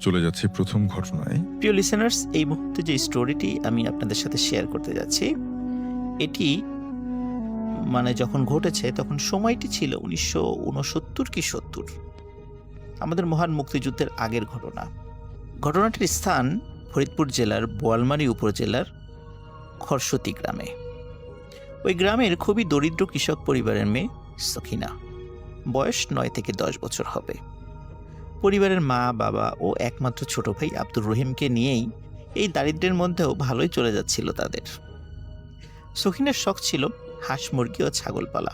চলে যাচ্ছে প্রথম ঘটনায়। প্রিয় লিসেনার্স, এই মুহূর্তে যে স্টোরিটি আমি আপনাদের সাথে শেয়ার করতে যাচ্ছি, এটি যখন ঘটেছে তখন সময়টি ছিল 1969 কি 70, আমাদের মহান মুক্তিযুদ্ধের আগের ঘটনা। ঘটনাটির স্থান ফরিদপুর জেলার বোয়ালমারী উপজেলার খরসতি গ্রামে। ওই গ্রামের খুবই দরিদ্র কৃষক পরিবারের মেয়ে সখিনা, বয়স 9 থেকে 10 বছর হবে। পরিবারের মা, বাবা ও একমাত্র ছোট ভাই আব্দুর রহিমকে নিয়েই এই দারিদ্র্যের মধ্যেও ভালোই চলে যাচ্ছিল তাদের। সখিনের শখ ছিল হাঁস মুরগি ও ছাগল পালা।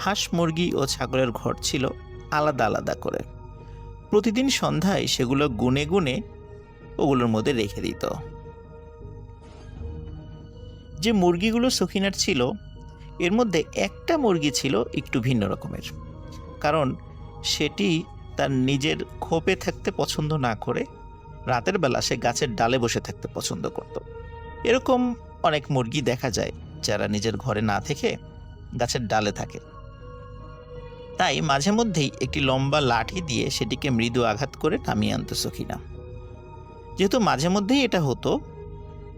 হাঁস মুরগি ও ছাগলের ঘর ছিল আলাদা আলাদা করে। প্রতিদিন সন্ধ্যায় সেগুলো গুনে গুনে ওগুলোর মধ্যে রেখে দিত। যে মুরগিগুলো সখিনার ছিল, এর মধ্যে একটা মুরগি ছিল একটু ভিন্ন রকমের, কারণ সেটি তার নিজের খোপে থাকতে পছন্দ না করে রাতের বেলা সে গাছের ডালে বসে থাকতে পছন্দ করত। এরকম অনেক মুরগি দেখা যায় যারা নিজের ঘরে না থেকে গাছের ডালে থাকে। তাই মাঝে মধ্যেই একটি লম্বা লাঠি দিয়ে সেটিকে মৃদু আঘাত করে নামিয়ে আনত সখিনা। যেহেতু মাঝে মধ্যেই এটা হতো,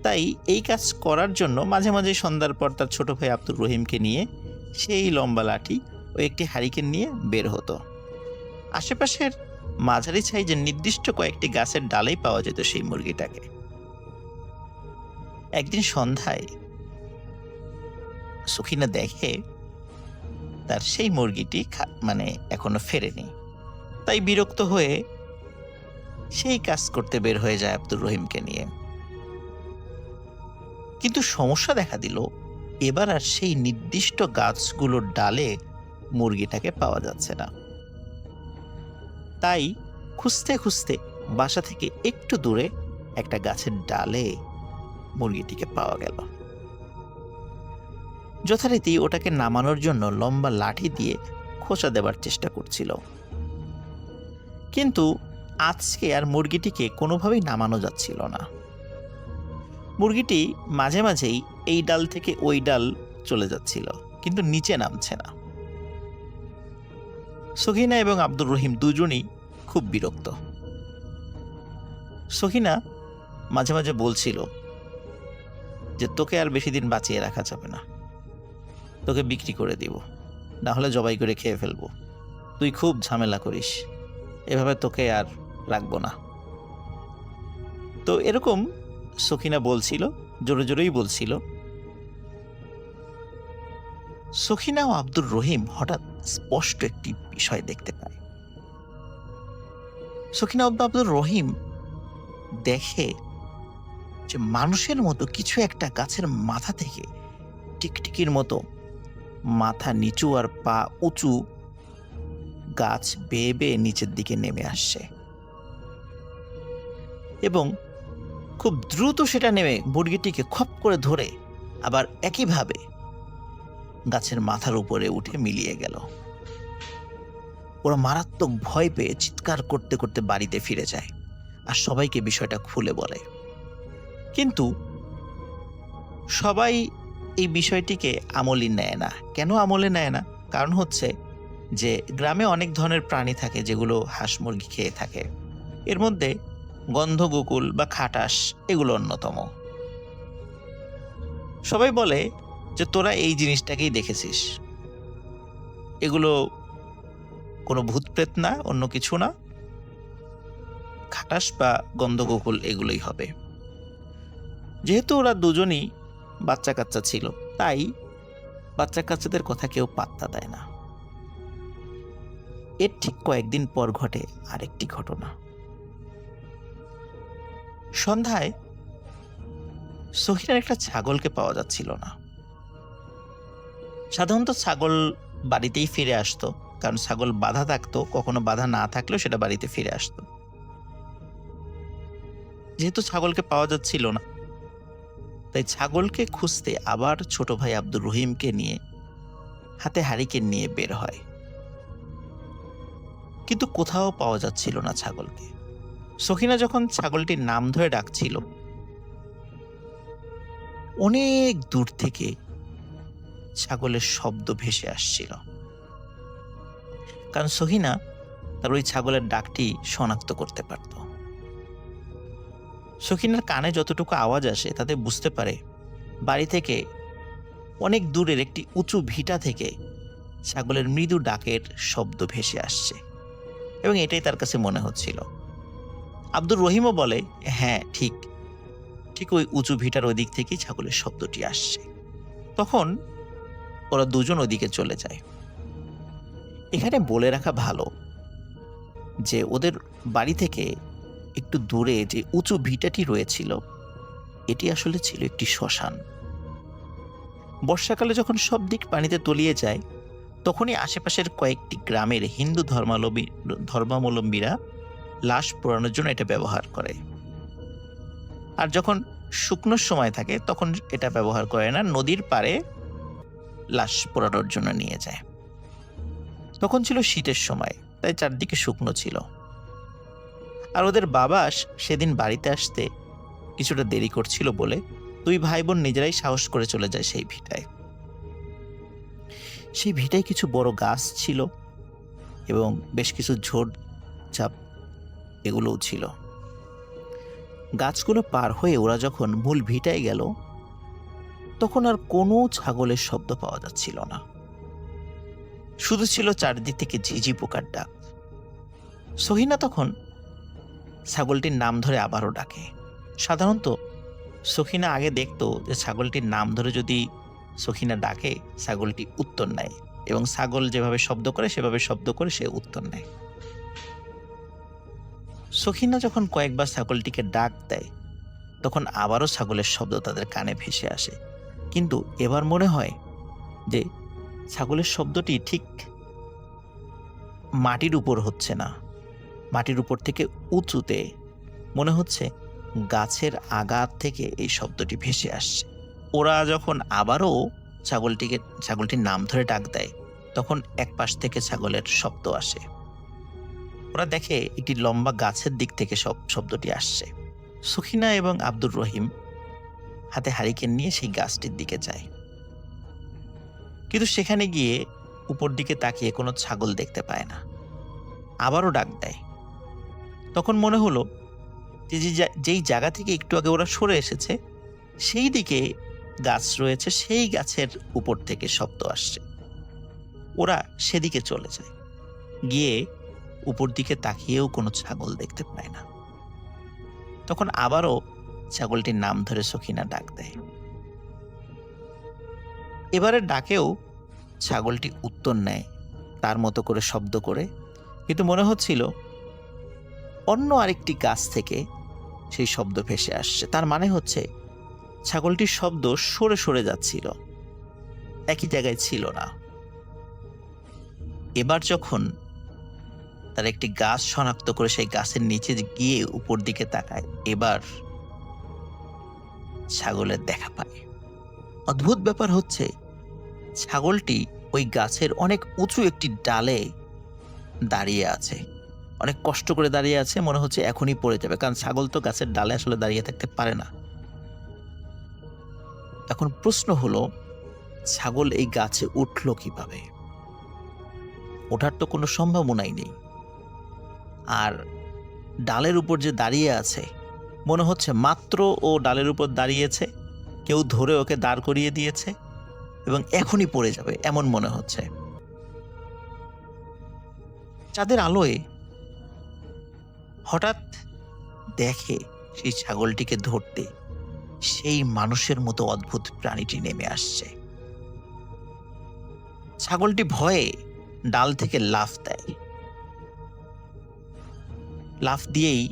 তাই এই কাজ করার জন্য মাঝে মাঝে সন্ধ্যার পর তার ছোট ভাই আব্দুর রহিমকে নিয়ে সেই লম্বা লাঠি ও একটি হারিকেন নিয়ে বের হতো। আশেপাশের মাঝারি সাইজের নির্দিষ্ট কয়েকটি গাছের ডালেই পাওয়া যেত সেই মুরগিটাকে। একদিন সন্ধ্যায় সখিনা দেখে তার সেই মুরগিটি এখনো ফেরেনি। তাই বিরক্ত হয়ে সেই কাজ করতে বের হয়ে যায় আব্দুর রহিমকে নিয়ে। কিন্তু সমস্যা দেখা দিল, এবার আর সেই নির্দিষ্ট গাছগুলোর ডালে মুরগিটাকে পাওয়া যাচ্ছে না। তাই খুঁজতে খুঁজতে বাসা থেকে একটু দূরে একটা গাছের ডালে মুরগিটিকে পাওয়া গেল। যথারীতি ওটাকে নামানোর জন্য লম্বা লাঠি দিয়ে খোঁচা দেবার চেষ্টা করছিল, কিন্তু আজকে আর মুরগিটিকে কোনোভাবেই নামানো যাচ্ছিল না। মুরগিটি মাঝে মাঝেই এই ডাল থেকে ওই ডাল চলে যাচ্ছিল, কিন্তু নিচে নামছে না। সখিনা এবং আব্দুর রহিম দুজনই খুব বিরক্ত। সখিনা মাঝে মাঝে বলছিল যে তোকে আর বেশি দিন বাঁচিয়ে রাখা যাবে না, তোকে বিক্রি করে দিব, না হলে জবাই করে খেয়ে ফেলবো। তুই খুব ঝামেলা করিস, এভাবে তোকে আর রাখবো না। তো এরকম সখিনা বলছিল, জোরে জোরেই বলছিল। সখিনা ও আব্দুর রহিম হঠাৎ স্পষ্ট একটি বিষয় দেখতে পায়। সখিনা ও আব্দুর রহিম দেখে যে মানুষের মতো কিছু একটা গাছের মাথা থেকে টিকটিকির মতো মাথা নিচু আর পা উঁচু গাছ বেয়ে বেয়ে নিচের দিকে নেমে আসছে, এবং খুব দ্রুত সেটা নেমে মুরগিটিকে খপ করে ধরে আবার একইভাবে গাছের মাথার উপরে উঠে মিলিয়ে গেল। ওরা মারাত্মক ভয় পেয়ে চিৎকার করতে করতে বাড়িতে ফিরে যায় আর সবাইকে বিষয়টা খুলে বলে। কিন্তু সবাই এই বিষয়টিকে আমলে নেয় না। কেন আমলে নেয় না? কারণ হচ্ছে যে গ্রামে অনেক ধরনের প্রাণী থাকে যেগুলো হাঁস মুরগি খেয়ে থাকে। এর মধ্যে গন্ধগোকুল বা খাটাস এগুলো অন্যতম। সবাই বলে যে তোরা এই জিনিসটাকেই দেখেছিস, এগুলো কোনো ভূত প্রেত না, অন্য কিছু না, খাটাস বা গন্ধগোকুল এগুলোই হবে। যেহেতু ওরা দুজনই বাচ্চা কাচ্চা ছিল, তাই বাচ্চা কাচ্চাদের কথা কেউ পাত্তা দেয় না। এর ঠিক কয়েকদিন পর ঘটে আরেকটি ঘটনা। সন্ধ্যায় সখিনার একটা ছাগলকে পাওয়া যাচ্ছিল না। সাধারণত ছাগল বাড়িতেই ফিরে আসতো, কারণ ছাগল বাঁধা থাকতো, কখনো বাঁধা না থাকলেও সেটা বাড়িতে ফিরে আসতো। যেহেতু ছাগলকে পাওয়া যাচ্ছিল না, তাই ছাগলকে খুঁজতে আবার ছোট ভাই আব্দুর রহিমকে নিয়ে হাতে হারিকেন নিয়ে বের হয়। কিন্তু কোথাও পাওয়া যাচ্ছিল না ছাগলকে। সখিনা যখন ছাগলটির নাম ধরে ডাকছিল, অনেক দূর থেকে ছাগলের শব্দ ভেসে আসছিল। কারণ সহিনা তার ওই ছাগলের ডাকটি শনাক্ত করতে পারত। সখিনার কানে যতটুকু আওয়াজ আসে তাতে বুঝতে পারে বাড়ি থেকে অনেক দূরের একটি উঁচু ভিটা থেকে ছাগলের মৃদু ডাকের শব্দ ভেসে আসছে, এবং এটাই তার কাছে মনে হচ্ছিল। আব্দুর রহিমও বলে, হ্যাঁ ঠিক ঠিক ওই উঁচু ভিটার ওই দিক থেকেই ছাগলের শব্দটি আসছে। তখন ওরা দুজন ওদিকে চলে যায়। এখানে বলে রাখা ভালো যে ওদের বাড়ি থেকে একটু দূরে যে উঁচু ভিটাটি রয়েছিল এটি আসলে ছিল একটি শ্মশান। বর্ষাকালে যখন সব দিক পানিতে তলিয়ে যায় তখনই আশেপাশের কয়েকটি গ্রামের হিন্দু ধর্মাবলম্বীরা লাশ পোড়ানোর জন্য এটা ব্যবহার করে। আর যখন শুকনো সময় থাকে তখন এটা ব্যবহার করে না, নদীর পাড়ে লাশ পোড়ানোর জন্য নিয়ে যায়। তখন ছিল শীতের সময়, তাই চারদিকে শুকনো ছিল। আর ওদের বাবা সেদিন বাড়িতে আসতে কিছুটা দেরি করছিল বলে দুই ভাই বোন নিজেরাই সাহস করে চলে যায় সেই ভিটায়। সেই ভিটায় কিছু বড় গাছ ছিল এবং বেশ কিছু ঝোড় ঝাপ এগুলোও ছিল। গাছগুলো পার হয়ে ওরা যখন মূল ভিটায় গেল তখন আর কোনো ছাগলের শব্দ পাওয়া যাচ্ছিল না, শুধু ছিল চারদিক থেকে ঝিঝি পোকার ডাক। সহিনা তখন ছাগলটির নাম ধরে আবারও ডাকে। সাধারণত সখিনা আগে দেখতো যে ছাগলটির নাম ধরে যদি সখিনা ডাকে ছাগলটি উত্তর নেয়, এবং ছাগল যেভাবে শব্দ করে সেভাবে শব্দ করে সে উত্তর নেয়। সখিনা যখন কয়েকবার ছাগলটিকে ডাক দেয় তখন আবারও ছাগলের শব্দ তাদের কানে ভেসে আসে, কিন্তু এবার মনে হয় যে ছাগলের শব্দটি ঠিক মাটির উপর হচ্ছে না, মাটির উপর থেকে উঁচুতে, মনে হচ্ছে গাছের আগার থেকে এই শব্দটি ভেসে আসছে। ওরা যখন আবারও ছাগলটির নাম ধরে ডাক দেয় তখন এক পাশ থেকে ছাগলের শব্দ আসে। ওরা দেখে একটি লম্বা গাছের দিক থেকে শব্দটি আসছে। সখিনা এবং আব্দুর রহিম হাতে হারিকেন নিয়ে সেই গাছটির দিকে যায়, কিন্তু সেখানে গিয়ে উপর দিকে তাকিয়ে কোনো ছাগল দেখতে পায় না। আবারও ডাক দেয়। তখন মনে হলো যে যেই জায়গা থেকে একটু আগে ওরা সরে এসেছে সেই দিকে গাছ রয়েছে, সেই গাছের উপর থেকে শব্দ আসছে। ওরা সেদিকে চলে যায়, গিয়ে উপর দিকে তাকিয়েও কোনো ছাগল দেখতে পায় না। তখন আবারও ছাগলটির নাম ধরে সখিনা ডাক দেয়। এবারে ডাকেও ছাগলটি উত্তর নেয় তার মতো করে শব্দ করে, কিন্তু মনে হচ্ছিল অন্য আরেকটি গাছ থেকে সেই শব্দ ভেসে আসছে। তার মানে হচ্ছে ছাগলটির শব্দ সরে সরে যাচ্ছিল, একই জায়গায় ছিল না। এবার যখন তার একটি গাছ শনাক্ত করে সেই গাছের নিচে গিয়ে উপর দিকে তাকায়, এবার ছাগলের দেখা পায়। অদ্ভুত ব্যাপার হচ্ছে ছাগলটি ওই গাছের অনেক উঁচু একটি ডালে দাঁড়িয়ে আছে, অনেক কষ্ট করে দাঁড়িয়ে আছে, মনে হচ্ছে এখনই পড়ে যাবে, কারণ ছাগল তো গাছের ডালে আসলে দাঁড়িয়ে থাকতে পারে না। এখন প্রশ্ন হলো ছাগল এই গাছে উঠল কিভাবে? ওঠার তো কোনো সম্ভাবনাই নেই। আর ডালের উপর যে দাঁড়িয়ে আছে মনে হচ্ছে মাত্র ও ডালের উপর দাঁড়িয়েছে, কেউ ধরে ওকে দাঁড় করিয়ে দিয়েছে এবং এখনই পড়ে যাবে এমন মনে হচ্ছে। চাঁদের আলোয় হঠাৎ দেখে সেই ছাগলটিকে ধরতে সেই মানুষের মতো অদ্ভুত প্রাণীটি নেমে আসছে। ছাগলটি ভয়ে ডাল থেকে লাফ দেয়, লাফ দিয়েই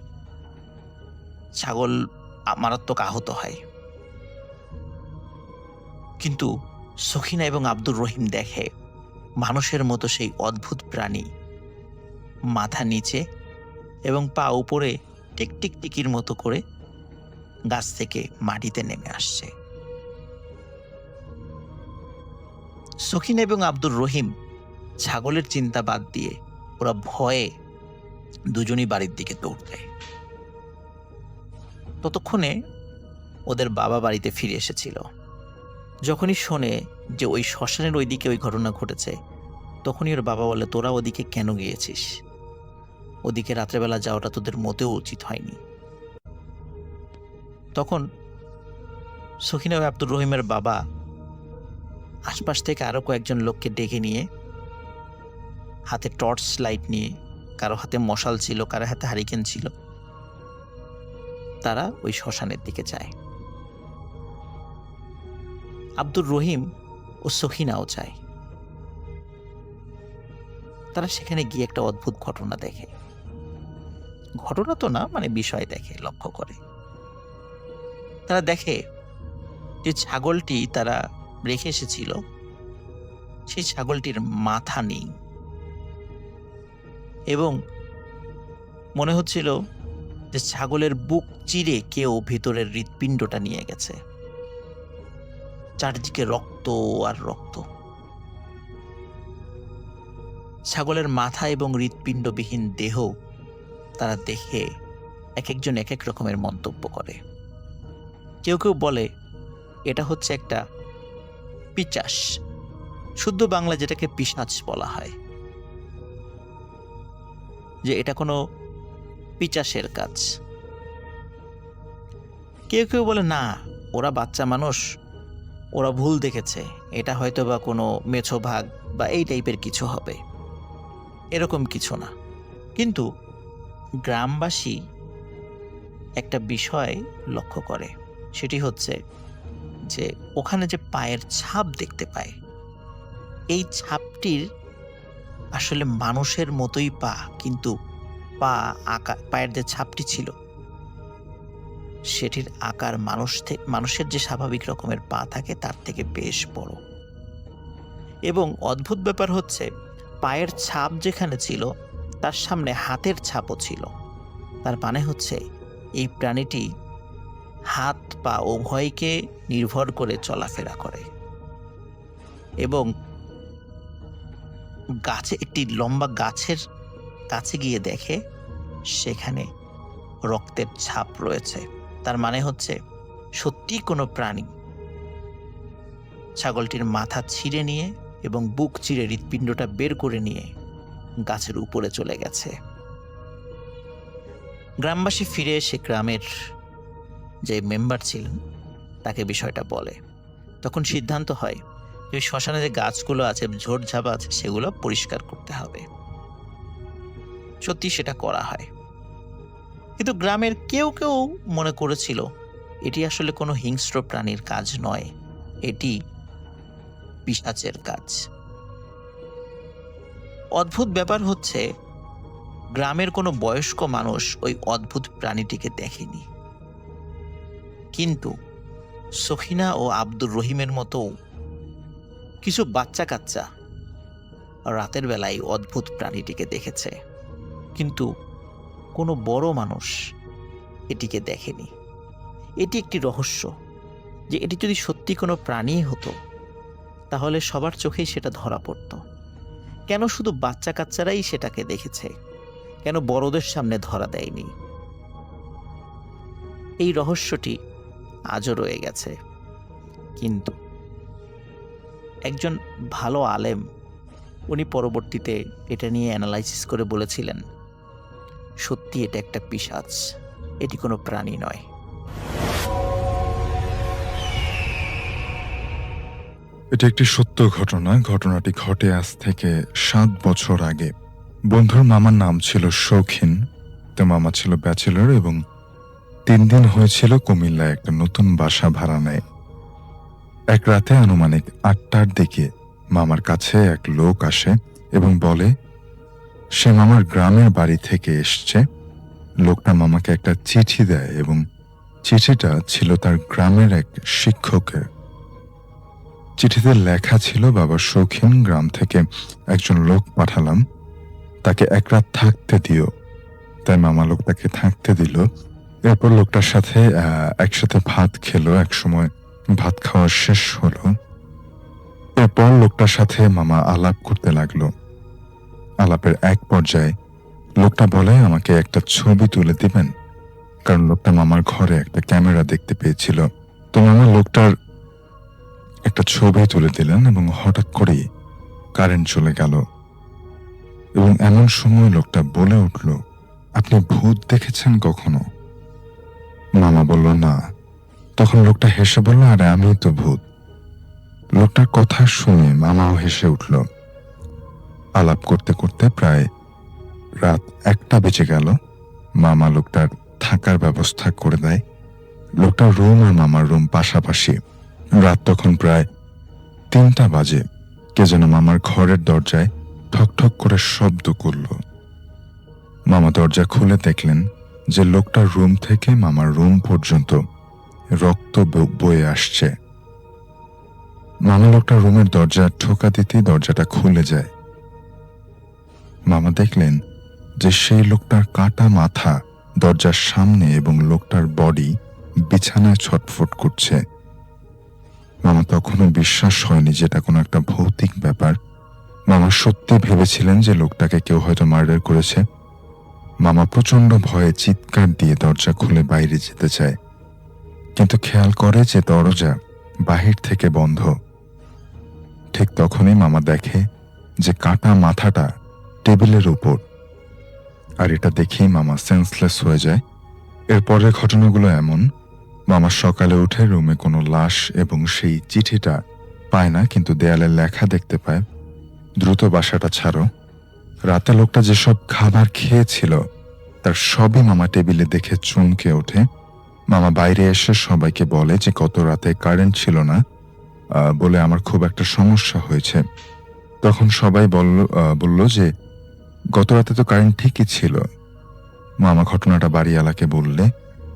ছাগল মারাত্মক আহত হয়। কিন্তু সখিনা এবং আব্দুর রহিম দেখে মানুষের মতো সেই অদ্ভুত প্রাণী মাথা নিচে এবং পা উপরে টিকটিকির মতো করে গাছ থেকে মাটিতে নেমে আসছে। সখিনা এবং আব্দুর রহিম ছাগলের চিন্তা বাদ দিয়ে ওরা ভয়ে দুজনই বাড়ির দিকে দৌড় দেয়। ততক্ষণে ওদের বাবা বাড়িতে ফিরে এসেছিল। যখনই শোনে যে ওই শ্মশানের ওই দিকে ওই ঘটনা ঘটেছে তখনই ওর বাবা বলে, তোরা ওদিকে কেন গিয়েছিস? ওদিকে রাত্রেবেলা যাওয়াটা তোদের মোটেও উচিত হয়নি। তখন সখিনা ও আব্দুর রহিমের বাবা আশপাশ থেকে আরো কয়েকজন লোককে ডেকে নিয়ে, হাতে টর্চ লাইট নিয়ে, কারো হাতে মশাল ছিল, কারো হাতে হারিকেন ছিল, তারা ওই শ্মশানের দিকে যায়। আব্দুর রহিম ও সখিনাও যায়। তারা সেখানে গিয়ে একটা অদ্ভুত ঘটনা দেখে। ঘটনা তো না, মানে বিষয় দেখে, লক্ষ্য করে। তারা দেখে যে ছাগলটি তারা রেখে এসেছিল, সেই ছাগলটির মাথা নেই, এবং মনে হচ্ছিল যে ছাগলের বুক চিরে কেউ ভেতরের হৃৎপিণ্ডটা নিয়ে গেছে। চারদিকে রক্ত আর রক্ত। ছাগলের মাথা এবং হৃৎপিণ্ডবিহীন দেহ তারা দেখে এক একজন এক এক রকমের মন্তব্য করে। কেউ কেউ বলে এটা হচ্ছে একটা পিচাস, শুদ্ধ বাংলা যেটাকে পিশাচ বলা হয়, যে এটা কোনো পিচাসের কাজ। কেউ কেউ বলে না, ওরা বাচ্চা মানুষ, ওরা ভুল দেখেছে, এটা হয়তো বা কোনো মেছো ভাগ বা এই টাইপের কিছু হবে, এরকম কিছু না। কিন্তু গ্রামবাসী একটা বিষয় লক্ষ্য করে, সেটি হচ্ছে যে ওখানে যে পায়ের ছাপ দেখতে পায়, এই ছাপটির আসলে মানুষের মতোই পা, কিন্তু পায়ের যে ছাপটি ছিল সেটির আকার মানুষের যে স্বাভাবিক রকমের পা থাকে তার থেকে বেশ বড়। এবং অদ্ভুত ব্যাপার হচ্ছে, পায়ের ছাপ যেখানে ছিল তার সামনে হাতের ছাপও ছিল। তার মানে হচ্ছে এই প্রাণীটি হাত পা উভয়কে নির্ভর করে চলাফেরা করে। এবং একটি লম্বা গাছের কাছে গিয়ে দেখে সেখানে রক্তের ছাপ রয়েছে। তার মানে হচ্ছে সত্যি কোনো প্রাণী ছাগলটির মাথা ছিঁড়ে নিয়ে এবং বুক চিরে হৃৎপিণ্ডটা বের করে নিয়ে গাছের উপরে চলে গেছে। গ্রামবাসী ফিরে এসে গ্রামের যে মেম্বার ছিলেন তাকে বিষয়টা বলে। তখন সিদ্ধান্ত হয় যে শ্মশানে যে গাছগুলো আছে, ঝোড়ঝাপা আছে, সেগুলো পরিষ্কার করতে হবে। সত্যি সেটা করা হয়। কিন্তু গ্রামের কেউ কেউ মনে করেছিল এটি আসলে কোনো হিংস্র প্রাণীর কাজ নয়, এটি পিশাচের কাজ। অদ্ভুত ব্যাপার হচ্ছে, গ্রামের কোনো বয়স্ক মানুষ ওই অদ্ভুত প্রাণীটিকে দেখেনি, কিন্তু সখিনা ও আব্দুর রহিমের মতো কিছু বাচ্চা কাচ্চা রাতের বেলায় অদ্ভুত প্রাণীটিকে দেখেছে, কিন্তু কোনো বড় মানুষ এটিকে দেখেনি। এটি একটি রহস্য, যে এটি যদি সত্যি কোনো প্রাণী হতো তাহলে সবার চোখেই সেটা ধরা পড়ত। কেন শুধু বাচ্চা কাচ্চারাই সেটাকে দেখেছে, কেন বড়দের সামনে ধরা দেয়নি? এই রহস্যটি আজও রয়ে গেছে। কিন্তু একজন ভালো আলেম, উনি পরবর্তীতে এটা নিয়ে অ্যানালাইসিস করে বলেছিলেন, সত্যি এটা একটা পিশাচ, এটি কোনো প্রাণী নয়। এটা একটি সত্য ঘটনা। ঘটনাটি ঘটে আজ থেকে 7 বছর আগে। বন্ধুর মামার নাম ছিল শৌখিন। তো মামা ছিল ব্যাচেলর এবং 3 দিন হয়েছিল কুমিল্লায় একটা নতুন বাসা ভাড়া নেয়। এক রাতে আনুমানিক 8টার দিকে মামার কাছে এক লোক আসে এবং বলে সে মামার গ্রামের বাড়ি থেকে এসছে। লোকটা মামাকে একটা চিঠি দেয় এবং চিঠিটা ছিল তার গ্রামের এক শিক্ষকের। চিঠিতে লেখা ছিল, বাবা শৌখিন, গ্রাম থেকে একজন লোক পাঠালাম, তাকে এক রাত থাকতে দিও। তাই মামা লোকটাকে থাকতে দিল। এরপর লোকটার সাথে একসাথে ভাত খেলো। এক সময় ভাত খাওয়া শেষ হলো। এরপর লোকটার সাথে মামা আলাপ করতে লাগলো। আলাপের এক পর্যায়ে লোকটা বলে, আমাকে একটা ছবি তুলে দিবেন, কারণ লোকটা মামার ঘরে একটা ক্যামেরা দেখতে পেয়েছিল। তো মামা লোকটার একটা ছবি তুলে দিলেন এবং হঠাৎ করেই কারেন্ট চলে গেল এবং এমন সময় লোকটা বলে উঠল, আপনি ভূত দেখেছেন কখনো? মামা বলল, না। তখন লোকটা হেসে বলল, আরে আমি তো ভূত। লোকটার কথা শুনে মামাও হেসে উঠল। আলাপ করতে করতে প্রায় রাত 1টা বেজে গেল। মামা লোকটার থাকার ব্যবস্থা করে দেয়। লোকটার রুম আর মামার রুম পাশাপাশি। রাত তখন প্রায় 3টা বাজে। কে যেন মামার ঘরের দরজায় ঠক ঠক করে শব্দ করল। মামা দরজা খুলে দেখলেন যে লোকটার রুম থেকে মামার রুম পর্যন্ত রক্ত বয়ে আসছে। মামা লোকটার রুমের দরজা ঠোকা দিতেই দরজাটা খুলে যায়। মামা দেখলেন যে সেই লোকটার কাটা মাথা দরজার সামনে এবং লোকটার বডি বিছানায় ছটফট করছে। মামা তখনও বিশ্বাস হয়নি যে এটা কোনো একটা ভৌতিক ব্যাপার। মামা সত্যি ভেবেছিলেন যে লোকটাকে কেউ হয়তো মার্ডার করেছে। মামা প্রচন্ড ভয়ে চিৎকার দিয়ে দরজা খুলে বাইরে যেতে চায়, কিন্তু খেয়াল করে যে দরজা বাহির থেকে বন্ধ। ঠিক তখনই মামা দেখে যে কাটা মাথাটা টেবিলের উপর, আর এটা দেখেই মামা সেন্সলেস হয়ে যায়। এরপরের ঘটনাগুলো এমন, মামা সকালে উঠে রুমে কোনো লাশ এবং সেই চিঠিটা পায় না, কিন্তু দেয়ালে লেখা দেখতে পায়, দ্রুত বাসাটা ছাড়ো। রাতে লোকটা যেসব খাবার খেয়েছিল তার সবই মামা টেবিলে দেখে চমকে ওঠে। মামা বাইরে এসে সবাইকে বলে যে গত রাতে কারেন্ট ছিল না, বলে আমার খুব একটা সমস্যা হয়েছে। তখন সবাই বলল যে গত রাতে তো কারেন্ট ঠিকই ছিল। মামা ঘটনাটা বাড়িওয়ালাকে বললে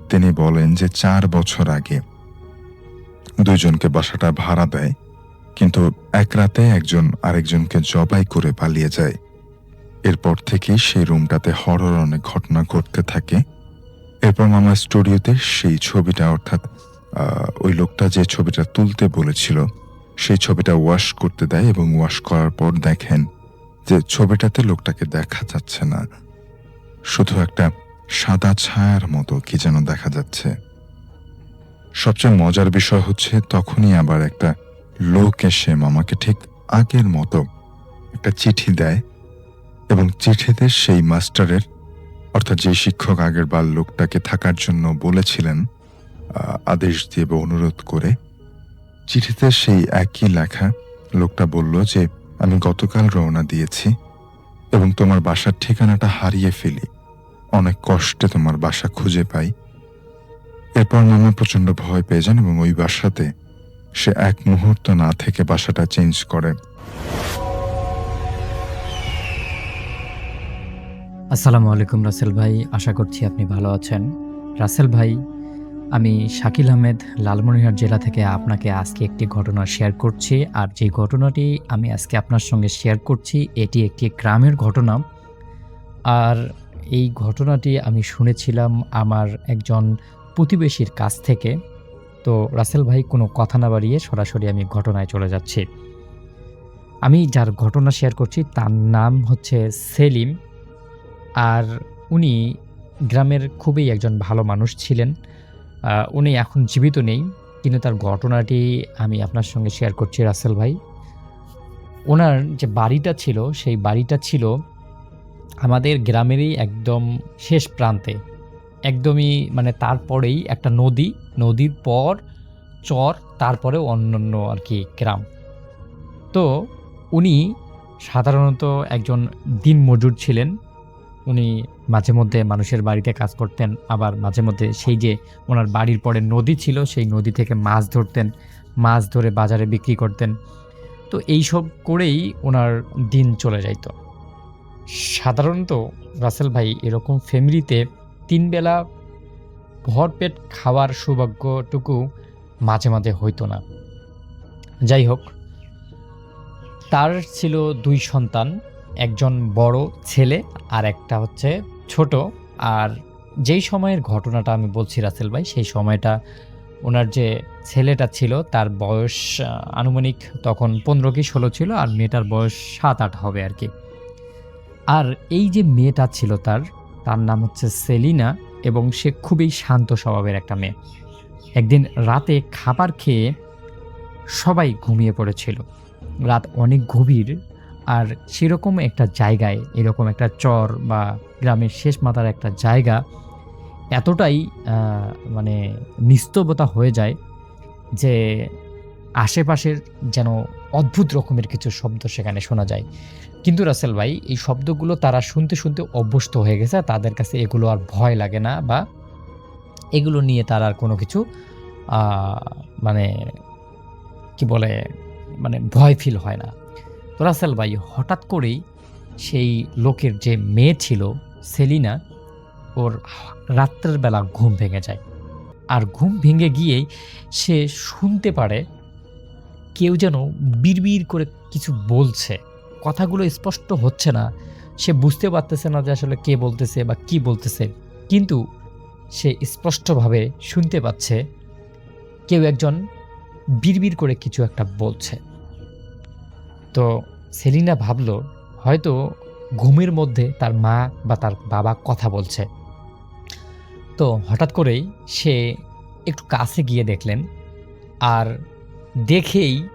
তিনি বলেন যে 4 বছর আগে দুইজনকে বাসাটা ভাড়া দেয়, কিন্তু এক রাতে একজন আরেকজনকে জবাই করে পালিয়ে যায়। এরপর থেকেই সেই রুমটাতে হরর অনেক ঘটনা ঘটতে থাকে। এরপর মামা স্টুডিওতে সেই ছবিটা, অর্থাৎ ওই লোকটা যে ছবিটা তুলতে বলেছিল সেই ছবিটা ওয়াশ করতে দেয় এবং ওয়াশ করার পর দেখেন যে ছবিটাতে লোকটাকে দেখা যাচ্ছে না, শুধু একটা সাদা ছায়ার মতো কি যেন দেখা যাচ্ছে। সবচেয়ে মজার বিষয় হচ্ছে তখনই আবার একটা লোক এসে মামাকে ঠিক আগের মতো একটা চিঠি দেয় এবং চিঠিতে সেই মাস্টারের, অর্থাৎ যে শিক্ষক আগের বার লোকটাকে থাকার জন্য বলেছিলেন আদেশ দিয়ে বা অনুরোধ করে, চিঠিতে সেই একই লেখা। লোকটা বলল যে আমি গতকাল রওনা দিয়েছি এবং তোমার বাসার ঠিকানাটা হারিয়ে ফেলি, অনেক কষ্টে তোমার বাসা খুঁজে পাই। এরপর মামা প্রচন্ড ভয় পেয়ে যান এবং ওই বাসাতে সে এক মুহূর্ত না থেকে বাসাটা চেঞ্জ করে। আসসালামু আলাইকুম রাসেল ভাই, আশা করছি আপনি ভালো আছেন। রাসেল ভাই, আমি শাকিল আহমেদ লালমনিরহাট জেলা থেকে আপনাকে আজকে একটি ঘটনা শেয়ার করছি। আর যে ঘটনাটি আমি আজকে আপনার সঙ্গে শেয়ার করছি এটি একটি গ্রামের ঘটনা। আর এই ঘটনাটি আমি শুনেছিলাম আমার একজন প্রতিবেশীর কাছ থেকে। তো রাসেল ভাই, কোনো কথা না বাড়িয়ে সরাসরি আমি ঘটনায় চলে যাচ্ছি। আমি যার ঘটনা শেয়ার করছি তার নাম হচ্ছে সেলিম। আর উনি গ্রামের খুবই একজন ভালো মানুষ ছিলেন। উনি এখন জীবিত নেই, কিন্তু তার ঘটনাটি আমি আপনার সঙ্গে শেয়ার করছি রাসেল ভাই। ওনার যে বাড়িটা ছিল সেই বাড়িটা ছিল আমাদের গ্রামেরই একদম শেষ প্রান্তে, একদমই মানে তারপরেই একটা নদী, নদীর পর চর, তারপরে অন্যান্য আর কি গ্রাম। তো উনি সাধারণত একজন দিনমজুর ছিলেন। উনি মাঝে মধ্যে মানুষের বাড়িতে কাজ করতেন, আবার মাঝে মধ্যে সেই যে ওনার বাড়ির পরে নদী ছিল সেই নদী থেকে মাছ ধরতেন, মাছ ধরে বাজারে বিক্রি করতেন। তো এইসব করেই ওনার দিন চলে যাইত। সাধারণত রাসেল ভাই, এরকম ফ্যামিলিতে 3 বেলা ভরপেট খাওয়ার সৌভাগ্যটুকু মাঝে মাঝে হইতো না। যাই হোক, তার ছিল 2 সন্তান, একজন বড় ছেলে আর একটা হচ্ছে ছোট। আর যেই সময়ের ঘটনাটা আমি বলছি রাসেল ভাই, সেই সময়টা ওনার যে ছেলেটা ছিল তার বয়স আনুমানিক তখন 15 কি 16 ছিল, আর মেয়েটার বয়স 7-8 হবে আর কি। আর এই যে মেয়েটা ছিল তার নাম হচ্ছে সেলিনা, এবং সে খুবই শান্ত স্বভাবের একটা মেয়ে। একদিন রাতে খাবার খেয়ে সবাই ঘুমিয়ে পড়েছিল। রাত অনেক গভীর, আর সেরকম একটা জায়গায়, এরকম একটা চর বা গ্রামের শেষ মাথার একটা জায়গা এতটাই মানে নিস্তবতা হয়ে যায় যে আশেপাশের যেন অদ্ভুত রকমের কিছু শব্দ সেখানে শোনা যায়। কিন্তু রাসেল ভাই, এই শব্দগুলো তারা শুনতে, শুনতে অভ্যস্ত হয়ে গেছে। তাদের কাছে এগুলো আর ভয় লাগে না, বা এগুলো নিয়ে তার আর কোনো কিছু আ মানে কি বলে, মানে ভয় ফিল হয় না। তো রাসেল ভাই, হঠাৎ করেই সেই লোকের যে মেয়ে ছিল সেলিনা, ওর রাত্রের বেলা ঘুম ভেঙে যায়। আর ঘুম ভেঙে গিয়েই সে শুনতে পারে কেউ যেন বিড়বিড় করে কিছু বলছে। কথাগুলো স্পষ্ট হচ্ছে না। সে বুঝতে পারতেছে না যে আসলে কে বলতেছে বা কি বলতেছে। কিন্তু সে স্পষ্টভাবে শুনতে পাচ্ছে কেউ একজন বিড়বিড় করে কিছু একটা বলছে। তো সেলিনা ভাবল হয়তো ঘুমের মধ্যে তার মা বা তার বাবা কথা বলছে। তো হঠাৎ করেই সে একটু কাছে গিয়ে দেখলেন, আর দেখেই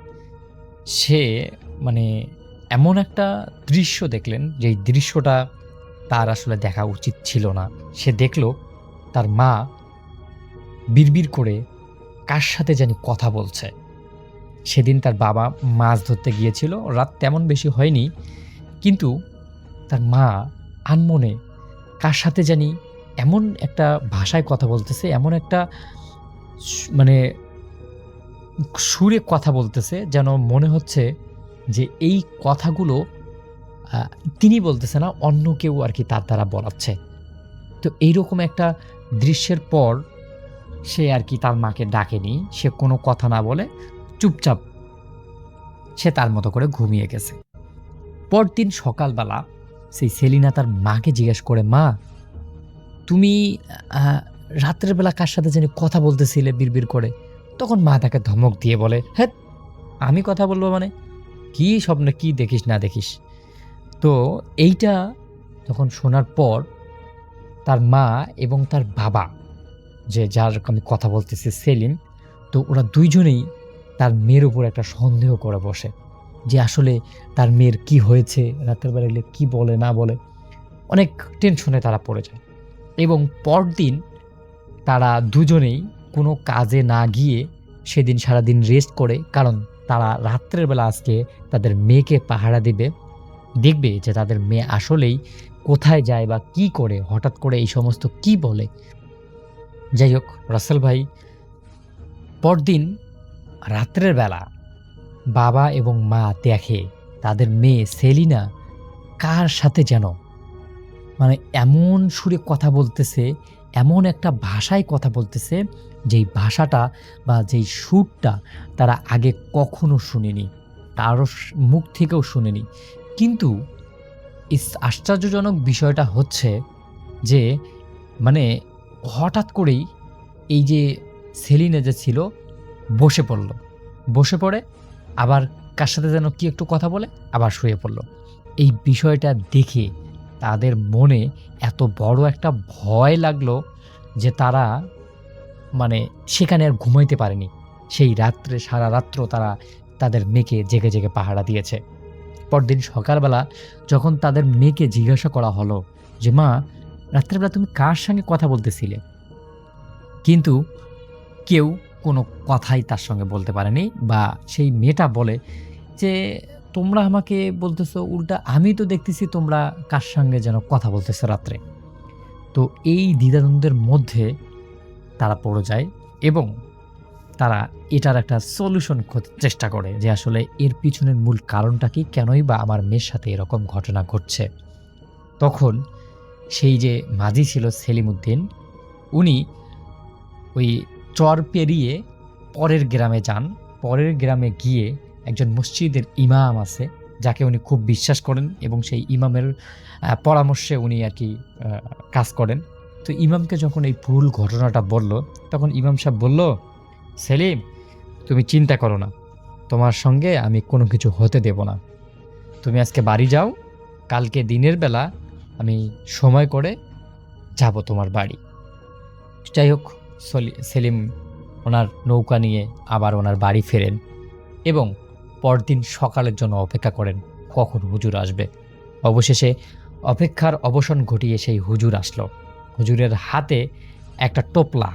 সে মানে এমন একটা দৃশ্য দেখলেন, যেই দৃশ্যটা তার আসলে দেখা উচিত ছিল না। সে দেখল তার মা বিড়বিড় করে কার সাথে জানি কথা বলছে। সেদিন তার বাবা মাছ ধরতে গিয়েছিল। রাত তেমন বেশি হয়নি। কিন্তু তার মা আনমনে কার সাথে জানি এমন একটা ভাষায় কথা বলতেছে, এমন একটা মানে সুরে কথা বলতেছে যেন মনে হচ্ছে যে এই কথাগুলো আ তিনি বলতেছে না, অন্য কেউ আরকি তার দ্বারা বলাচ্ছে। তো এইরকম একটা দৃশ্যের পর সে আরকি তার মাকে ডাকেনি। সে কোনো কথা না বলে চুপচাপ সে তার মতো করে ঘুমিয়ে গেছে। পরদিন সকালবেলা সেই সেলিনা তার মাকে জিজ্ঞেস করে, "মা, তুমি আ রাত্রের বেলা কার সাথে জানি কথা বলতেছিলে বিড়বিড় করে?" তখন মা তাকে ধমক দিয়ে বলে, "হ্যাট! আমি কথা বলব মানে? কি স্বপ্নে কি দেখিস না দেখিস?" তো এইটা তখন শোনার পর তার মা এবং তার বাবা, যে যার আমি কথা বলতেছি সেলিম, তো ওরা ২ জনেই তার মেয়ের উপর একটা সন্দেহ করে বসে। যে আসলে তার মেয়ের কি হয়েছে? রাতের বেলা এলে কি বলে না বলে? অনেক টেনশনে তারা পড়ে যায়। এবং পরদিন তারা দুজনেই কোনো কাজে না গিয়ে সেদিন সারাদিন রেস্ট করে, কারণ তারা রাত্রের বেলা আজকে তাদের মেয়েকে পাহারা দিবে। দেখবে যে তাদের মেয়ে আসলেই কোথায় যায় বা কি করে, হঠাৎ করে এই সমস্ত কি বলে। যাই হোক রাসেল ভাই, পরদিন রাত্রের বেলা বাবা এবং মা দেখে তাদের মেয়ে সেলিনা কার সাথে যেন মানে এমন সুরে কথা বলতেছে, এমন একটা ভাষায় কথা বলতেছে, যেই ভাষাটা বা যেই সুরটা তারা আগে কখনো শুনেনি। কারো মুখ থেকেও শুনেনি। কিন্তু আশ্চর্যজনক বিষয়টা হচ্ছে যে মানে হঠাৎ করেই এই যে সেলিনা যে ছিল বসে পড়ল। বসে পড়ে আবার কার সাথে যেন কি একটু কথা বলে আবার শুয়ে পড়ল। এই বিষয়টা দেখে তাদের মনে এত বড় একটা ভয় লাগলো যে তারা মানে সেখানে আর ঘুমাইতে পারেনি। সেই রাত্রে সারা রাত্র তারা তাদের মেয়েকে জেগে, জেগে পাহারা দিয়েছে। পরদিন সকালবেলা যখন তাদের মেয়েকে জিজ্ঞাসা করা হলো যে, "মা, রাত্রের বেলা তুমি কার সঙ্গে কথা বলতেছিলে?" কিন্তু কেউ কোনো কথাই তার সঙ্গে বলতে পারেনি, বা সেই মেয়েটা বলে যে, "তোমরা আমাকে বলতেছো, উল্টা আমি তো দেখতেছি তোমরা কার সঙ্গে যেন কথা বলতেছো রাত্রে।" তো এই দ্বিধাদ্বন্দ্বের মধ্যে তারা পড়ে যায় এবং তারা এটার একটা সলিউশন খোঁজার চেষ্টা করে যে আসলে এর পিছনের মূল কারণটা কি? কেনই বা আমার মেয়ের সাথে এরকম ঘটনা ঘটছে? তখন সেই যে মাঝি ছিল সেলিমউদ্দিন, উনি ওই চর পেরিয়ে পরের গ্রামে যান। পরের গ্রামে গিয়ে একজন মসজিদের ইমাম আছে, যাকে উনি খুব বিশ্বাস করেন এবং সেই ইমামের পরামর্শে উনি আরকি কাজ করেন। তো ইমামকে যখন এই ভুল ঘটনাটা বলল, তখন ইমাম সাহেব বলল, "সেলিম, তুমি চিন্তা করো না। তোমার সঙ্গে আমি কোনো কিছু হতে দেব না। তুমি আজকে বাড়ি যাও। কালকে দিনের বেলা আমি সময় করে যাব তোমার বাড়ি।" যাই হোক, সেলিম ওনার নৌকা নিয়ে আবার ওনার বাড়ি ফেরেন এবং পরদিন সকালের জন্য অপেক্ষা করেন। কখন হুজুর আসবে। অবশেষে অপেক্ষার অবসান ঘটিয়ে সেই হুজুর আসলো। হুজুরের হাতে একটা টোপলা,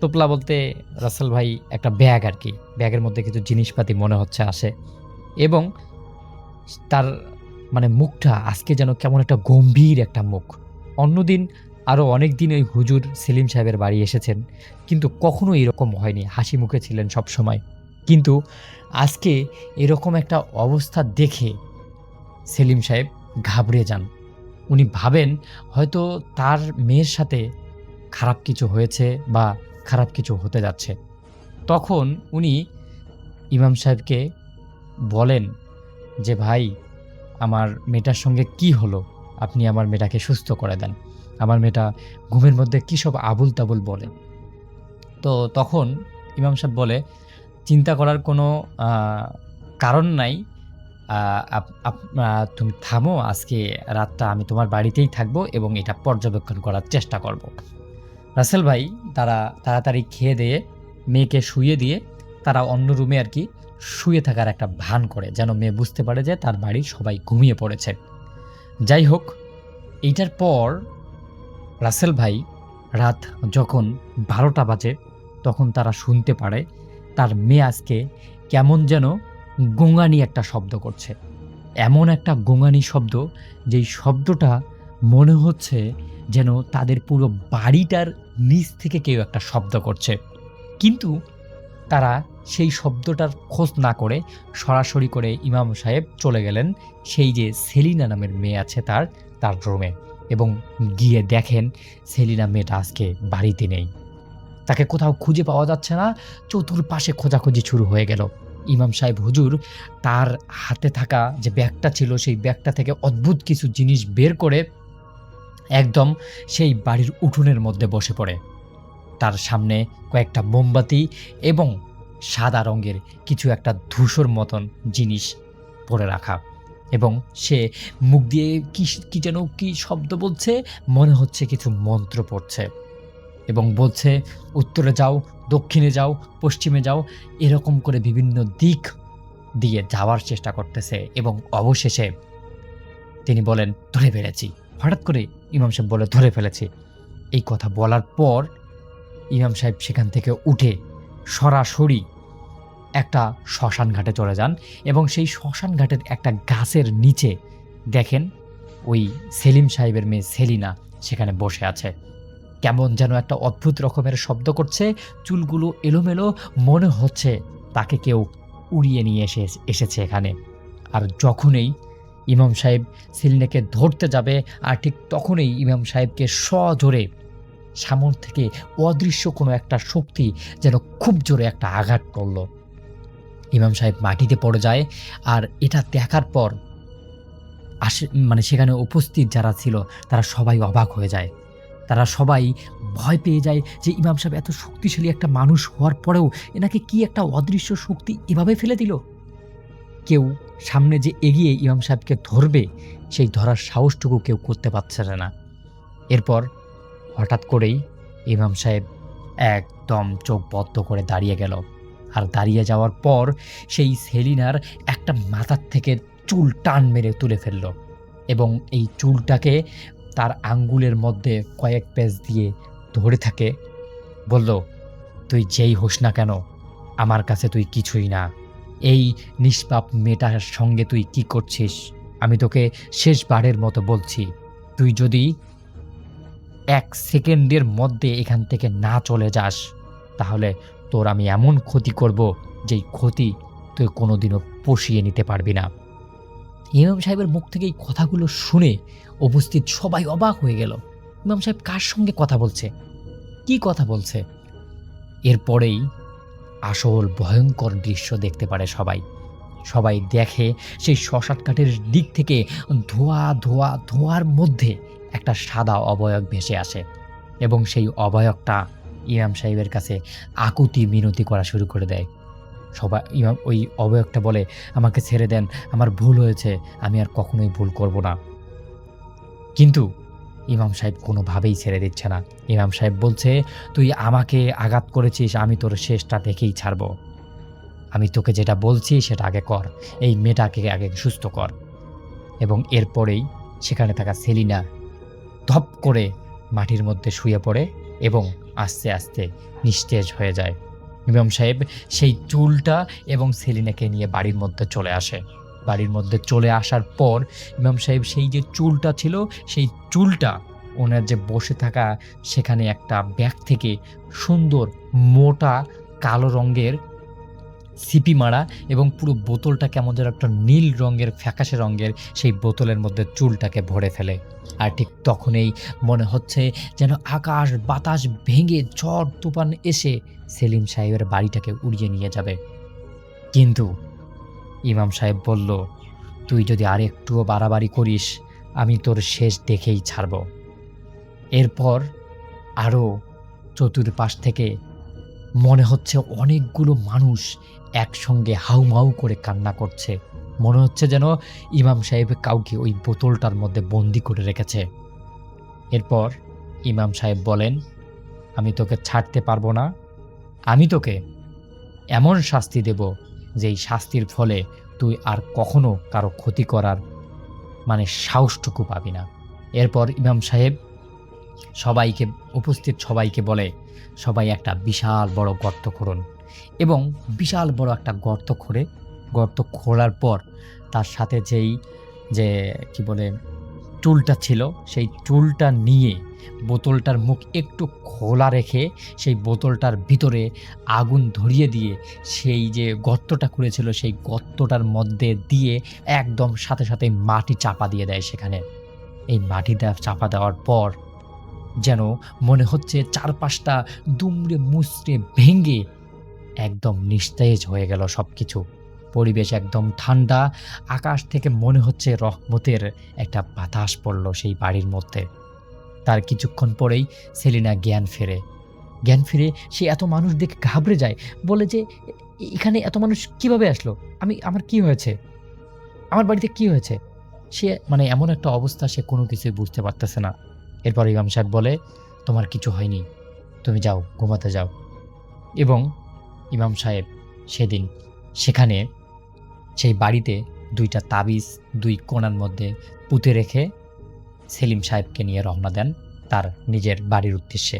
টোপলা বলতে রাসেল ভাই একটা ব্যাগ আর কি। ব্যাগের মধ্যে কিছু জিনিসপাতি মনে হচ্ছে আসে, এবং তার মানে মুখটা আজকে যেন কেমন একটা গম্ভীর একটা মুখ। অন্যদিন আরও অনেক দিন ওই হুজুর সেলিম সাহেবের বাড়ি এসেছেন, কিন্তু কখনো এরকম হয়নি, হাসি মুখে ছিলেন সবসময়। কিন্তু আজকে এরকম একটা অবস্থা দেখে সেলিম সাহেব ঘাবড়ে যান। উনি ভাবেন হয়তো তার মেয়ের সাথে খারাপ কিছু হয়েছে বা খারাপ কিছু হতে যাচ্ছে। তখন উনি ইমাম সাহেবকে বলেন যে, "ভাই, আমার মেয়েটার সঙ্গে কি হলো? আপনি আমার মেয়েটাকে সুস্থ করে দেন। আমার মেয়েটা ঘুমের মধ্যে কী সব আবোল-তাবোল বলে।" তো তখন ইমাম সাহেব বলে, "চিন্তা করার কোনো আ কারণ নাই। আ আপ আপ আ তুমি থামো। আজকে রাতটা আমি তোমার বাড়িতেই থাকবো এবং এটা পর্যবেক্ষণ করার চেষ্টা করব।" রাসেল ভাই তারা তাড়াতাড়ি খেয়ে-দেয়ে মেয়েকে শুইয়ে দিয়ে তারা অন্য রুমে আরকি শুয়ে থাকার একটা ভান করে, যেন মেয়ে বুঝতে পারে যে তার বাড়ির সবাই ঘুমিয়ে পড়েছে। যাই হোক, এইটার পর রাসেল ভাই রাত যখন ১২টা বাজে, তখন তারা শুনতে পারে তার মেয়ে আজকে কেমন যেন গোঙানি একটা শব্দ করছে। এমন একটা গোঙানি শব্দ, যেই শব্দটা মনে হচ্ছে যেন তাদের পুরো বাড়িটার নিচ থেকে কেউ একটা শব্দ করছে। কিন্তু তারা সেই শব্দটার খোঁজ না করে সরাসরি করে ইমাম সাহেব চলে গেলেন সেই যে সেলিনা নামের মেয়ে আছে তার রুমে, এবং গিয়ে দেখেন সেলিনা মেয়েটা আজকে বাড়িতে নেই। তাকে কোথাও খুঁজে পাওয়া যাচ্ছে না। চতুর্পাশে খোঁজাখুঁজি শুরু হয়ে গেল। ইমাম সাহেব হুজুর তার হাতে থাকা যে ব্যাগটা ছিল, সেই ব্যাগটা থেকে অদ্ভুত কিছু জিনিস বের করে একদম সেই বাড়ির উঠোনের মধ্যে বসে পড়ে। তার সামনে কয়েকটা মোমবাতি এবং সাদা রঙের কিছু একটা ধূসর মতন জিনিস পড়ে রাখা, এবং সে মুখ দিয়ে কি যেন কি শব্দ বলছে, মনে হচ্ছে কিছু মন্ত্র পড়ছে, এবং বলছে, "উত্তরে যাও, দক্ষিণে যাও, পশ্চিমে যাও", এরকম করে বিভিন্ন দিক দিয়ে যাওয়ার চেষ্টা করতেছে, এবং অবশেষে তিনি বলেন, "ধরে ফেলেছি।" হঠাৎ করে ইমাম সাহেব বলে, "ধরে ফেলেছি।" এই কথা বলার পর ইমাম সাহেব সেখান থেকে উঠে সরাসরি একটা শ্মশান ঘাটে চলে যান, এবং সেই শ্মশান ঘাটের একটা গাছের নিচে দেখেন ওই সেলিম সাহেবের মেয়ে সেলিনা সেখানে বসে আছে। কেমন যেন একটা অদ্ভুত রকমের শব্দ করছে, চুলগুলো এলোমেলো, মনে হচ্ছে তাকে কেউ উড়িয়ে নিয়ে এসেছে এখানে। আর যখনই ইমাম সাহেব সেলিনাকে ধরতে যাবে, আর ঠিক তখনই ইমাম সাহেবকে সজোরে সামন থেকে অদৃশ্য কোনো একটা শক্তি যেন খুব জোরে একটা আঘাত করল। ইমাম সাহেব মাটিতে পড়ে যায়, আর এটা দেখার পর মানে সেখানে উপস্থিত যারা ছিল তারা সবাই অবাক হয়ে যায়। তারা সবাই ভয় পেয়ে যায় যে ইমাম সাহেব এত শক্তিশালী একটা মানুষ হওয়ার পরেও এনাকে কি একটা অদৃশ্য শক্তি এভাবে ফেলে দিল। কেউ সামনে যে এগিয়ে ইমাম সাহেবকে ধরবে, সেই ধরার সাহসটুকু কেউ করতে পারছে না। এরপর হঠাৎ করেই ইমাম সাহেব একদম চোখ বদ্ধ করে দাঁড়িয়ে গেল। আর দাঁড়িয়ে যাওয়ার পর সেই সেলিনার একটা মাথার থেকে চুল টান মেরে তুলে ফেলল, এবং এই চুলটাকে তার আঙ্গুলের মধ্যে কয়েক পেঁচ দিয়ে ধরে থাকে। বলল, "তুই যেই হোস না কেন, আমার কাছে তুই কিছুই না। এই নিষ্পাপ মেয়েটার সঙ্গে তুই কি করছিস? আমি তোকে শেষবারের মতো বলছি, তুই যদি ১ সেকেন্ডের মধ্যে এখান থেকে না চলে যাস, তাহলে তোর আমি এমন ক্ষতি করব, যেই ক্ষতি তুই কোনোদিনও পুষিয়ে নিতে পারবি না।" ইমাম সাহেবের মুখ থেকে এই কথাগুলো শুনে উপস্থিত সবাই অবাক হয়ে গেল। ইমাম সাহেব কার সঙ্গে কথা বলছে? কি কথা বলছে? এরপরেই আসল ভয়ঙ্কর দৃশ্য দেখতে পারে সবাই। সবাই দেখে সেই শ্মশান ঘাটের দিক থেকে ধোঁয়ার মধ্যে একটা সাদা অবয়ব ভেসে আসে, এবং সেই অবয়বটা ইমাম সাহেবের কাছে আকুতি মিনতি করা শুরু করে দেয়। ওই অবয়বটা বলে, "আমাকে ছেড়ে দেন, আমার ভুল হয়েছে, আমি আর কখনোই ভুল করব না।" কিন্তু ইমাম সাহেব কোনোভাবেই ছেড়ে দিচ্ছে না। ইমাম সাহেব বলছে, "তুই আমাকে আঘাত করেছিস, আমি তোর শেষটা দেখেই ছাড়ব।" আমি তোকে যেটা বলছি সেটা আগে কর, এই মেয়েটাকে আগে সুস্থ কর। এবং এরপরেই সেখানে থাকা সেলিনা ধপ করে মাটির মধ্যে শুয়ে পড়ে এবং আস্তে আস্তে নিস্তেজ হয়ে যায়। ইমাম সাহেব সেই চুলটা এবং সেলিনাকে নিয়ে বাড়ির মধ্যে চলে আসে। বাড়ির মধ্যে চলে আসার পর ইমাম সাহেব সেই যে চুলটা ছিল, সেই চুলটা ওনার যে বসে থাকা সেখানে একটা ব্যাগ থেকে সুন্দর মোটা কালো রঙের সিপি মারা এবং পুরো বোতলটা কেমন যেন একটা নীল রঙের ফ্যাকাশে রঙের সেই বোতলের মধ্যে চুলটাকে ভরে ফেলে। আর ঠিক তখনই মনে হচ্ছে যেন আকাশ বাতাস ভেঙে ঝড় তুফান এসে সেলিম সাহেবের বাড়িটাকে উড়িয়ে নিয়ে যাবে। কিন্তু ইমাম সাহেব বলল, তুই যদি আর একটুও বাড়াবাড়ি করিস আমি তোর শেষ দেখেই ছাড়ব। এরপর আরও চতুর্পাশ থেকে মনে হচ্ছে অনেকগুলো মানুষ একসঙ্গে হাউমাউ করে কান্না করছে। মনে হচ্ছে যেন ইমাম সাহেব কাউকে ওই বোতলটার মধ্যে বন্দি করে রেখেছে। এরপর ইমাম সাহেব বলেন, আমি তোকে ছাড়তে পারবো না, আমি তোকে এমন শাস্তি দেব যেই শাস্তির ফলে তুই আর কখনো কারো ক্ষতি করার সাহসটুকু পাবি না। এরপর ইমাম সাহেব সবাইকে, উপস্থিত সবাইকে বলে, সবাই একটা বিশাল বড় গর্ত খোঁড়ন। এবং বিশাল বড় একটা গর্ত খোঁড়ার পর তার সাথে যে কি বলে টুলটা ছিল, সেই টুলটা নিয়ে বোতলটার মুখ একটু খোলা রেখে সেই বোতলটার ভিতরে আগুন ধরিয়ে দিয়ে সেই যে গর্তটা করেছিল সেই গর্তটার মধ্যে দিয়ে একদম সাথে সাথে মাটি চাপা দিয়ে দেয় সেখানে। এই মাটিটা চাপা দেওয়ার পর যেন মনে হচ্ছে চারপাশটা দুমড়ে মুচড়ে ভেঙে একদম নিস্তেজ হয়ে গেল সব কিছু। পরিবেশ একদম ঠান্ডা, আকাশ থেকে মনে হচ্ছে রহমতের একটা বাতাস পড়ল সেই বাড়ির মধ্যে। তার কিছুক্ষণ পরেই সেলিনা জ্ঞান ফিরে সে এত মানুষ দেখে ঘাবড়ে যায়, বলে যে এখানে এত মানুষ কিভাবে আসলো, আমার কি হয়েছে, আমার বাড়িতে কি হয়েছে। সে এমন একটা অবস্থা, সে কোনো কিছুই বুঝতে পারতেছে না। এরপর ইমাম সাহেব বলে, তোমার কিছু হয়নি, তুমি যাও, ঘুমাতে যাও। এবং ইমাম সাহেব সেদিন সেখানে সেই বাড়িতে 2টা তাবিজ 2 কোণার মধ্যে পুঁতে রেখে সেলিম সাহেবকে নিয়ে রওনা দেন তার নিজের বাড়ির উদ্দেশ্যে।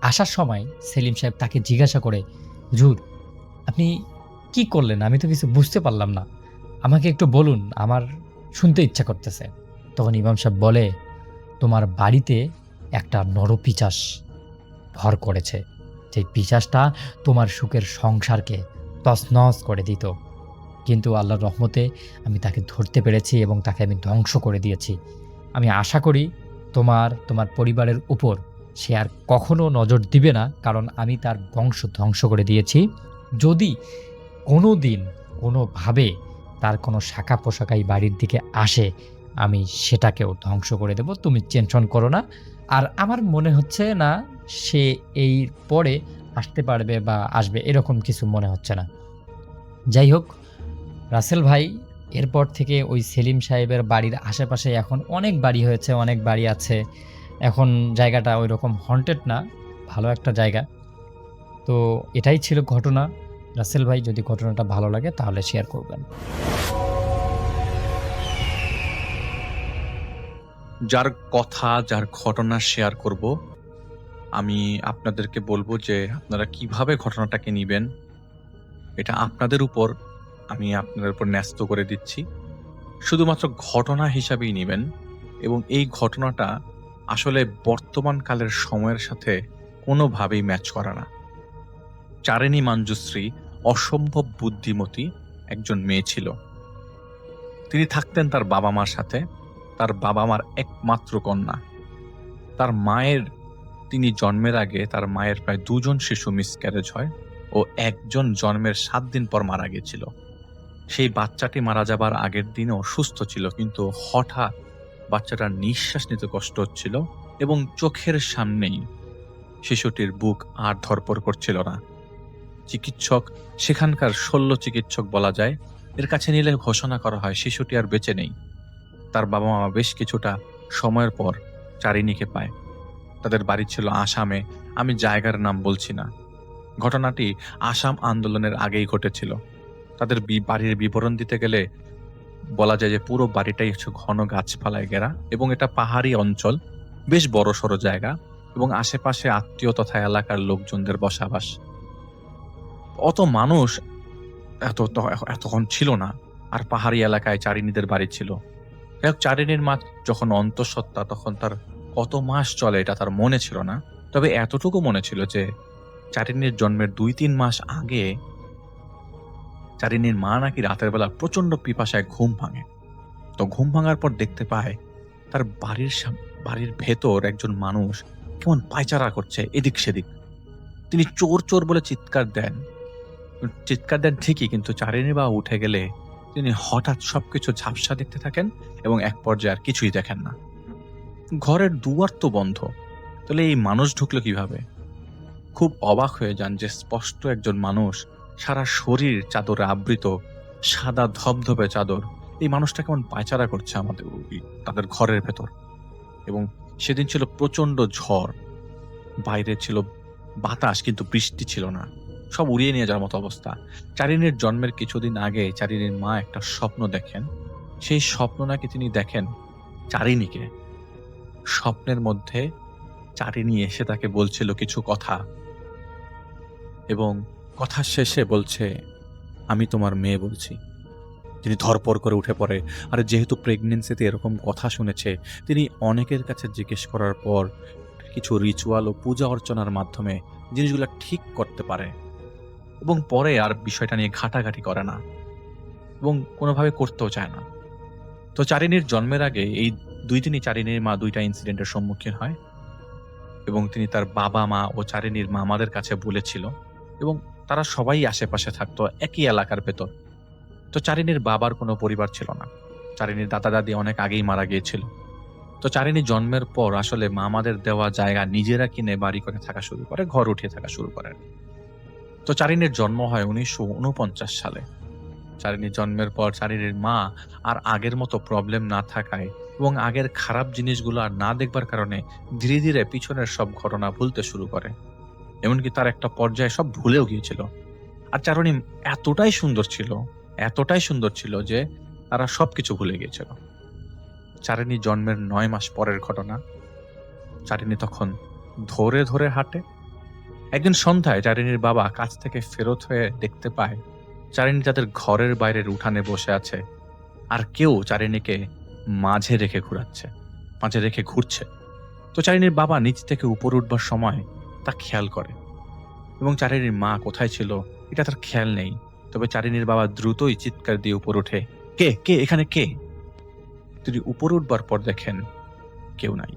আসার সময় সেলিম সাহেব তাকে জিজ্ঞাসা করে, হুজুর আপনি কি করলেন, আমি তো কিছু বুঝতে পারলাম না, আমাকে একটু বলুন, আমার শুনতে ইচ্ছা করতেছে। তখন ইমাম সাহেব বলে, তোমার বাড়িতে একটা নরপিশাচ ভর করেছে, যে পিশাচটা তোমার সুখের সংসারকে তছনছ করে দিত, কিন্তু আল্লাহর রহমতে আমি তাকে ধরতে পেরেছি এবং তাকে আমি ধ্বংস করে দিয়েছি। আমি আশা করি তোমার পরিবারের উপর সে আর কখনো নজর দিবে না, কারণ আমি তার বংশ ধ্বংস করে দিয়েছি। যদি কোনো দিন কোনোভাবে তার কোনো শাখা পোশাকাই বাড়ির দিকে আসে, আমি সেটাকেও ধ্বংস করে দেব, তুমি টেনশন করো না। আর আমার মনে হচ্ছে না সে এই পরে আসতে পারবে বা আসবে, এরকম কিছু মনে হচ্ছে না। যাই হোক রাসেল ভাই, এরপর থেকে ওই সেলিম সাহেবের বাড়ির আশেপাশে এখন অনেক বাড়ি হয়েছে, অনেক বাড়ি আছে। এখন জায়গাটা ওই রকম হন্টেড না, ভালো একটা জায়গা। তো এটাই ছিল ঘটনা। রাসেল ভাই, যদি ঘটনাটা ভালো লাগে তাহলে শেয়ার করবেন। যার কথা, যার ঘটনা শেয়ার করব, আমি আপনাদেরকে বলবো যে আপনারা কিভাবে ঘটনাটাকে নিবেন, এটা আপনাদের উপর, আমি আপনাদের উপর ন্যস্ত করে দিচ্ছি। শুধুমাত্র ঘটনা হিসাবেই নেবেন এবং এই ঘটনাটা আসলে বর্তমান কালের সময়ের সাথে কোনোভাবেই ম্যাচ করে না। চারেনী মঞ্জুশ্রী অসম্ভব বুদ্ধিমতী একজন মেয়ে ছিল। তিনি থাকতেন তার বাবা মার সাথে, তার বাবা মার একমাত্র কন্যা। তার মায়ের, তিনি জন্মের আগে তার মায়ের প্রায় 2 জন শিশু মিসক্যারেজ হয় ও একজন জন্মের 7 দিন পর মারা গিয়েছিল। সেই বাচ্চাটি মারা যাবার আগের দিনও সুস্থ ছিল, কিন্তু হঠাৎ বাচ্চাটার নিঃশ্বাস নিতে কষ্ট হচ্ছিল এবং চোখের সামনেই শিশুটির বুক আর ধরপড় করছিল না। চিকিৎসক, সেখানকার শল্য চিকিৎসক বলা যায়, এর কাছে নিলে ঘোষণা করা হয় শিশুটি আর বেঁচে নেই। তার বাবা মা বেশ কিছুটা সময়ের পর চারিনীকে পায়। তাদের বাড়ি ছিল আসামে, আমি জায়গার নাম বলছি না। ঘটনাটি আসাম আন্দোলনের আগেই ঘটেছিল। তাদের বাড়ির বিবরণ দিতে গেলে বলা যায় যে পুরো বাড়িটাই হচ্ছে ঘন গাছপালায় ঘেরা এবং এটা পাহাড়ি অঞ্চল, বেশ বড়সড় জায়গা এবং আশেপাশে আত্মীয় তথা এলাকার লোকজনদের বসবাস। অত মানুষ এতক্ষণ ছিল না। আর পাহাড়ি এলাকায় চারিনীদের বাড়ি ছিল। যাই হোক, চারিনীর মা যখন অন্তঃসত্ত্বা তখন তার কত মাস চলে এটা তার মনে ছিল না। তবে এতটুকু মনে ছিল যে চারিনীর জন্মের ২-৩ মাস আগে চারিনীর মা নাকি রাতের বেলা প্রচন্ড পিপাসায় ঘুম ভাঙে। তো ঘুম ভাঙার পর দেখতে পায় তার বাড়ির ভেতর একজন মানুষ কেমন পায়চারা করছে এদিক সেদিক। তিনি চোর চোর বলে চিৎকার দেন ঠিকই, কিন্তু চারিনী বা উঠে গেলে তিনি হঠাৎ সবকিছু ঝাপসা দেখতে থাকেন এবং এক পর্যায়ে আর কিছুই দেখেন না। ঘরের দুয়ার তো বন্ধ, তাহলে এই মানুষ ঢুকলো কিভাবে? খুব অবাক হয়ে যান যে স্পষ্ট একজন মানুষ, সারা শরীর চাদরে আবৃত, সাদা ধবধবে চাদর, এই মানুষটা কেমন পায়চারা করছে তাদের ঘরের ভেতর। এবং সেদিন ছিল প্রচন্ড ঝড়, বাইরে ছিল বাতাস কিন্তু বৃষ্টি ছিল না, সব উড়িয়ে নিয়ে যাওয়ার মতো অবস্থা। চারিনীর জন্মের কিছুদিন আগে চারিনীর মা একটা স্বপ্ন দেখেন। সেই স্বপ্ন নাকি তিনি দেখেন চারিনীকে। স্বপ্নের মধ্যে চারিনী এসে তাকে বলছিল কিছু কথা এবং কথা শেষে বলছে, আমি তোমার মেয়ে বলছি। তিনি ধরপর করে উঠে পড়ে। আর যেহেতু প্রেগনেন্সিতে এরকম কথা শুনেছে, তিনি অনেকের কাছে জিজ্ঞেস করার পর কিছু রিচুয়াল ও পূজা অর্চনার মাধ্যমে জিনিসগুলো ঠিক করতে পারে এবং পরে আর বিষয়টা নিয়ে ঘাটাঘাটি করে না এবং কোনোভাবে করতেও চায় না। তো চারিনীর জন্মের আগে এই 2 দিনই চারিনীর মা 2টা ইনসিডেন্টের সম্মুখীন হয় এবং তিনি তার বাবা মা ও চারিনীর মামাদের কাছে বলেছিল এবং তারা সবাই আশেপাশে থাকতো একই এলাকার ভেতর। তো চারিনীর বাবার কোনো পরিবার ছিল না, চারিনীর দাদা দাদি অনেক আগেই মারা গিয়েছিল। তো চারিনী জন্মের পর আসলে মামাদের দেওয়া জায়গা নিজেরা কিনে বাড়ি করে থাকা শুরু করে, ঘর উঠিয়ে থাকা শুরু করে। তো চারিনীর জন্ম হয় 1949 সালে। চারিনীর জন্মের পর চারিনীর মা আর আগের মতো প্রবলেম না থাকায় এবং আগের খারাপ জিনিসগুলো আর না দেখবার কারণে ধীরে ধীরে পিছনের সব ঘটনা ভুলতে শুরু করে। এমনকি তার একটা পর্যায়ে সব ভুলেও গিয়েছিল। আর চারিনী এতটাই সুন্দর ছিল যে তারা সবকিছু ভুলে গিয়েছিল। চারিনী জন্মের 9 মাস পরের ঘটনা। চারিনী তখন ধরে ধরে হাঁটে। একদিন সন্ধ্যায় চারিনীর বাবা কাজ থেকে ফেরত হয়ে দেখতে পায় চারিনী তাদের ঘরের বাইরের উঠানে বসে আছে আর কেউ চারিনীকে মাঝে রেখে ঘুরছে। তো চারিনীর বাবা নিচ থেকে উপর উঠবার সময় তা খেয়াল করে এবং চারিনীর মা কোথায় ছিল এটা তার খেয়াল নেই। তবে চারিনীর বাবা দ্রুতই চিৎকার দিয়ে উপর ওঠে, কে কে এখানে কে? তিনি উপর উঠবার পর দেখেন কেউ নাই।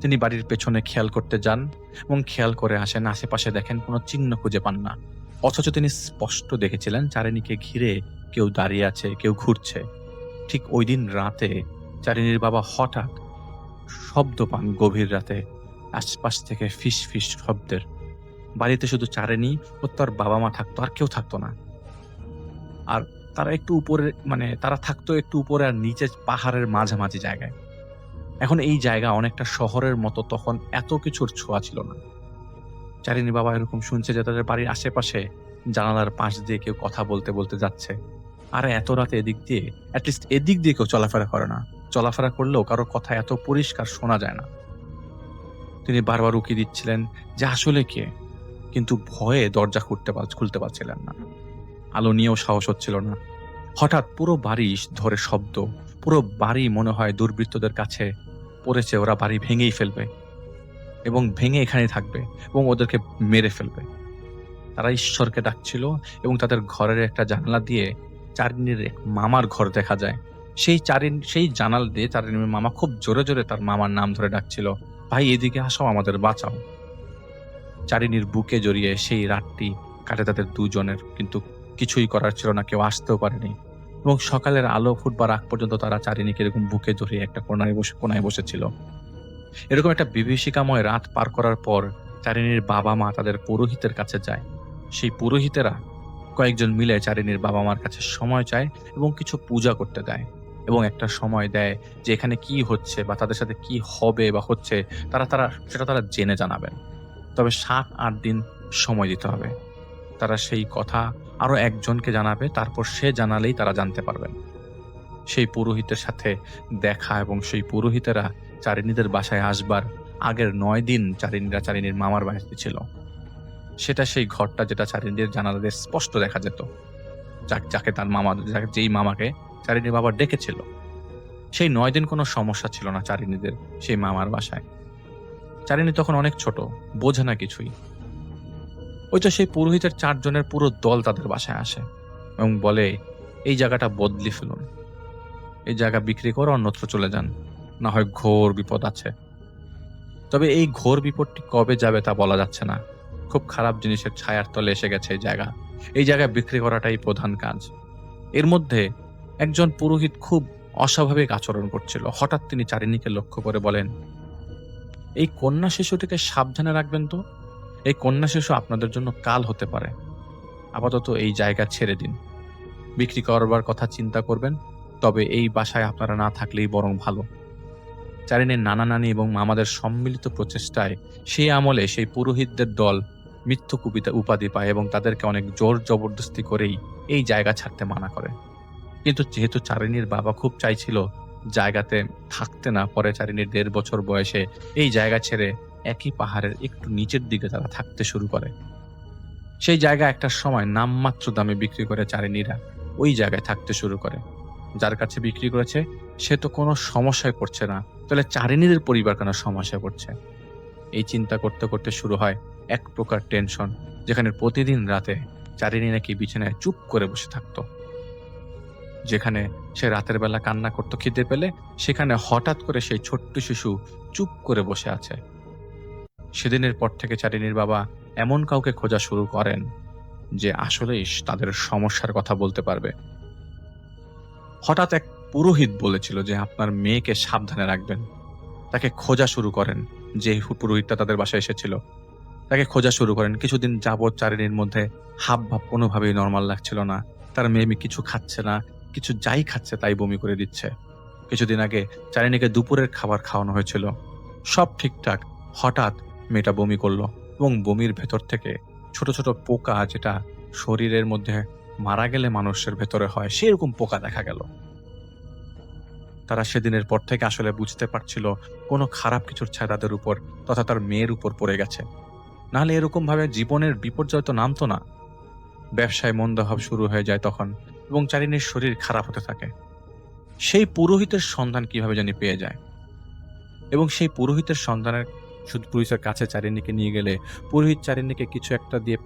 তিনি বাড়ির পেছনে খেয়াল করতে যান এবং খেয়াল করে আসেন, আশেপাশে দেখেন কোনো চিহ্ন খুঁজে পান না। অথচ তিনি স্পষ্ট দেখেছিলেন চারিনীকে ঘিরে কেউ দাঁড়িয়ে আছে, কেউ ঘুরছে। ঠিক ওই দিন রাতে চারিনীর বাবা হঠাৎ শব্দ পান, গভীর রাতে আশপাশ থেকে ফিস ফিস শব্দের। বাড়িতে শুধু চারিনী ও তার বাবা মা থাকতো, আর কেউ থাকতো না। আর তারা থাকতো একটু উপরে আর নিচে পাহাড়ের মাঝামাঝি জায়গায়। এখন এই জায়গা অনেকটা শহরের মতো, তখন এত কিছুর ছোঁয়া ছিল না। চারিনী বাবা এরকম শুনছে যে তাদের বাড়ির আশেপাশে জানালার পাশ দিয়ে কেউ কথা বলতে বলতে যাচ্ছে। আর এত রাতে এদিক দিয়ে কেউ চলাফেরা করে না। চলাফেরা করলেও কারো কথা এত পরিষ্কার শোনা যায় না। তিনি বারবার উকি দিচ্ছিলেন যে আসলে কে, কিন্তু ভয়ে দরজা খুলতে পারছিলেন না। আলো নিয়েও সাহস হচ্ছিল না। হঠাৎ পুরো বাড়ি ধরে শব্দ, পুরো বাড়ি মনে হয় দুর্বৃত্তদের কাছে পড়েছে, ওরা বাড়ি ভেঙেই ফেলবে এবং ভেঙে এখানেই থাকবে এবং ওদেরকে মেরে ফেলবে। তারা ঈশ্বরকে ডাকছিল এবং তাদের ঘরের একটা জানালা দিয়ে চারিনীর এক মামার ঘর দেখা যায়। সেই জানাল দিয়ে চারিনীর মামা খুব জোরে জোরে তার মামার নাম ধরে ডাকছিল, ভাই এদিকে আসো, আমাদের বাঁচাও। চারিনীর বুকে জড়িয়ে সেই রাতটি কাটে তাদের দুজনের, কিন্তু কিছুই করার ছিল না, কেউ আসতেও পারেনি। এবং সকালের আলো ফুটবার আগ পর্যন্ত তারা চারিনীকে এরকম বুকে জড়িয়ে একটা কোনায় বসেছিল। এরকম একটা বিভীষিকাময় রাত পার করার পর চারিনীর বাবা মা তাদের পুরোহিতের কাছে যায়। সেই পুরোহিতেরা কয়েকজন মিলে চারিনীর বাবা মার কাছে সময় চায় এবং কিছু পূজা করতে দেয় এবং একটা সময় দেয় যে এখানে কি হচ্ছে বা তাদের সাথে কি হবে বা হচ্ছে সেটা তারা জেনে জানাবেন। তবে 7-8 দিন সময় দিতে হবে। তারা সেই কথা আরো একজনকে জানাবে, তারপর সে জানালেই তারা জানতে পারবেন। সেই পুরোহিতের সাথে দেখা এবং সেই পুরোহিতেরা চারিনীদের বাসায় আসবার আগের 9 দিন চারিনীরা চারিনীর মামার বাড়িতে ছিল। সেটা সেই ঘরটা যেটা চারিনীদের জানালা দিয়ে স্পষ্ট দেখা যেত। যাকে তার মামা, যেই মামাকে চারিনীর বাবা ডেকেছিল, সেই 9 দিন কোনো সমস্যা ছিল না চারিনীদের সেই মামার বাসায়। চারিনী তখন অনেক ছোট, বোঝে না কিছুই। ওই তো সেই পুরোহিতের 4 জনের পুরো দল তাদের বাসায় আসে এবং বলে, এই জায়গাটা বদলি ফেলুন, এই জায়গা বিক্রি করে অন্যত্র চলে যান, না হয় ঘোর বিপদ আছে। তবে এই ঘোর বিপদটি কবে যাবে তা বলা যাচ্ছে না। খুব খারাপ জিনিসের ছায়ার তলে এসে গেছে এই জায়গায় বিক্রি করাটাই প্রধান কাজ। এর মধ্যে একজন পুরোহিত খুব অস্বাভাবিক আচরণ করছিল। হঠাৎ তিনি চারিণীকে লক্ষ্য করে বলেন, এই কন্যা শিশুটিকে সাবধানে রাখবেন তো, এই কন্যা শিশু আপনাদের জন্য কাল হতে পারে। আপাতত এই জায়গা ছেড়ে দিন, বিক্রি করবার কথা চিন্তা করবেন, তবে এই বাসায় আপনারা না থাকলেই বরং ভালো। চারিনীর নানা নানি এবং মামাদের সম্মিলিত প্রচেষ্টায় সেই আমলে সেই পুরোহিতদের দল মিথ্যুক উপাধি পায় এবং তাদেরকে অনেক জোর জবরদস্তি করেই এই জায়গা ছাড়তে মানা করে। কিন্তু যেহেতু চারিনীর বাবা খুব চাইছিল জায়গাতে থাকতে না, পরে চারিনীর 1.5 বছর বয়সে এই জায়গা ছেড়ে একই পাহাড়ের একটু নিচের দিকে তারা থাকতে শুরু করে। সেই জায়গা একটা সময় নামমাত্র দামে বিক্রি করে চারিনীরা ওই জায়গায় থাকতে শুরু করে। যার কাছে বিক্রি করেছে সে তো কোনো সমস্যায় পড়ছে না, তাহলে চারিনীদের পরিবার কেন সমস্যায় পড়ছে? এই চিন্তা করতে করতে শুরু হয় এক প্রকার টেনশন, যেখানে প্রতিদিন রাতে চারিনী নাকি বিছানায় চুপ করে বসে থাকতো। যেখানে সে রাতের বেলা কান্না করতো খিদে পেলে, সেখানে হঠাৎ করে সেই ছোট্ট শিশু চুপ করে বসে আছে। সেদিনের পর থেকে চারিনীর বাবা এমন কাউকে খোঁজা শুরু করেন যে আসলেই তাদের সমস্যার কথা বলতে পারবে। হঠাৎ এক পুরোহিত বলেছিল যে আপনার মেয়েকে সাবধানে রাখবেন। তাকে খোঁজা শুরু করেন। যে পুরোহিতটা তাদের বাসায় এসেছিল তাকে খোঁজা শুরু করেন। কিছুদিন যাবৎ চারিনীর মধ্যে হাব ভাব কোনোভাবেই নর্মাল লাগছিল না। তার মেয়ে কিছু খাচ্ছে না, কিছু যাই খাচ্ছে তাই বমি করে দিচ্ছে। কিছুদিন আগে চারিনীকে দুপুরের খাবার খাওয়ানো হয়েছিল, সব ঠিকঠাক। হঠাৎ মেয়েটা বমি করলো এবং বমির ভেতর থেকে ছোট ছোট পোকা, যেটা শরীরের মধ্যে মারা গেলে মানুষের ভেতরে হয়, সেরকম পোকা দেখা গেল। তারা সেদিনের পর থেকে আসলে বুঝতে পারছিল কোনো খারাপ কিছুর ছায়া তাদের উপর তথা তার মেয়ের উপর পড়ে গেছে, নাহলে এরকম ভাবে জীবনের বিপর্যয় তো নামতো না। ব্যবসায় মন্দাভাব শুরু হয়ে যায় তখন এবং চারিনীর শরীর খারাপ হতে থাকে। সেই পুরোহিতের সন্ধান কিভাবে জানি পেয়ে যায় এবং সেই পুরোহিতের সন্ধানের পুলিশের কাছে চারিনীকে নিয়ে গেলে পুরোহিত চারিনীকে কিছু একটা দিয়ে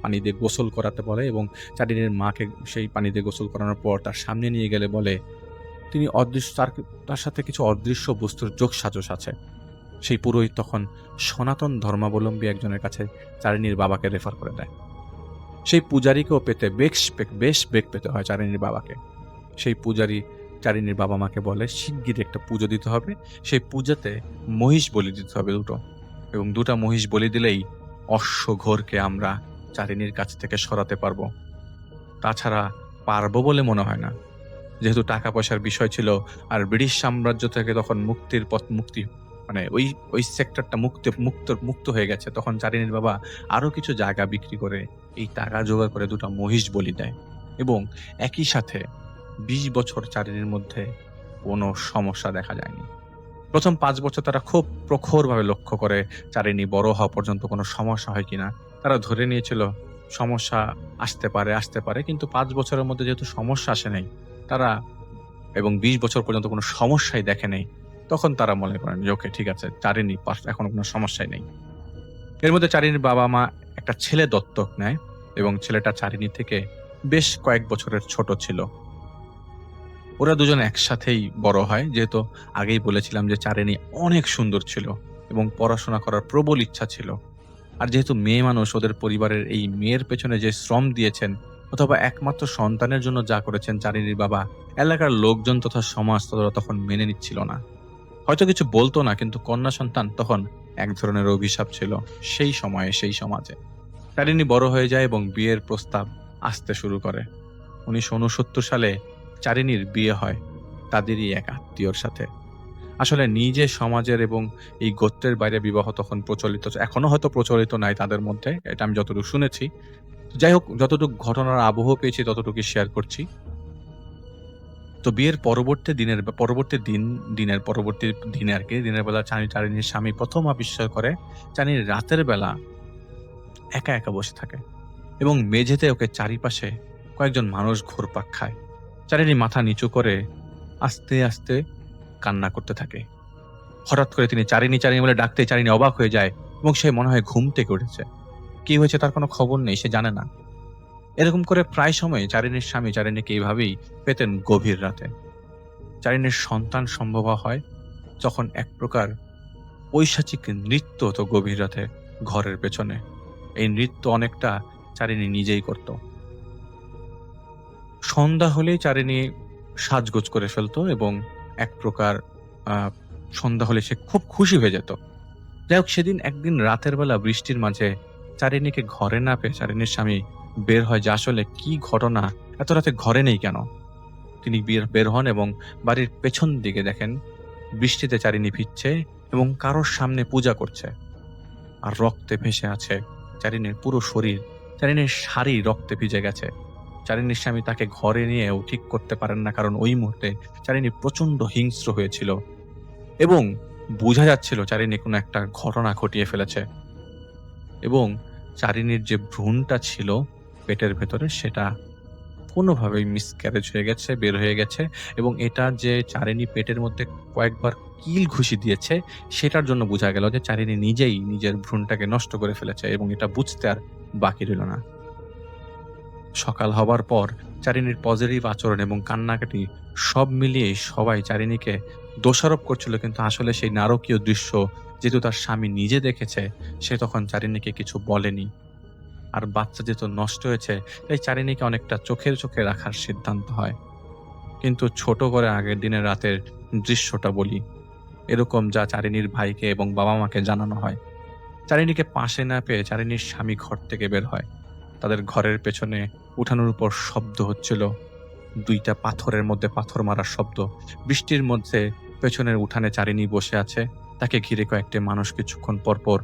পানি দিয়ে গোসল করাতে বলে এবং চারিনীর মাকে সেই পানি দিয়ে গোসল করানোর পর তার সামনে নিয়ে গেলে বলে তিনি অদৃশ্য, তার সাথে কিছু অদৃশ্য বস্তুর যোগসাজশ আছে। সেই পুরোহিত তখন সনাতন ধর্মাবলম্বী একজনের কাছে চারিনীর বাবাকে রেফার করে দেয়। সেই পূজারীকেও পেতে বেশ বেগ পেতে হয় চারিনীর বাবাকে। সেই পূজারী চারিনীর বাবা মাকে বলে শিগগিরই একটা পুজো দিতে হবে, সেই পূজাতে মহিষ বলি দিতে হবে 2টো, এবং 2টা মহিষ বলি দিলেই অশ্বঘোরকে আমরা চারিনীর কাছ থেকে সরাতে পারবো। তাছাড়া পারবো বলে মনে হয় না, যেহেতু টাকা পয়সার বিষয় ছিল আর ব্রিটিশ সাম্রাজ্য থেকে তখন মুক্তির পথ মানে ওই সেক্টরটা মুক্ত হয়ে গেছে। তখন চারিনীর বাবা আরো কিছু জায়গা বিক্রি করে এই টাকা জোগাড় করে 2টা মহিষ বলি দেয় এবং একই সাথে 20 বছর চারিনীর মধ্যে কোনো সমস্যা দেখা যায়নি। প্রথম 5 বছর তারা খুব প্রখরভাবে লক্ষ্য করে চারিনী বড় হওয়া পর্যন্ত কোনো সমস্যা হয় কিনা। তারা ধরে নিয়েছিল সমস্যা আসতে পারে, কিন্তু 5 বছরের মধ্যে যেহেতু সমস্যা আসে নাই তারা, এবং 20 বছর পর্যন্ত কোনো সমস্যাই দেখে নেই, তখন তারা মনে করেন যে ওকে ঠিক আছে, চারিনী এখন কোনো সমস্যাই নেই। এর মধ্যে চারিনীর বাবা মা একটা ছেলে দত্তক নেয় এবং ছেলেটা চারিনী থেকে বেশ কয়েক বছরের ছোট ছিল। ওরা দুজন একসাথেই বড় হয়, যেহেতু আগেই বলেছিলাম যে চারিনী অনেক সুন্দর ছিল এবং পড়াশোনা করার প্রবল ইচ্ছা ছিল। আর যেহেতু মেয়ে মানুষ, ওদের পরিবারের এই মেয়ের পেছনে যে শ্রম দিয়েছেন অথবা একমাত্র সন্তানের জন্য যা করেছেন চারিনীর বাবা, এলাকার লোকজন তথা সমাজ তখন মেনে নিচ্ছিল না। হয়তো কিছু বলতো না, কিন্তু কন্যা সন্তান তখন এক ধরনের অভিশাপ ছিল সেই সময়ে সেই সমাজে। চারিনী বড় হয়ে যায় এবং বিয়ের প্রস্তাব আসতে শুরু করে। 1969 সালে চারিনীর বিয়ে হয় তাদেরই এক আত্মীয়র সাথে। আসলে নিজে সমাজের এবং এই গোত্রের বাইরে বিবাহ তখন প্রচলিত, এখনো হয়তো প্রচলিত নাই তাদের মধ্যে, এটা আমি যতটুকু শুনেছি। তো যাই হোক, যতটুকু ঘটনার আবহ পেয়েছি ততটুকু শেয়ার করছি। তো বিয়ের পরবর্তী দিনে আর কি, দিনের বেলা চারিনীর স্বামী প্রথম আবিষ্কার করে চারিনী রাতের বেলা একা একা বসে থাকে এবং মেঝেতে ওকে চারিপাশে কয়েকজন মানুষ ঘুরপাক খায়। চারিনী মাথা নিচু করে আস্তে আস্তে কান্না করতে থাকে। হঠাৎ করে তিনি চারিনী চারিনী বলে ডাকতে চারিনী অবাক হয়ে যায় এবং সে মনে হয় ঘুম থেকে উঠেছে। কি হয়েছে তার কোনো খবর নেই, সে জানে না। এরকম করে প্রায় সময় চারিনীর স্বামী চারিনীকে এইভাবেই পেতেন গভীর রাতে। চারিনীর সন্তান সম্ভব হয় যখন এক প্রকার পৈশাচিক নৃত্য হতো গভীর রাতে ঘরের পেছনে। এই নৃত্য অনেকটা চারিনী নিজেই করত। সন্ধ্যা হলেই চারিনী সাজগোজ করে ফেলতো এবং এক প্রকার সন্ধ্যা হলে সে খুব খুশি হয়ে যেত। যাই হোক, সেদিন একদিন রাতের বেলা বৃষ্টির মাঝে চারিনীকে ঘরে না পেয়ে চারিনীর স্বামী বের হয় যে আসলে কি ঘটনা, এত রাতে ঘরে নেই কেন। তিনি বের হন এবং বাড়ির পেছন দিকে দেখেন বৃষ্টিতে চারিনী ভিজছে এবং কারোর সামনে পূজা করছে আর রক্তে ভেসে আছে চারিনীর পুরো শরীর। চারিনীর শাড়ি রক্তে ভিজে গেছে। চারিনীর স্বামী তাকে ঘরে নিয়েও ঠিক করতে পারেন না, কারণ ওই মুহূর্তে চারিনী প্রচন্ড হিংস্র হয়েছিল এবং বোঝা যাচ্ছিল চারিনী কোনো একটা ঘটনা ঘটিয়ে ফেলেছে এবং চারিনীর যে ভ্রূণটা ছিল পেটের ভেতরে সেটা কোনোভাবেই মিসক্যারেজ হয়ে গেছে, বের হয়ে গেছে এবং এটা যে চারিনী পেটের মধ্যে কয়েকবার কিল ঘুষি দিয়েছে সেটার জন্য বোঝা গেল যে চারিনী নিজেই নিজের ভ্রূণটাকে নষ্ট করে ফেলেছে এবং এটা বুঝতে আর বাকি রইল না। সকাল হবার পর চারিনীর পজিটিভ আচরণ এবং কান্নাকাটি সব মিলিয়ে সবাই চারিনীকে দোষারোপ করছিল, কিন্তু আসলে সেই নারকীয় দৃশ্য যেহেতু তার স্বামী নিজে দেখেছে, সে তখন চারিনীকে কিছু বলেনি। আর বাচ্চা যেহেতু নষ্ট হয়েছে তাই চারিনীকে অনেকটা চোখে রাখার সিদ্ধান্ত হয়। কিন্তু ছোট করে আগের দিনের রাতের দৃশ্যটা বলি, এরকম যা চারিনীর ভাইকে এবং বাবা মাকে জানানো হয়। চারিনীকে পাশে না পেয়ে চারিনীর স্বামী ঘর থেকে বের হয়। তাদের ঘরের পেছনে উঠানোর উপর শব্দ হচ্ছিল, দুইটা পাথরের মধ্যে পাথর মারার শব্দ। বৃষ্টির মধ্যে পেছনের উঠানে চারিনী বসে আছে, তাকে ঘিরে কয়েকটি মানুষ কিছুক্ষণ পরপর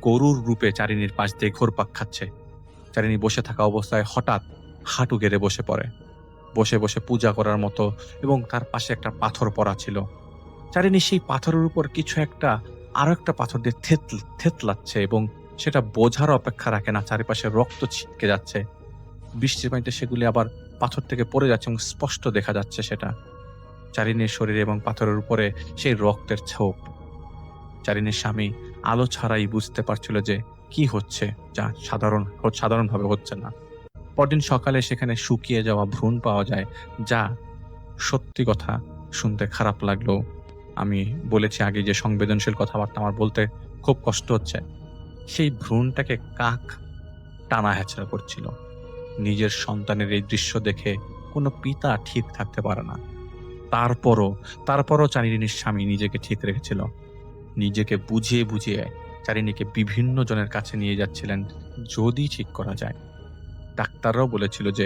গরুর রূপে চারিনীর পাশ দিয়ে ঘুরপাক খাচ্ছে। চারিনী বসে থাকা অবস্থায় হঠাৎ হাঁটু গেড়ে বসে পড়ে, বসে বসে পূজা করার মতো, এবং তার পাশে একটা পাথর পড়া ছিল। চারিনী সেই পাথরের উপর কিছু একটা আরো একটা পাথর দিয়ে থেতলাচ্ছে এবং সেটা বোঝার অপেক্ষা রাখে না, চারিপাশে রক্ত ছিটকে যাচ্ছে। বৃষ্টির পানিতে সেগুলি আবার পাথর থেকে পড়ে যাচ্ছে এবং স্পষ্ট দেখা যাচ্ছে সেটা চারিনীর শরীরে এবং পাথরের উপরে সেই রক্তের ছোপ। চারিনীর স্বামী আলো ছাড়াই বুঝতে পারছিল যে কি হচ্ছে, যা সাধারণভাবে হচ্ছে না। পরদিন সকালে সেখানে শুকিয়ে যাওয়া ভ্রূণ পাওয়া যায়, যা সত্যি কথা শুনতে খারাপ লাগলেও আমি বলেছি আগে যে সংবেদনশীল কথাবার্তা আমার বলতে খুব কষ্ট হচ্ছে। সেই ভ্রূণটাকে কাক টানা হেঁচড়া করছিল। নিজের সন্তানের এই দৃশ্য দেখে কোনো পিতা ঠিক থাকতে পারে না। তারপরও চারিনীর স্বামী নিজেকে ঠিক রেখেছিল। নিজেকে বুঝিয়ে বুঝিয়ে চারিনীকে বিভিন্ন জনের কাছে নিয়ে যাচ্ছিলেন যদি ঠিক করা যায়। ডাক্তাররাও বলেছিল যে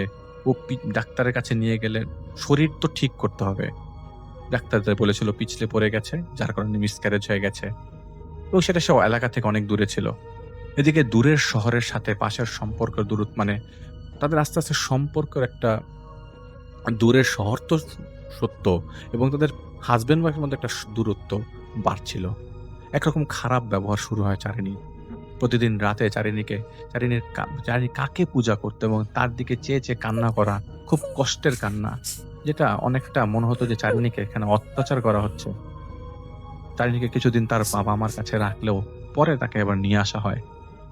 ডাক্তারের কাছে নিয়ে গেলে শরীর তো ঠিক করতে হবে। ডাক্তারদের বলেছিল পিছলে পড়ে গেছে, যার কারণে মিসক্যারেজ হয়ে গেছে, এবং সেটা সে এলাকা থেকে অনেক দূরে ছিল। এদিকে দূরের শহরের সাথে পাশের সম্পর্ক দূরত্ব, মানে তাদের আস্তে আস্তে সম্পর্কের একটা, দূরের শহর তো সত্য, এবং তাদের হাজবেন্ড ওয়াইফের মধ্যে একটা দূরত্ব বাড়ছিল। একরকম খারাপ ব্যবহার শুরু হয় চারিনী। প্রতিদিন রাতে চারিনী কাকে পূজা করতো এবং তার দিকে চেয়ে চেয়ে কান্না করা, খুব কষ্টের কান্না, যেটা অনেকটা মনে হতো যে চারিনীকে এখানে অত্যাচার করা হচ্ছে। চারিনীকে কিছুদিন তার বাবা মার কাছে রাখলেও পরে তাকে এবার নিয়ে আসা হয়।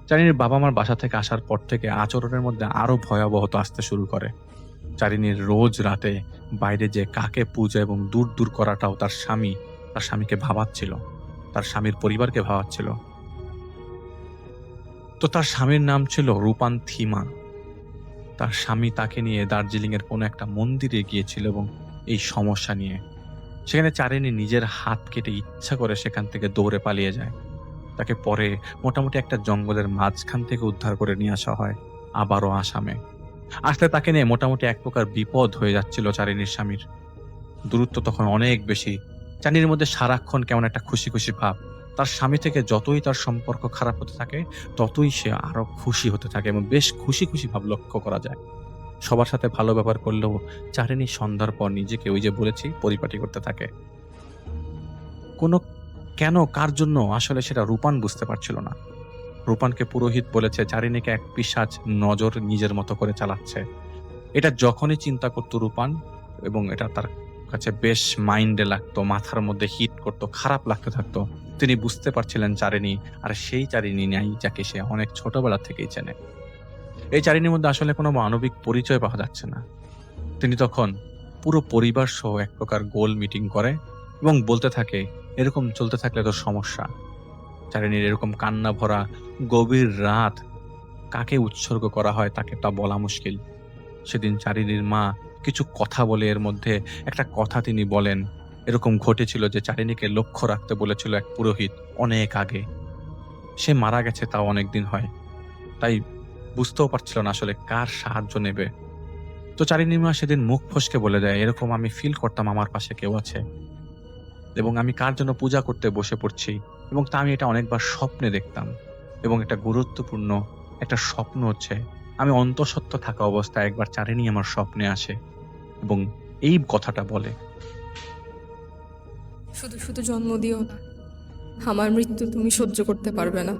চারিনীর বাবা মার বাসা থেকে আসার পর থেকে আচরণের মধ্যে আরো ভয়াবহতা আসতে শুরু করে। চারিনীর রোজ রাতে বাইরে যে কাকে পূজা এবং দূর দূর করাটাও তার স্বামীকে ভাবাচ্ছিল, তার স্বামীর পরিবারকে ভাবাচ্ছিল। তো তার স্বামীর নাম ছিল রূপান থিমা। তার স্বামী তাকে নিয়ে দার্জিলিং এর কোনো একটা মন্দিরে গিয়েছিল এবং এই সমস্যা নিয়ে সেখানে চারিনী নিজের হাত কেটে ইচ্ছা করে সেখান থেকে দৌড়ে পালিয়ে যায়। তাকে পরে মোটামুটি একটা জঙ্গলের মাঝখান থেকে উদ্ধার করে নিয়ে আসা হয় আবারও আসামে। আসলে তাকে নিয়ে মোটামুটি এক প্রকার বিপদ হয়ে যাচ্ছিল চারিনীর স্বামীর। দূরত্ব তখন অনেক বেশি। চারিনীর মধ্যে সারাক্ষণ কেমন একটা খুশি খুশি ভাব, তার স্বামী থেকে যতই তার সম্পর্ক খারাপ হতে থাকে, ততই সে আরো খুশি হতে থাকে এবং বেশ খুশি খুশি ভাব লক্ষ্য করা যায়। সবার সাথে ভালো ব্যবহার করলেও চারিণী সন্ধ্যার পর নিজেকে ওই যে বলেছি পরিপাটি করতে থাকে। কোনো কেন কার জন্য আসলে সেটা রূপান বুঝতে পারছিল না। রূপানকে পুরোহিত বলেছে চারিণীকে এক পিশাচ নজর নিজের মতো করে চালাচ্ছে। এটা যখনই চিন্তা করতো রূপান, এবং এটা তার কাছে বেশ মাইন্ডে লাগতো, মাথার মধ্যে হিট করতো, খারাপ লাগতে থাকতো। তিনি বুঝতে পারছিলেন চারিণী আর সেই চারিণী নাই যাকে সে অনেক ছোটবেলা থেকেই চেনে। এই চারিণীর মধ্যে আসলে কোনো মানবিক পরিচয় পাওয়া যাচ্ছে না। তিনি তখন পুরো পরিবার সহ এক প্রকার গোল মিটিং করে এবং বলতে থাকে, এরকম চলতে থাকলে তো সমস্যা। চারিণীর এরকম কান্না ভরা গভীর রাত কাকে উৎসর্গ করা হয় তাকে তা বলা মুশকিল। সেদিন চারিণীর মা কিছু কথা বলে, এর মধ্যে একটা কথা তিনি বলেন, এরকম ঘটেছিল যে চারিণীকে লক্ষ্য রাখতে বলেছিল এক পুরোহিত অনেক আগে। সে মারা গেছে তাও অনেকদিন হয়, তাই বুঝতেও পারছিল না আসলে কার সাহায্য নেবে। তো চারিণীর মা সেদিন মুখ ফসকে বলে দেয়, এরকম আমি ফিল করতাম আমার পাশে কেউ আছে এবং আমি কার জন্য পূজা করতে বসে পড়ছি, এবং তা আমি এটা অনেকবার স্বপ্নে দেখতাম। এবং একটা গুরুত্বপূর্ণ একটা স্বপ্ন হচ্ছে, আমি অন্তঃসত্ত্বা থাকা অবস্থায় একবার চারিণী আমার স্বপ্নে আসে এবং এই কথাটা বলে। শুধু শুধু জন্ম দিও না, আমার মৃত্যু তুমি সহ্য করতে পারবে না।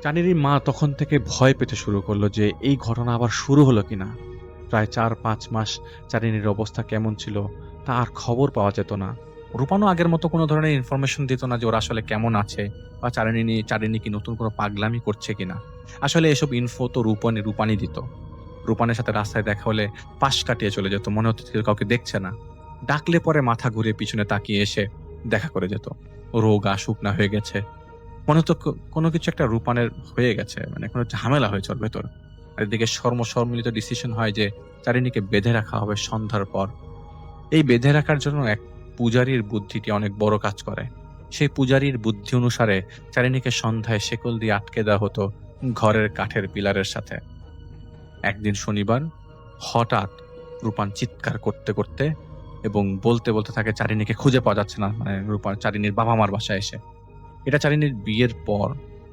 চারিণীর মা তখন থেকে ভয় পেতে শুরু করলো যে এই ঘটনা আবার শুরু হলো কিনা। প্রায় 4-5 মাস চারিণীর অবস্থা কেমন ছিল তা আর খবর পাওয়া যেত না। রূপানও আগের মতো কোনো ধরনের ইনফরমেশন দিত না যে ওরা আসলে কেমন আছে বা চারিণী কি নতুন কোনো পাগলামি করছে কিনা। আসলে এসব ইনফো তো রূপানি দিত। রূপানের সাথে রাস্তায় দেখা হলে পাশ কাটিয়ে চলে যেত, মনে হতো কেউ কাউকে দেখছে না। ডাকলে পরে মাথা ঘুরে পিছনে তাকিয়ে এসে দেখা করে যেত। রোগা শুকনা হয়ে গেছে, মনে হতো কোনো কিছু একটা রূপানের হয়ে গেছে, মানে কোনো ঝামেলা হয়েছে ওর ভেতর। আর এদিকে সম্মিলিত ডিসিশন হয় যে চারিণীকে বেঁধে রাখা হবে সন্ধ্যার পর। এই বেঁধে রাখার জন্য এক পূজারীর বুদ্ধিটি অনেক বড় কাজ করে। সেই পূজারীর বুদ্ধি অনুসারে চারিণীকে সন্ধ্যায় শেকল দিয়ে আটকে দেওয়া হতো ঘরের কাঠের পিলারের সাথে। একদিন শনিবার হঠাৎ রূপান চিৎকার করতে করতে এবং বলতে বলতে থাকে চারিণীকে খুঁজে পাওয়া যাচ্ছে না, মানে রূপান চারিণীর বাবা মার বাসায় এসে। এটা চারিণীর বিয়ের পর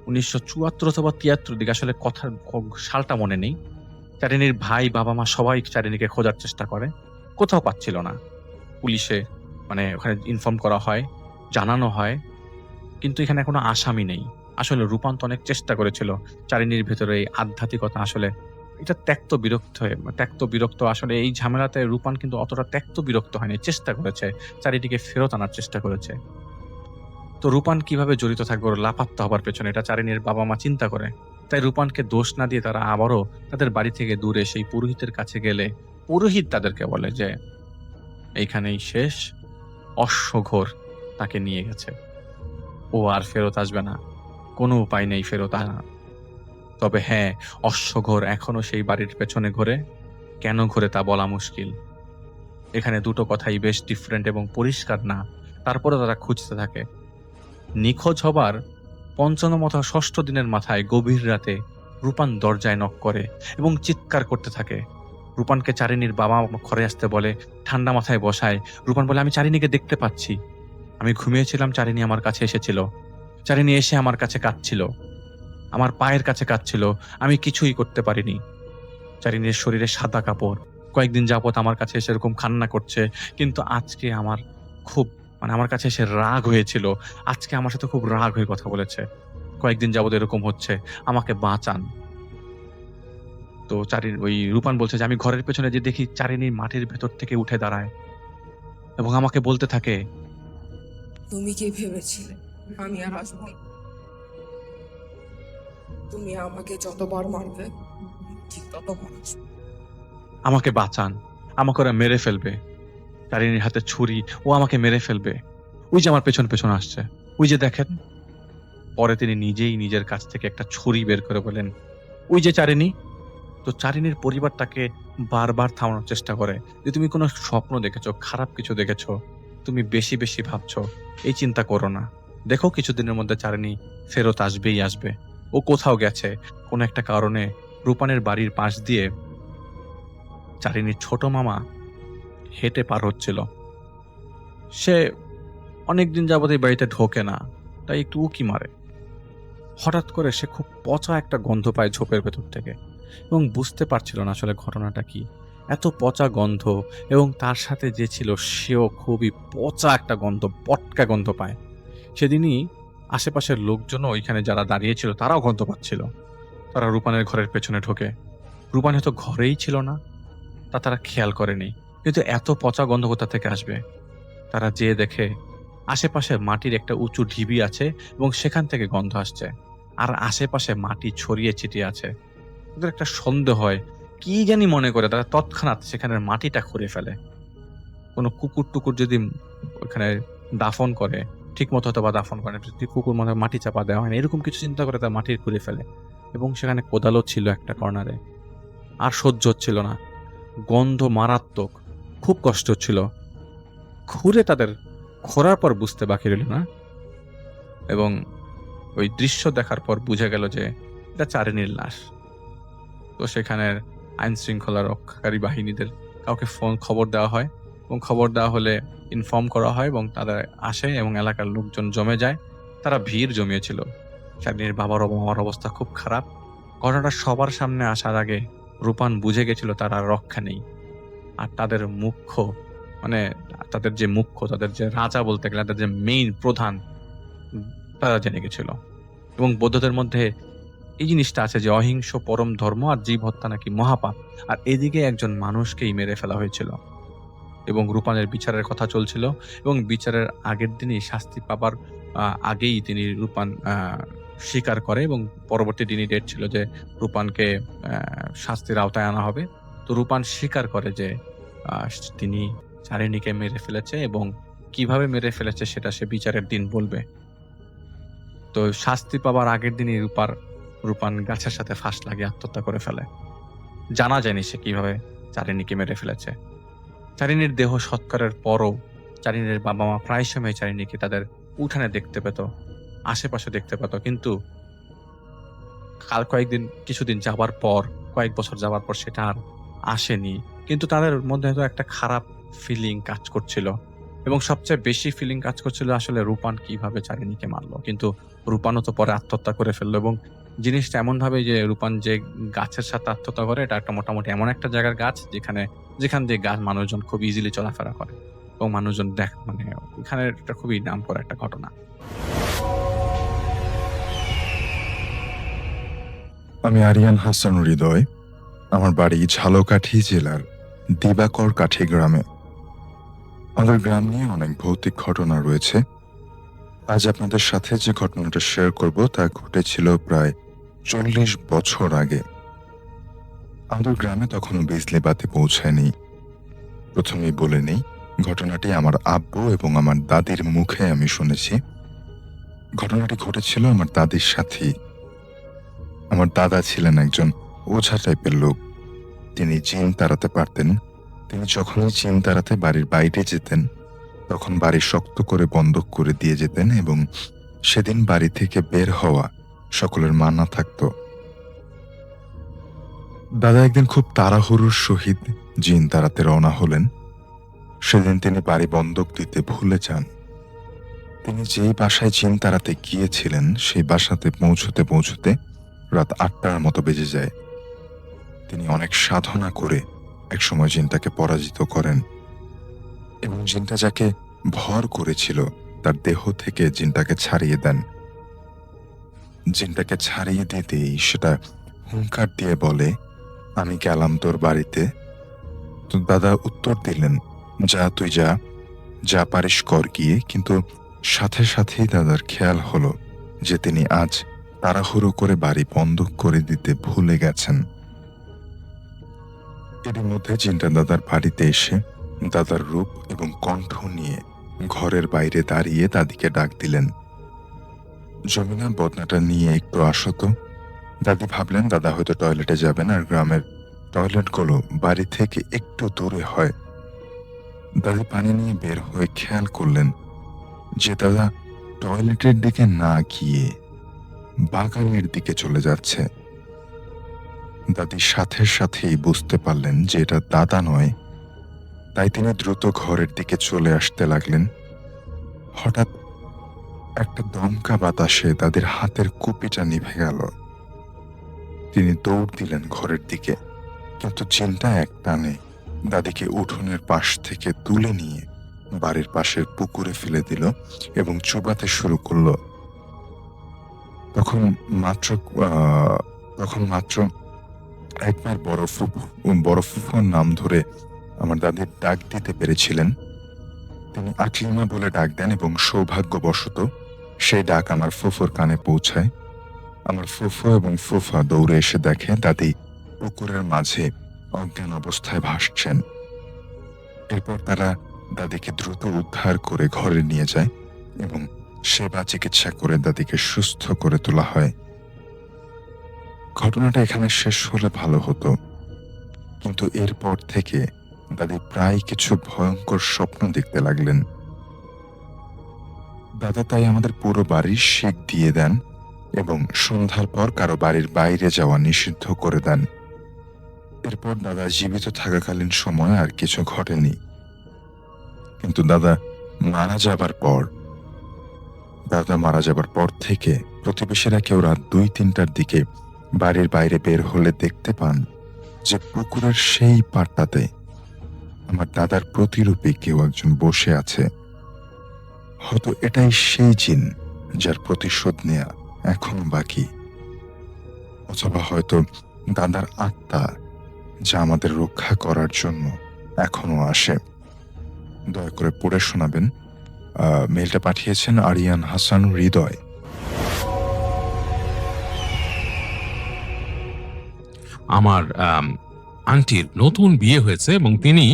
1974 অথবা 73 দিকে, আসলে কথার সালটা মনে নেই। চারিণীর ভাই বাবা মা সবাই চারিণীকে খোঁজার চেষ্টা করে, কোথাও পাচ্ছিল না। পুলিশে মানে ওখানে ইনফর্ম করা হয়, জানানো হয়, কিন্তু এখানে কোনো আসামি নেই। আসলে রূপান্ত অনেক চেষ্টা করেছিল চারিণীর ভেতরে এই আধ্যাত্মিকতা, আসলে এটা ত্যক্ত বিরক্ত আসলে এই ঝামেলাতে রূপান কিন্তু অতটা ত্যক্ত বিরক্ত হয়নি, চেষ্টা করেছে, চারিদিকে ফেরত আনার চেষ্টা করেছে। তো রূপান কিভাবে জড়িত থাকবে ওর লাপাত্তা হবার পেছনে, এটা চারিণীর বাবা মা চিন্তা করে। তাই রূপানকে দোষ না দিয়ে তারা আবারও তাদের বাড়ি থেকে দূরে সেই পুরোহিতের কাছে গেলে পুরোহিত তাদেরকে বলে যে এইখানেই শেষ, অশ্বঘোর তাকে নিয়ে গেছে, ও আর ফেরত আসবে না, কোনো উপায় নেই ফেরত আনা। তবে হ্যাঁ, অশ্বঘোর এখনো সেই বাড়ির পেছনে ঘোরে, কেন ঘোরে তা বলা মুশকিল। এখানে দুটো কথাই বেশ ডিফারেন্ট এবং পরিষ্কার না, তারপরে তারা খুঁজতে থাকে। নিখোঁজ হবার ৫৫ অথবা ৬ষ্ঠ দিনের মাথায় গভীর রাতে রূপান দরজায় নক করে এবং চিৎকার করতে থাকে। রূপানকে চারিণীর বাবা ঘরে আসতে বলে, ঠান্ডা মাথায় বসায়। রূপান বলে, আমি চারিণীকে দেখতে পাচ্ছি, আমি ঘুমিয়েছিলাম, চারিণী আমার কাছে এসেছিল, চারিণী এসে আমার কাছে কাঁদছিল, আমার পায়ের কাছে কাঁদছিল, আমি কিছুই করতে পারিনি। চারিণীর শরীরে সাদা কাপড়, কয়েকদিন যাবত আমার কাছে এসে এরকম কান্না করছে, কিন্তু আজকে আমার খুব আমার কাছে এসে রাগ হয়েছিল, আজকে আমার সাথে খুব রাগ হয়ে কথা বলেছে, কয়েকদিন যাবত এরকম হচ্ছে, আমাকে বাঁচান। তো ওই রূপান বলছে যে আমি ঘরের পেছনে যে দেখি চারিণী মাটির ভেতর থেকে উঠে দাঁড়ায় এবং আমাকে বলতে থাকে, তুমি কি ভেবেছিলে আমি আর আসবো? তুমি আমাকে যতবার মারবে ঠিক ততবার আসবো। আমাকে বাঁচান, আমাকে ওরা মেরে ফেলবে, চারিণীর হাতে ছুরি, ও আমাকে মেরে ফেলবে, ওই যে আমার পেছন পেছন আসছে, ওই যে দেখেন। পরে তিনি নিজেই নিজের কাছ থেকে একটা ছুরি বের করে বলেন, ওই যে চারিণী। তো চারিণীর পরিবার তাকে বারবার থামানোর চেষ্টা করে যে তুমি কোনো স্বপ্ন দেখেছো, খারাপ কিছু দেখেছো, তুমি বেশি বেশি ভাবছো, এই চিন্তা করো না, দেখো কিছুদিনের মধ্যে চারিণী ফেরত আসবেই আসবে, ও কোথাও গেছে কোনো একটা কারণে। রূপানের বাড়ির পাশ দিয়ে চারিণীর ছোট মামা হেঁটে পার হচ্ছিল। সে অনেকদিন যাবত এই বাড়িতে ঢোকে না, তাই একটু উঁকি মারে। হঠাৎ করে সে খুব পচা একটা গন্ধ পায় ঝোপের ভেতর থেকে এবং বুঝতে পারছিল না আসলে ঘটনাটা কি। এত পচা গন্ধ এবং তার সাথে যে ছিল সেও খুবই পচা একটা গন্ধ, পটকা গন্ধ পায়। সেদিনই আশেপাশের লোকজনও ওইখানে যারা দাঁড়িয়ে ছিল তারাও গন্ধ পাচ্ছিল। তারা রূপানের ঘরের পেছনে ঢোকে। রূপান হয়তো ঘরেই ছিল না, তা তারা খেয়াল করেনি। কিন্তু এত পচা গন্ধ কোথা থেকে আসবে? তারা যেয়ে দেখে আশেপাশে মাটির একটা উঁচু ঢিবি আছে এবং সেখান থেকে গন্ধ আসছে। আর আশেপাশে মাটি ছড়িয়ে ছিটিয়ে আছে। ওদের একটা সন্দেহ হয়, কি জানি মনে করে তারা তৎক্ষণাৎ সেখানের মাটিটা খুঁড়ে ফেলে। কোনো কুকুর-টুকুর যদি ওখানে দাফন করে, ঠিকমতো হয়তোবা দাফন করে না, যদি কুকুর মনে হয় মাটি চাপা দেওয়া হয় না, এরকম কিছু চিন্তা করে তারা মাটির খুঁড়ে ফেলে। এবং সেখানে কোদালও ছিল একটা কর্নারে। আর সহ্য হচ্ছিল না। গন্ধ মারাত্মক। খুব কষ্ট হচ্ছিল। খুঁড়ে তাদের খোঁড়ার পর বুঝতে বাকি রইল না এবং ওই দৃশ্য দেখার পর বুঝা গেল যে এটা চারিনীর লাশ। তো সেখানের আইন শৃঙ্খলা রক্ষাকারী বাহিনীদের কাউকে খবর দেওয়া হয় এবং খবর দেওয়া হলে ইনফর্ম করা হয় এবং তারা আসে এবং এলাকার লোকজন জমে যায়। তারা ভিড় জমিয়েছিল। চারিনীর বাবার মামার অবস্থা খুব খারাপ। ঘটনাটা সবার সামনে আসার আগে রূপান বুঝে গেছিল তার আর রক্ষা নেই। আর তাদের মুখ্য মানে তাদের যে রাজা বলতে গেলে তাদের যে মেইন প্রধান, তারা জেনে গেছিল। এবং বৌদ্ধদের মধ্যে এই জিনিসটা আছে যে অহিংস পরম ধর্ম আর জীব হত্যা নাকি মহাপাপ। আর এদিকে একজন মানুষকেই মেরে ফেলা হয়েছিল এবং রূপানের বিচারের কথা চলছিল এবং বিচারের আগের দিনই শাস্তি পাবার আগেই তিনি রূপান স্বীকার করে এবং পরবর্তী দিনই ডেট ছিল যে রূপানকে শাস্তির আওতায় আনা হবে। তো রূপান স্বীকার করে যে তিনি চারিণীকে মেরে ফেলেছে এবং কিভাবে মেরে ফেলেছে সেটা সে বিচারের দিন বলবে। তো শাস্তি পাবার আগের দিনই রূপান গাছের সাথে ফাঁস লাগিয়ে আত্মহত্যা করে ফেলে। জানা যায়নি সে কিভাবে চারিণীকে মেরে ফেলেছে। চারিণীর দেহ সৎকারের পরও চারিণীর বাবা মা প্রায় সময় চারিণীকে তাদের উঠানে দেখতে পেত, আশেপাশে দেখতে পেত, কিন্তু কিছুদিন যাবার পর, কয়েক বছর যাবার পর সেটা আর আসেনি। কিন্তু তাদের মধ্যে হয়তো একটা খারাপ ফিলিং কাজ করছিল এবং সবচেয়ে বেশি ফিলিং কাজ করছিল আসলে রূপান কিভাবে চারিণীকে মারলো। কিন্তু রূপানও তো পরে আত্মহত্যা করে ফেললো এবং জিনিসটা এমন ভাবে যে রূপান যে গাছের সাথে আত্মহত্যা করে, এটা একটা মোটামুটি এমন একটা জায়গার গাছ যেখান দিয়ে মানুষজন খুব ইজিলি চলাফেরা করে এবং মানুষজন এখানে একটা খুবই নাম করা একটা ঘটনা। আমি আরিয়ান হাসান হৃদয়। আমার বাড়ি ঝালকাঠি জেলার দিবাকর কাঠি গ্রামে। আমাদের গ্রাম নিয়ে অনেক ভৌতিক ঘটনা রয়েছে। আজ আপনাদের সাথে যে ঘটনাটা শেয়ার করব তা ঘটেছিল প্রায় 40 বছর আগে। আমাদের গ্রামে তখনও বিজলি বাতি পৌঁছায়নি। প্রথমেই বলে নেই, ঘটনাটি আমার আব্বু এবং আমার দাদির মুখে আমি শুনেছি। ঘটনাটি ঘটেছিল আমার দাদির সাথেই। আমার দাদা ছিলেন একজন ওঝা টাইপের লোক। তিনি জিন তাড়াতে পারতেন। তিনি যখনই জিন তাড়াতে বাড়ির বাইরে যেতেন তখন বাড়ি শক্ত করে বন্ধক করে দিয়ে যেতেন এবং সেদিন বাড়ি থেকে বের হওয়া সকলের মানা থাকত। দাদা একদিন খুব তাড়াহুড়োর সহিত জিন তাড়াতে রওনা হলেন। সেদিন তিনি বাড়ি বন্ধক দিতে ভুলে যান। তিনি যেই বাসায় জিন তাড়াতে গিয়েছিলেন সেই বাসাতে পৌঁছতে রাত 8টার মতো বেজে যায়। তিনি অনেক সাধনা করে একসময় জিনটাকে পরাজিত করেন এবং জিনটা যাকে ভর করেছিল তার দেহ থেকে জিনটাকে ছাড়িয়ে দেন। জিনটাকে ছাড়িয়ে দিতেই সেটা হুঙ্কার দিয়ে বলে, আমি গেলাম তোর বাড়িতে। তো দাদা উত্তর দিলেন, যা তুই যা পারিস কর গিয়ে। কিন্তু সাথে সাথেই দাদার খেয়াল হলো যে তিনি আজ তাড়াহুড়ো করে বাড়ি বন্ধক করে দিতে ভুলে গেছেন। এর মধ্যে জিনটা দাদার বাড়িতে এসে দাদার রূপ এবং কণ্ঠ নিয়ে ঘরের বাইরে দাঁড়িয়ে দাদিকে ডাক দিলেন, জমিনা বদনাটা নিয়ে একটু আসো তো। দাদি ভাবলেন দাদা হয়তো টয়লেটে যাবেন, আর গ্রামের টয়লেটগুলো বাড়ি থেকে একটু দূরে হয়। দাদি পানি নিয়ে বের হয়ে খেয়াল করলেন যে দাদা টয়লেটের দিকে না গিয়ে বাগানের দিকে চলে যাচ্ছে। দাদি সাথে সাথেই বুঝতে পারলেন যে এটা দাদা নয়, তাই তিনি দ্রুত ঘরের দিকে চলে আসতে লাগলেন। হঠাৎ একটা দমকা বাতাসে দাদির হাতের কুপিটা নিভে গেল। তিনি দৌড় দিলেন ঘরের দিকে, কিন্তু জিনটা এক টানে দাদিকে উঠোনের পাশ থেকে তুলে নিয়ে বাড়ির পাশের পুকুরে ফেলে দিল এবং চুবাতে শুরু করলো। তখন মাত্র তখন মাত্র একবার বড় ফুফুর নাম ধরে আমার দাদির ডাক দিতে পেরেছিলেন। তিনি আকলিমা বলে ডাক দেন এবং সৌভাগ্যবশত সেই ডাক আমার ফুফুর কানে পৌঁছায়। আমার ফুফু এবং ফুফা দৌড়ে এসে দেখে দাদি পুকুরের মাঝে অজ্ঞান অবস্থায় ভাসছেন। এরপর তারা দাদিকে দ্রুত উদ্ধার করে ঘরে নিয়ে যায় এবং সেবা চিকিৎসা করে দাদিকে সুস্থ করে তোলা হয়। ঘটনাটা এখানে শেষ হলে ভালো হতো, কিন্তু এরপর থেকে দাদি প্রায় কিছু ভয়ঙ্কর স্বপ্ন দেখতে লাগলেন। দাদা তাই আমাদের পুরো বাড়ির শিক দিয়ে দেন এবং সন্ধ্যার পর কারো বাড়ির বাইরে যাওয়া নিষিদ্ধ করে দেন। এরপর দাদা জীবিত থাকাকালীন সময় আর কিছু ঘটেনি, কিন্তু দাদা মারা যাবার পর থেকে প্রতিবেশীরা কেউ রাত 2-3টার দিকে বাড়ির বাইরে বের হলে দেখতে পান যে পুকুরের সেই পাড়টাতে আমার দাদার প্রতিরূপে কেউ একজন বসে আছে। হয়তো এটাই সেই জিন যার প্রতিশোধ নেয়া এখনো বাকি, অথবা হয়তো দাদার আত্মা যা আমাদের রক্ষা করার জন্য এখনো আসে। দয়া করে পড়ে শোনাবেন। মেলটা পাঠিয়েছেন আরিয়ান হাসান হৃদয়। আমার আন্টির নতুন বিয়ে হয়েছে এবং তিনি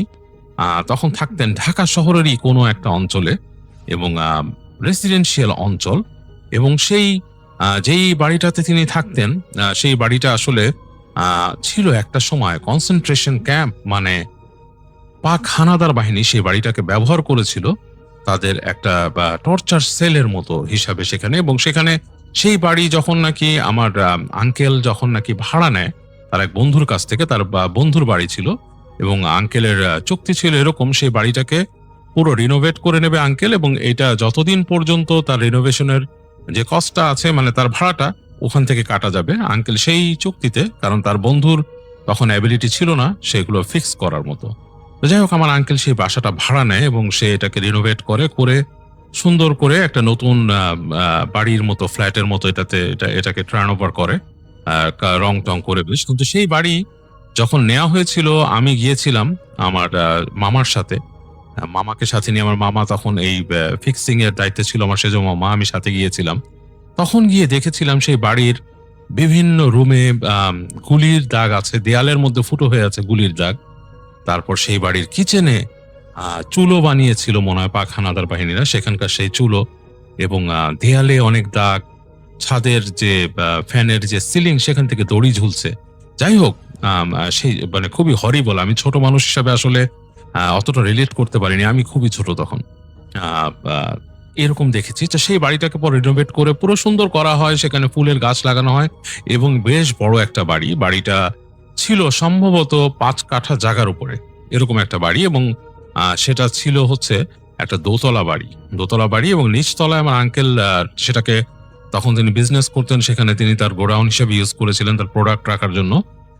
তখন থাকতেন ঢাকা শহরেরই কোনো একটা অঞ্চলে এবং রেসিডেন্সিয়াল অঞ্চল, এবং সেই যেই বাড়িটাতে তিনি থাকতেন সেই বাড়িটা আসলে ছিল একটা সময় কনসেন্ট্রেশন ক্যাম্প, মানে পাক হানাদার বাহিনী সেই বাড়িটাকে ব্যবহার করেছিল তাদের একটা টর্চার সেলের মতো হিসাবে সেখানে। এবং সেখানে সেই বাড়ি যখন নাকি আমার আঙ্কেল যখন নাকি ভাড়া নেয় তার এক বন্ধুর কাছ থেকে, তার বন্ধুর বাড়ি ছিল এবং আঙ্কেলের চুক্তি ছিল এরকম সেই বাড়িটাকে পুরো রিনোভেট করে নেবে আঙ্কেল, এবং এটা যতদিন পর্যন্ত তার রিনোভেশনের যে কস্টটা আছে মানে তার ভাড়াটা ওখান থেকে কাটা যাবে। আঙ্কেল সেই চুক্তিতে, কারণ তার বন্ধুর তখন অ্যাবিলিটি ছিল না সেগুলো ফিক্স করার মতো, তো যাই হোক আমার আঙ্কেল সেই বাসাটা ভাড়া নেয় এবং সে এটাকে রিনোভেট করে সুন্দর করে একটা নতুন বাড়ির মতো ফ্ল্যাটের মতো এটাকে টার্ন ওভার করে, রং টং করে বেশ। কিন্তু সেই বাড়ি যখন নেওয়া হয়েছিল আমি গিয়েছিলাম আমার মামার সাথে, মামাকে সাথে নিয়ে, আমার মামা তখন এই ফিক্সিং এর দায়িত্বে ছিল, আমার সেজো মামা, আমি সাথে গিয়েছিলাম। তখন গিয়ে দেখেছিলাম সেই বাড়ির বিভিন্ন রুমে গুলির দাগ আছে, দেয়ালের মধ্যে ফুটো হয়ে আছে গুলির দাগ। তারপর সেই বাড়ির কিচেনে চুলো বানিয়েছিল মনে হয় পাক হানাদার বাহিনীরা, সেখানকার সেই চুলো, এবং দেয়ালে অনেক দাগ, ছাদের যে ফ্যানের যে সিলিং সেখান থেকে দড়ি ঝুলছে। যাই হোক সেই মানে খুবই হরিবল। আমি ছোট মানুষ হিসাবে আসলে অতটা রিলেট করতে পারিনি, আমি খুবই ছোট তখন। এরকম দেখেছি। তো সেই বাড়িটাকে পরে রিনোভেট করে পুরো সুন্দর করা হয়, সেখানে ফুলের গাছ লাগানো হয় এবং বেশ বড় একটা বাড়ি। বাড়িটা ছিল সম্ভবত 5 কাঠা জায়গার উপরে এরকম একটা বাড়ি, এবং সেটা ছিল হচ্ছে একটা দোতলা বাড়ি এবং নিচতলায় আমার আঙ্কেল সেটাকে তখন তিনি বিজনেস করতেন, সেখানে তিনি তার গোডাউন হিসেবে ইউজ করেছিলেন তার প্রোডাক্ট রাখার জন্য,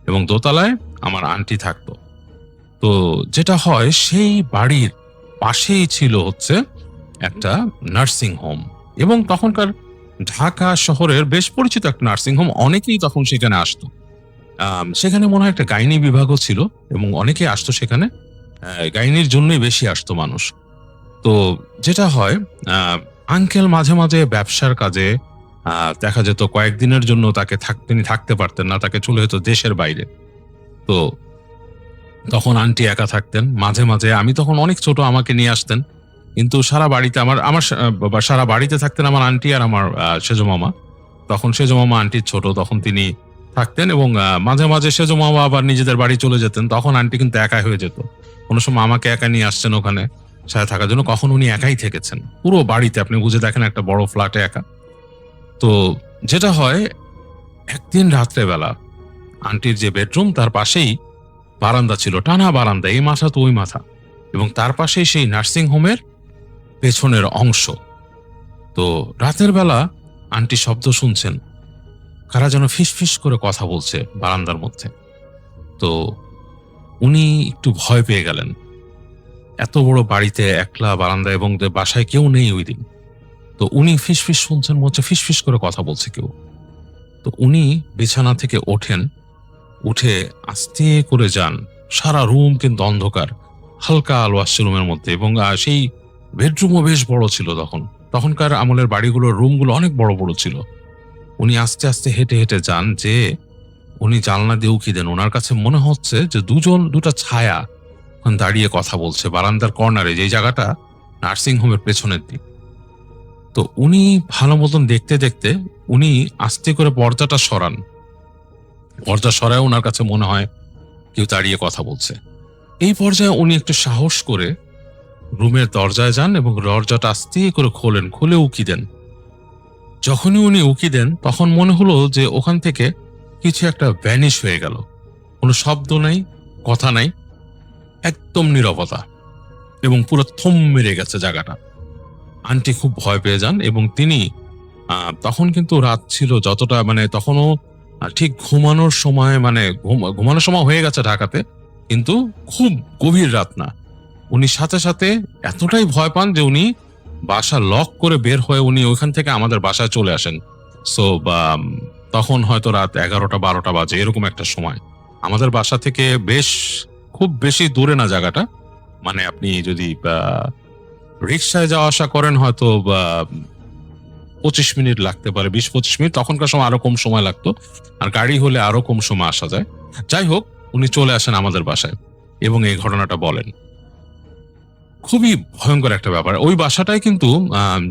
এবং দোতলায় আমার আন্টি থাকতো। তো যেটা হয় সেই বাড়ির পাশেই ছিল হচ্ছে একটা নার্সিং হোম, এবং তখনকার ঢাকা শহরের বেশ পরিচিত একটা নার্সিং হোম, অনেকেই তখন সেখানে আসতো। সেখানে মনে হয় একটা গাইনি বিভাগও ছিল এবং অনেকেই আসতো সেখানে, গাইনির জন্যই বেশি আসতো মানুষ। তো যেটা হয় আঙ্কেল মাঝে মাঝে ব্যবসার কাজে দেখা যেত কয়েকদিনের জন্য তিনি থাকতে পারতেন না, তাকে চলে যেত দেশের বাইরে। তো তখন আন্টি একা থাকতেন। মাঝে মাঝে আমি তখন অনেক ছোট, আমাকে নিয়ে আসতেন, কিন্তু সারা বাড়িতে সারা বাড়িতে থাকতেন আমার আন্টি আর আমার সেজো মামা। তখন সেজো মামা আন্টির ছোট, তখন তিনি থাকতেন, এবং মাঝে মাঝে সেজো মামা আবার নিজেদের বাড়ি চলে যেতেন। তখন আন্টি কিন্তু একা হয়ে যেত। কোনো সময় আমাকে একা নিয়ে আসছেন ওখানে সাথে থাকার জন্য, কখন উনি একাই থেকেছেন পুরো বাড়িতে, আপনি বুঝে দেখেন একটা বড় ফ্ল্যাটে একা। তো যেটা হয় একদিন রাত্রেবেলা আন্টির যে বেডরুম তার পাশেই বারান্দা ছিল, টানা বারান্দা, এই মাথা তো ওই মাথা, এবং তার পাশেই সেই নার্সিং হোমের পেছনের অংশ। তো রাতের বেলা আন্টি শব্দ শুনছেন, কারা যেন ফিসফিস করে কথা বলছে বারান্দার মধ্যে। তো উনি একটু ভয় পেয়ে গেলেন। এত বড় বাড়িতে একলা বারান্দা এবং বাসায় কেউ নেই ওই দিন। তো উনি ফিসফিস শুনছেন, মনে হচ্ছে ফিসফিস করে কথা বলছে কেউ। তো উনি বিছানা থেকে ওঠেন, উঠে আস্তে করে যান। সারা রুম কিন্তু অন্ধকার, হালকা আলো আসছে রুমের মধ্যে, এবং সেই বেডরুমও বেশ বড় ছিল। তখনকার আমলের বাড়িগুলোর রুমগুলো অনেক বড় বড় ছিল। উনি আস্তে আস্তে হেঁটে হেঁটে যান, যে উনি জানলা দিয়ে উকি দেন। ওনার কাছে মনে হচ্ছে যে দুটা ছায়া দাঁড়িয়ে কথা বলছে বারান্দার কর্নারে, যে জায়গাটা নার্সিং হোমের পেছনের দিক। তো উনি ভালো মতন দেখতে দেখতে উনি আস্তে করে পর্দাটা সরান। পর্দা সরায় ওনার কাছে মনে হয় কেউ দাঁড়িয়ে কথা বলছে। এই পর্যায়ে উনি একটু সাহস করে রুমের দরজায় যান এবং দরজাটা আস্তে করে খোলেন, খুলে উকি দেন। যখনই উনি উকি দেন তখন মনে হলো যে ওখান থেকে কিছু একটা ভ্যানিশ হয়ে গেল। কোনো শব্দ নাই, কথা নাই, একদম নীরবতা, এবং পুরো থম মেরে গেছে জায়গাটা। আন্টি খুব ভয় পেয়ে যান, এবং তিনি তখন কিন্তু রাত ছিল যতটা, মানে তখনও ঠিক ঘুমানোর সময়, মানে ঘুমানোর সময় হয়ে গেছে ঢাকাতে, কিন্তু খুব গভীর রাত না। উনি সাথে সাথে এতটাই ভয় পান যে উনি বাসা লক করে বের হয়ে উনি ওইখান থেকে আমাদের বাসায় চলে আসেন। সো তখন হয়তো রাত 11টা-12টা বাজে, এরকম একটা সময়। আমাদের বাসা থেকে খুব বেশি দূরে না জায়গাটা, মানে আপনি যদি রিক্সায় যাওয়া আসা করেন হয়তো 25 মিনিট লাগতে পারে, 20-25 মিনিট। তখনকার সময় আরো কম সময় লাগতো, আর গাড়ি হলে আরো কম সময় আসা যায়। যাই হোক, উনি চলে আসেন আমাদের বাসায় এবং এই ঘটনাটা বলেন। খুবই ভয়ঙ্কর একটা ব্যাপার। ওই বাসাটায় কিন্তু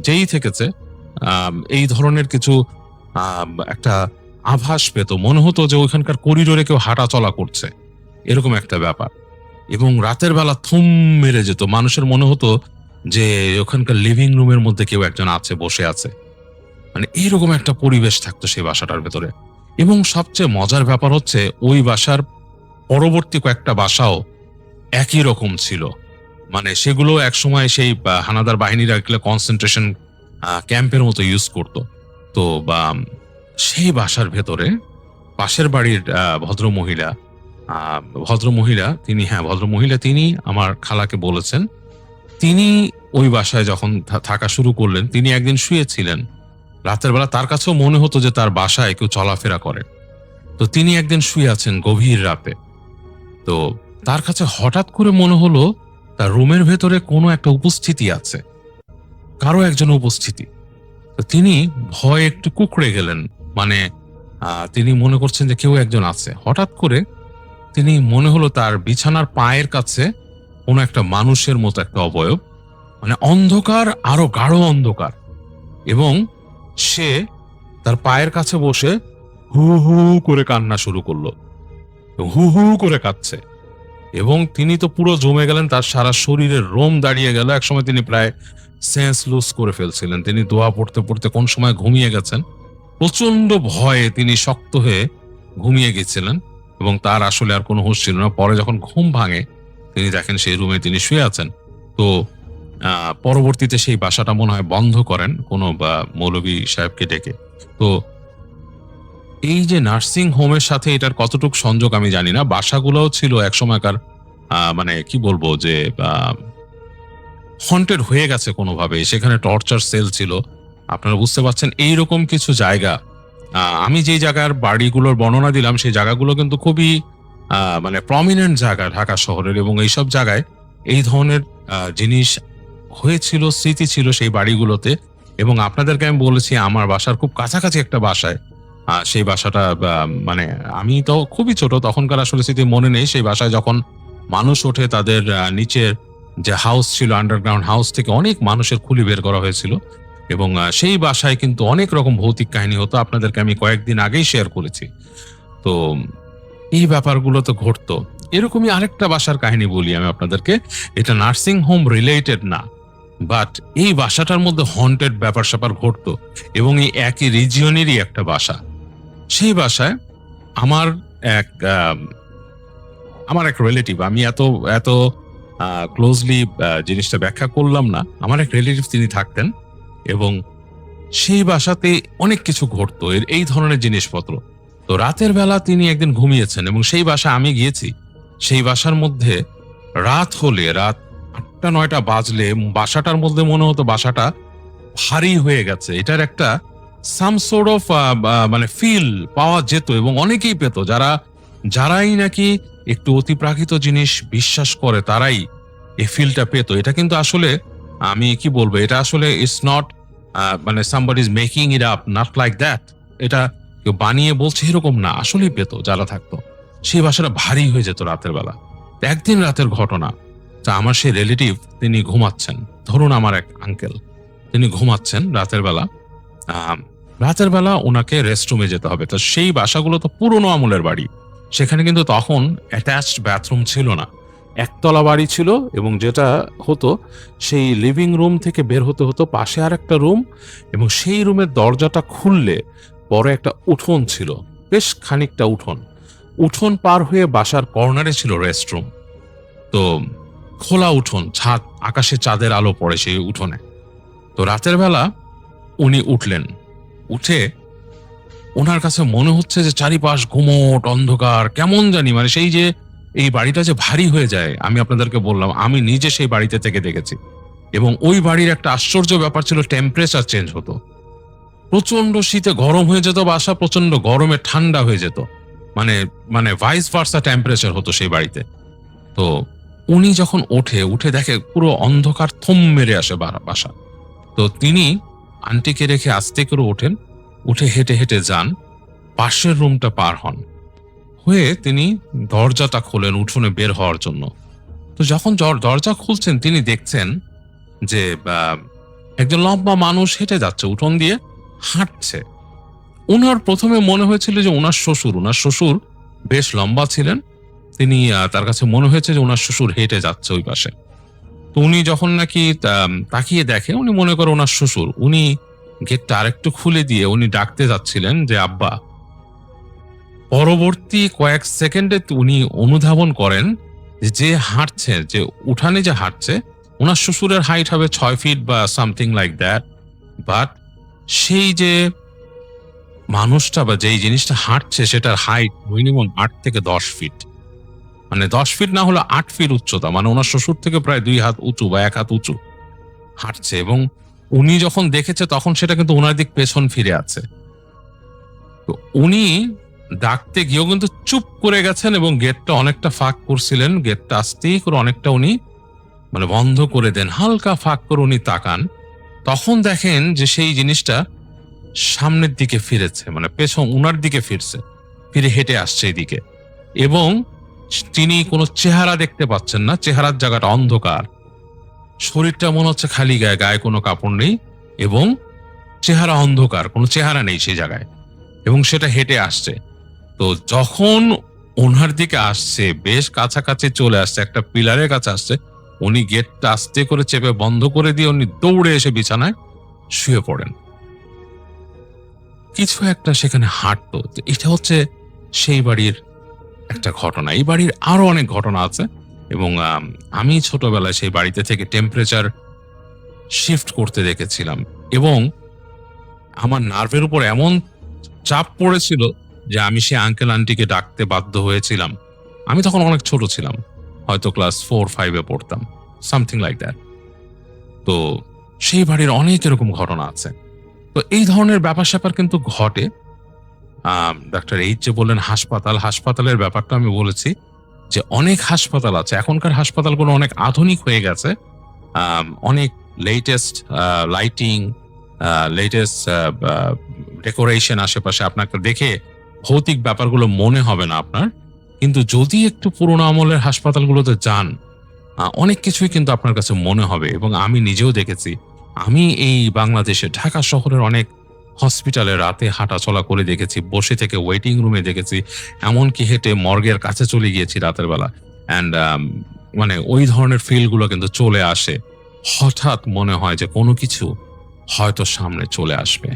যেই থেকেছে এই ধরনের কিছু একটা আভাস পেত, মনে হতো যে ওইখানকার করিডোরে কেউ হাঁটা চলা করছে, এরকম একটা ব্যাপার। এবং রাতের বেলা থুম মেরে যেত, মানুষের মনে হতো যে ওখানকার লিভিং রুমের মধ্যে কেউ একজন আছে, বসে আছে, মানে এইরকম একটা পরিবেশ থাকতো সেই বাসাটার ভেতরে। এবং সবচেয়ে মজার ব্যাপার হচ্ছে ওই বাসার পরবর্তী কয়েকটা বাসাও একই রকম ছিল। মানে সেগুলো একসময় সেই হানাদার বাহিনীরা কনসেন্ট্রেশন ক্যাম্পের মতো ইউজ করতো। তো সেই বাসার ভেতরে পাশের বাড়ির ভদ্রমহিলা তিনি আমার খালাকে বলেছেন, তিনি ওই বাসায় যখন থাকা শুরু করলেন, তিনি একদিন শুয়েছিলেন রাতের বেলা। তার কাছেও মনে হতো যে তার বাসায় কেউ চলাফেরা করে। তো তিনি একদিন শুয়ে আছেন গভীর রাতে, তো তার কাছে হঠাৎ করে মনে হলো তার রুমের ভেতরে কোনো একটা উপস্থিতি আছে, কারো একজন উপস্থিতি। তো তিনি ভয়ে একটু কুঁকড়ে গেলেন, মানে তিনি মনে করছেন যে কেউ একজন আছে। হঠাৎ করে তিনি মনে হলো তার বিছানার পায়ের কাছে কোনো একটা মানুষের মতো একটা অবয়ব, মানে অন্ধকার, আরো গাঢ় অন্ধকার, এবং সে তার পায়ের কাছে বসে হু হু করে কান্না শুরু করলো, হু হু করে কাঁদছে। এবং তিনি তো পুরো জমে গেলেন, তার সারা শরীরের রোম দাঁড়িয়ে গেল। একসময় তিনি প্রায় সেন্স লুজ করে ফেলছিলেন। তিনি দোয়া পড়তে পড়তে কোন সময় ঘুমিয়ে গেছেন। প্রচন্ড ভয়ে তিনি শক্ত হয়ে ঘুমিয়ে গেছিলেন, এবং তার আসলে আর কোনো হুঁশ ছিল না। পরে যখন ঘুম ভাঙে তিনি দেখেন সেই রুমে তিনি শুয়ে আছেন। তো পরবর্তীতে সেই বাসাটা মনে হয় বন্ধ করেন কোনো মৌলভী সাহেবকে ডেকে। তো এই যে নার্সিং হোমের সাথে এটার কতটুক সংযোগ আমি জানি না। বাসাগুলোও ছিল এক সময়কার মানে কি বলবো যে হন্টেড হয়ে গেছে কোনোভাবে। সেখানে টর্চার সেল ছিল, আপনারা বুঝতে পারছেন। এইরকম কিছু জায়গা, আমি যেই জায়গার বাড়িগুলোর বর্ণনা দিলাম সেই জায়গাগুলো কিন্তু খুবই মানে প্রমিনেন্ট জায়গা ঢাকা শহরের, এবং এইসব জায়গায় এই ধরনের জিনিস হয়েছিল, স্মৃতি ছিল সেই বাড়িগুলোতে। এবং আপনাদেরকে আমি বলেছি আমার বাসার খুব কাছাকাছি একটা বাসায়, সেই বাসাটা মানে আমি তো খুবই ছোট, তখনকার আসলে স্মৃতি মনে নেই। সেই বাসায় যখন মানুষ ওঠে, তাদের নিচের যে হাউস ছিল, আন্ডারগ্রাউন্ড হাউস থেকে অনেক মানুষের খুলি বের করা হয়েছিল, এবং সেই বাসায় কিন্তু অনেক রকম ভৌতিক কাহিনী হতো। আপনাদেরকে আমি কয়েকদিন আগেই শেয়ার করেছি। তো এই ব্যাপারগুলো তো ঘটতো। এরকমই আরেকটা বাসার কাহিনী বলি আমি আপনাদেরকে। এটা নার্সিং হোম রিলেটেড না, বাট এই বাসাটার মধ্যে হন্টেড ব্যাপার স্যাপার ঘটতো, এবং এই একই রিজিয়নেরই একটা বাসা। সেই বাসায় আমার এক রিলেটিভ, আমি এত ক্লোজলি জিনিসটা ব্যাখ্যা করলাম না, আমার এক রিলেটিভ তিনি থাকতেন, এবং সেই বাসাতে অনেক কিছু ঘটতো, এই ধরনের জিনিসপত্র। তো রাতের বেলা তিনি একদিন ঘুমিয়েছেন এবং সেই বাসা আমি গিয়েছি। সেই বাসার মধ্যে রাত 8টা-9টা বাজলে বাসাটার মধ্যে মনে হতো বাসাটা ভারী হয়ে গেছে। এটার একটা সাম সোর্ট অফ মানে ফিল পাওয়া যেত এবং অনেকেই পেত, যারাই নাকি একটু অতিপ্রাকৃত জিনিস বিশ্বাস করে তারাই এই ফিলটা পেত। এটা কিন্তু আসলে আমি কি বলবো, এটা আসলে ইটস নট মানে somebody is making it up, not like that. এটা কেউ বানিয়ে বলছে এরকম না, আসলেই পেত যারা থাকতো। সেই বাসাটা ভারী হয়ে যেত রাতের বেলা। একদিন রাতের ঘটনা, তা আমার সেই রিলেটিভ তিনি ঘুমাচ্ছেন, ধরুন আমার এক আঙ্কেল, তিনি ঘুমাচ্ছেন রাতের বেলা। রাতের বেলা ওনাকে রেস্টরুমে যেতে হবে। তো সেই বাসাগুলো তো পুরোনো আমলের বাড়ি, সেখানে কিন্তু তখন অ্যাটাচড বাথরুম ছিল না, একতলা বাড়ি ছিল। এবং যেটা হতো, সেই লিভিং রুম থেকে বের হতে হতো পাশে আর একটা রুম, এবং সেই রুমের দরজাটা খুললে বড় একটা উঠোন ছিল, বেশ খানিকটা উঠোন পার হয়ে বাসার কর্নারে ছিল রেস্টরুম। তো খোলা উঠোন, ছাদ, আকাশে চাঁদের আলো পড়ে সেই উঠোনে। তো রাতের বেলা উনি উঠলেন, উঠে ওনার কাছে মনে হচ্ছে যে চারিপাশ ঘুমট অন্ধকার, কেমন জানি, মানে সেই যে এই বাড়িটা যে ভারী হয়ে যায়। আমি আপনাদেরকে বললাম আমি নিজে সেই বাড়িতে থেকে দেখেছি, এবং ওই বাড়ির একটা আশ্চর্য ব্যাপার ছিল, টেম্পারেচার চেঞ্জ হতো। প্রচন্ড শীতে গরম হয়ে যেত বাসা, প্রচন্ড গরমে ঠান্ডা হয়ে যেত, মানে ভাইস ভার্সা টেম্পারেচার হতো সেই বাড়িতে। তো উনি যখন উঠে দেখে পুরো অন্ধকার, থম মেরে আসে বাসা। তো তিনি আন্টিকে রেখে আস্তে করে ওঠেন, উঠে হেঁটে হেঁটে যান, পাশের রুমটা পার হন, হয়ে তিনি দরজাটা খোলেন উঠোনে বের হওয়ার জন্য। তো যখন দরজা খুলছেন, তিনি দেখছেন যে একজন লম্বা মানুষ হেঁটে যাচ্ছে, উঠোন দিয়ে হাঁটছে। উনার প্রথমে মনে হয়েছিল যে ওনার শ্বশুর বেশ লম্বা ছিলেন, তিনি তার কাছে মনে হয়েছে যে ওনার শ্বশুর হেঁটে যাচ্ছে ওই পাশে। তো উনি যখন নাকি তাকিয়ে দেখে, উনি মনে করে ওনার শ্বশুর। উনি গেটটা আরেকটু খুলে দিয়ে উনি ডাকতে যাচ্ছিলেন যে আব্বা। পরবর্তী কয়েক সেকেন্ডে উনি অনুধাবন করেন যে হাঁটছে, যে উঠানে যে হাঁটছে, ওনার শ্বশুরের হাইট হবে 6 ফিট বা সামথিং লাইক দ্যাট। বাট সেই যে মানুষটা বা যেই জিনিসটা হাঁটছে, সেটার হাইট মিনিমাম 8 থেকে 10 ফিট, মানে 10 ফিট না হলে 8 ফিট উচ্চতা, মানে ওনার শ্বশুর থেকে প্রায় 2 হাত উঁচু বা 1 হাত উঁচু হাঁটছে। এবং উনি যখন দেখেছে তখন সেটা কিন্তু ওনার দিক পেছন ফিরে আছে। তো উনি ডাকতে গিয়েও কিন্তু চুপ করে গেছেন এবং গেটটা অনেকটা ফাঁক করছিলেন, গেটটা আস্তেই করে অনেকটা উনি মানে বন্ধ করে দেন, হালকা ফাঁক করে উনি তাকান। তখন দেখেন যে সেই জিনিসটা সামনের দিকে ফিরেছে, মানে পেছন উনার দিকে ফিরে হেঁটে আসছে এইদিকে। এবং তিনি কোনো চেহারা দেখতে পাচ্ছেন না, চেহারার জায়গাটা অন্ধকার, শরীরটা মনে হচ্ছে খালি গায়ে কোনো কাপড় নেই, এবং চেহারা অন্ধকার, কোনো চেহারা নেই সেই জায়গায়, এবং সেটা হেঁটে আসছে। তো যখন ওনার দিকে আসছে, বেশ কাছাকাছি চলে আসছে, একটা পিলারের কাছে আসছে, উনি গেটটা আস্তে করে চেপে বন্ধ করে দিয়ে উনি দৌড়ে এসে বিছানায় শুয়ে পড়েন। কিছু একটা সেখানে হাঁটতো। এটা হচ্ছে সেই বাড়ির একটা ঘটনা। এই বাড়ির আরো অনেক ঘটনা আছে, এবং আমি ছোটবেলায় সেই বাড়িতে থেকে টেম্পারেচার শিফট করতে দেখেছিলাম, এবং আমার নার্ভের উপর এমন চাপ পড়েছিল যে আমি সেই আঙ্কেল আন্টিকে ডাকতে বাধ্য হয়েছিলাম। আমি তখন অনেক ছোট ছিলাম, হয়তো ক্লাস 4-5-এ পড়তাম, সামথিং লাইক দ্যাট। তো সেই বাড়ির অনেক এরকম ঘটনা আছে। তো এই ধরনের ব্যাপার স্যাপার কিন্তু ঘটে। ডাক্তার এইচ যে বললেন হাসপাতালের ব্যাপারটা আমি বলেছি যে অনেক হাসপাতাল আছে, এখনকার হাসপাতালগুলো অনেক আধুনিক হয়ে গেছে, অনেক লেটেস্ট লাইটিং, লেটেস্ট ডেকোরেশন আশেপাশে। আপনাকে দেখে ভৌতিক ব্যাপারগুলো মনে হবে না আপনার, কিন্তু যদি একটু পুরোনো আমলের হাসপাতালগুলোতে যান, অনেক কিছুই কিন্তু আপনার কাছে মনে হবে। এবং আমি নিজেও দেখেছি, আমি এই বাংলাদেশে ঢাকা শহরের অনেক হসপিটালে রাতে হাঁটা চলা করে দেখেছি, বসে থেকে ওয়েটিং রুমে দেখেছি, এমনকি হেঁটে মর্গের কাছে চলে গিয়েছি রাতের বেলা। অ্যান্ড মানে ওই ধরনের ফিলগুলো কিন্তু চলে আসে, হঠাৎ মনে হয় যে কোনো কিছু হয়তো সামনে চলে আসবে।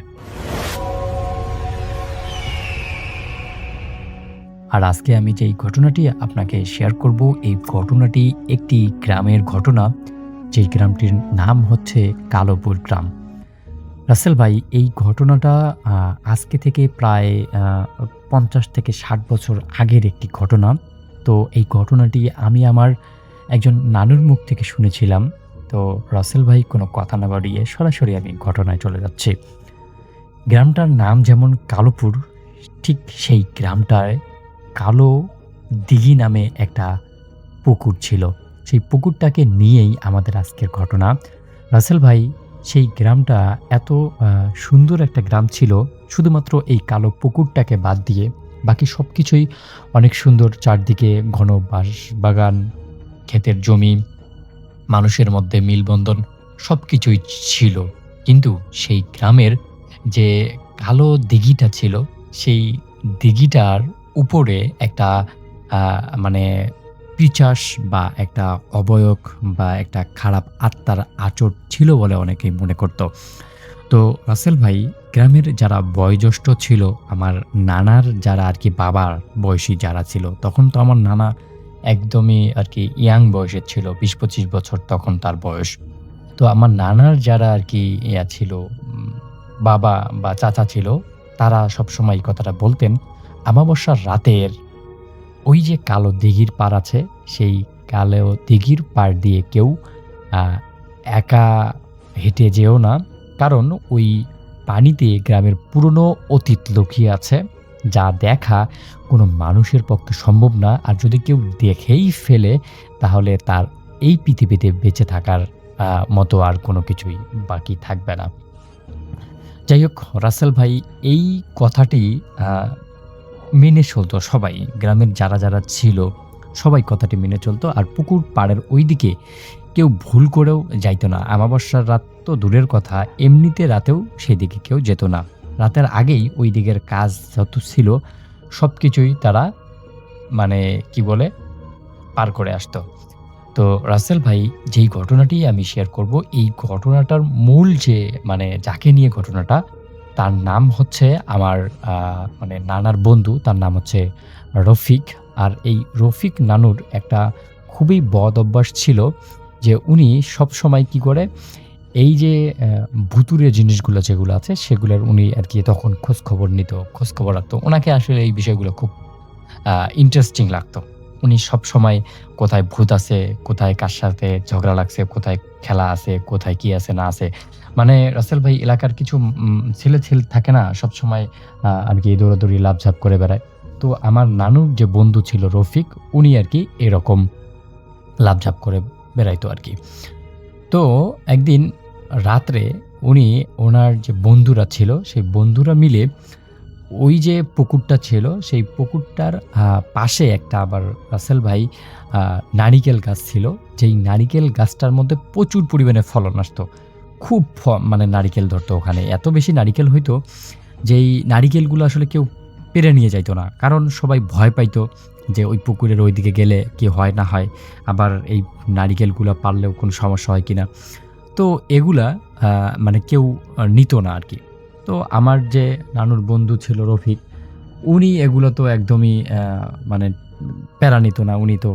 আর আজকে আমি যেই ঘটনাটি আপনাকে শেয়ার করব, এই ঘটনাটি একটি গ্রামের ঘটনা, যেই গ্রামটির নাম হচ্ছে কালোপুর গ্রাম। রাসেল ভাই, এই ঘটনাটা আজকে থেকে প্রায় ৫০ থেকে ৬০ বছর আগের একটি ঘটনা। তো এই ঘটনাটি আমি আমার একজন নানুর মুখ থেকে শুনেছিলাম। তো রাসেল ভাই, কোনো কথা না বাড়িয়ে সরাসরি আমি ঘটনায় চলে যাচ্ছি। গ্রামটার নাম যেমন কালোপুর, ঠিক সেই গ্রামটায় কালো দিঘি নামে একটা পুকুর ছিল। সেই পুকুরটাকে নিয়েই আমাদের আজকের ঘটনা। রাসেল ভাই, সেই গ্রামটা এত সুন্দর একটা গ্রাম ছিল, শুধুমাত্র এই কালো পুকুরটাকে বাদ দিয়ে বাকি সব কিছুই অনেক সুন্দর। চারদিকে ঘন বাঁশবাগান, ক্ষেতের জমি, মানুষের মধ্যে মিলবন্ধন সব কিছুই ছিল। কিন্তু সেই গ্রামের যে কালো দিঘিটা ছিল, সেই দিঘিটার উপরে একটা মানে পিচাস বা একটা অবয়ব বা একটা খারাপ আত্মার আচর ছিল বলে অনেকেই মনে করত। তো রাসেল ভাই, গ্রামের যারা বয়োজ্যেষ্ঠ ছিল, আমার নানার যারা আর কি বাবার বয়সী যারা ছিল, তখন তো আমার নানা একদমই আর কি ইয়াং বয়সের ছিল, ২০-২৫ বছর তখন তার বয়স। তো আমার নানার যারা আর কি ছিল, বাবা বা চাচা ছিল, তারা সবসময় এই কথাটা বলতেন, আমাবস্যার রাতের ওই যে কালো দিঘির পাড় আছে, সেই কালো দিঘির পাড় দিয়ে কেউ একা হেঁটে যেও না। কারণ ওই পানিতে গ্রামের পুরনো অতীত লুকিয়ে আছে, যা দেখা কোনো মানুষের পক্ষে সম্ভব না। আর যদি কেউ দেখেই ফেলে, তাহলে তার এই পৃথিবীতে বেঁচে থাকার মতো আর কোনো কিছুই বাকি থাকবে না। যাই হোক রাসেল ভাই, এই কথাটি মেনে চলতো সবাই। গ্রামের যারা যারা ছিল সবাই কথাটি মেনে চলতো। আর পুকুর পাড়ের ওই দিকে কেউ ভুল করেও যাইতো না। আমাবস্যার রাত তো দূরের কথা, এমনিতে রাতেও সেদিকে কেউ যেত না। রাতের আগেই ওই দিকের কাজ যত ছিল সব কিছুই তারা মানে কি বলে পার করে আসতো। তো রাসেল ভাই, যেই ঘটনাটি আমি শেয়ার করব, এই ঘটনাটার মূল যে মানে যাকে নিয়ে ঘটনাটা, তার নাম হচ্ছে আমার মানে নানার বন্ধু, তার নাম হচ্ছে রফিক। আর এই রফিক নানুর একটা খুবই বদ অভ্যাস ছিল যে উনি সবসময় কি করে, এই যে ভুতুড়ে জিনিসগুলো যেগুলো আছে সেগুলোর উনি আর কি তখন খোঁজখবর নিত, খোঁজখবর রাখতো। ওনাকে আসলে এই বিষয়গুলো খুব ইন্টারেস্টিং লাগতো। উনি সবসময় কোথায় ভূত আছে, কোথায় কার সাথে ঝগড়া লাগছে, কোথায় খেলা আছে, কোথায় কি আছে না আছে। মানে রাসেল ভাই, এলাকার কিছু ছেলে থাকে না, সবসময় আর কি দৌড়াদৌড়ি লাফঝাপ করে বেড়ায়। তো আমার নানুর যে বন্ধু ছিল রফিক, উনি আর কি এরকম লাফঝাপ করে বেড়াইতো আর কি। তো একদিন রাত্রে উনি ওনার যে বন্ধুরা ছিল, সেই বন্ধুরা মিলে ওই যে পুকুরটা ছিল, সেই পুকুরটার পাশে একটা আবার রাসেল ভাই নারিকেল গাছ ছিল, যেই নারিকেল গাছটার মধ্যে প্রচুর পরিমাণে ফলন আসতো। খুব মানে নারিকেল ধরতো ওখানে, এত বেশি নারিকেল হইতো যেই নারিকেলগুলো আসলে কেউ পেরে নিয়ে যাইতো না, কারণ সবাই ভয় পাইতো যে ওই পুকুরের ওই দিকে গেলে কি হয় না হয়, আবার এই নারিকেলগুলো পারলেও কোনো সমস্যা হয় কিনা। তো এগুলা মানে কেউ নিত না আর কি। তো আমার যে নানুর বন্ধু ছিল রফিক, উনি এগুলো তো একদমই মানে প্যারা নিত না। উনি তো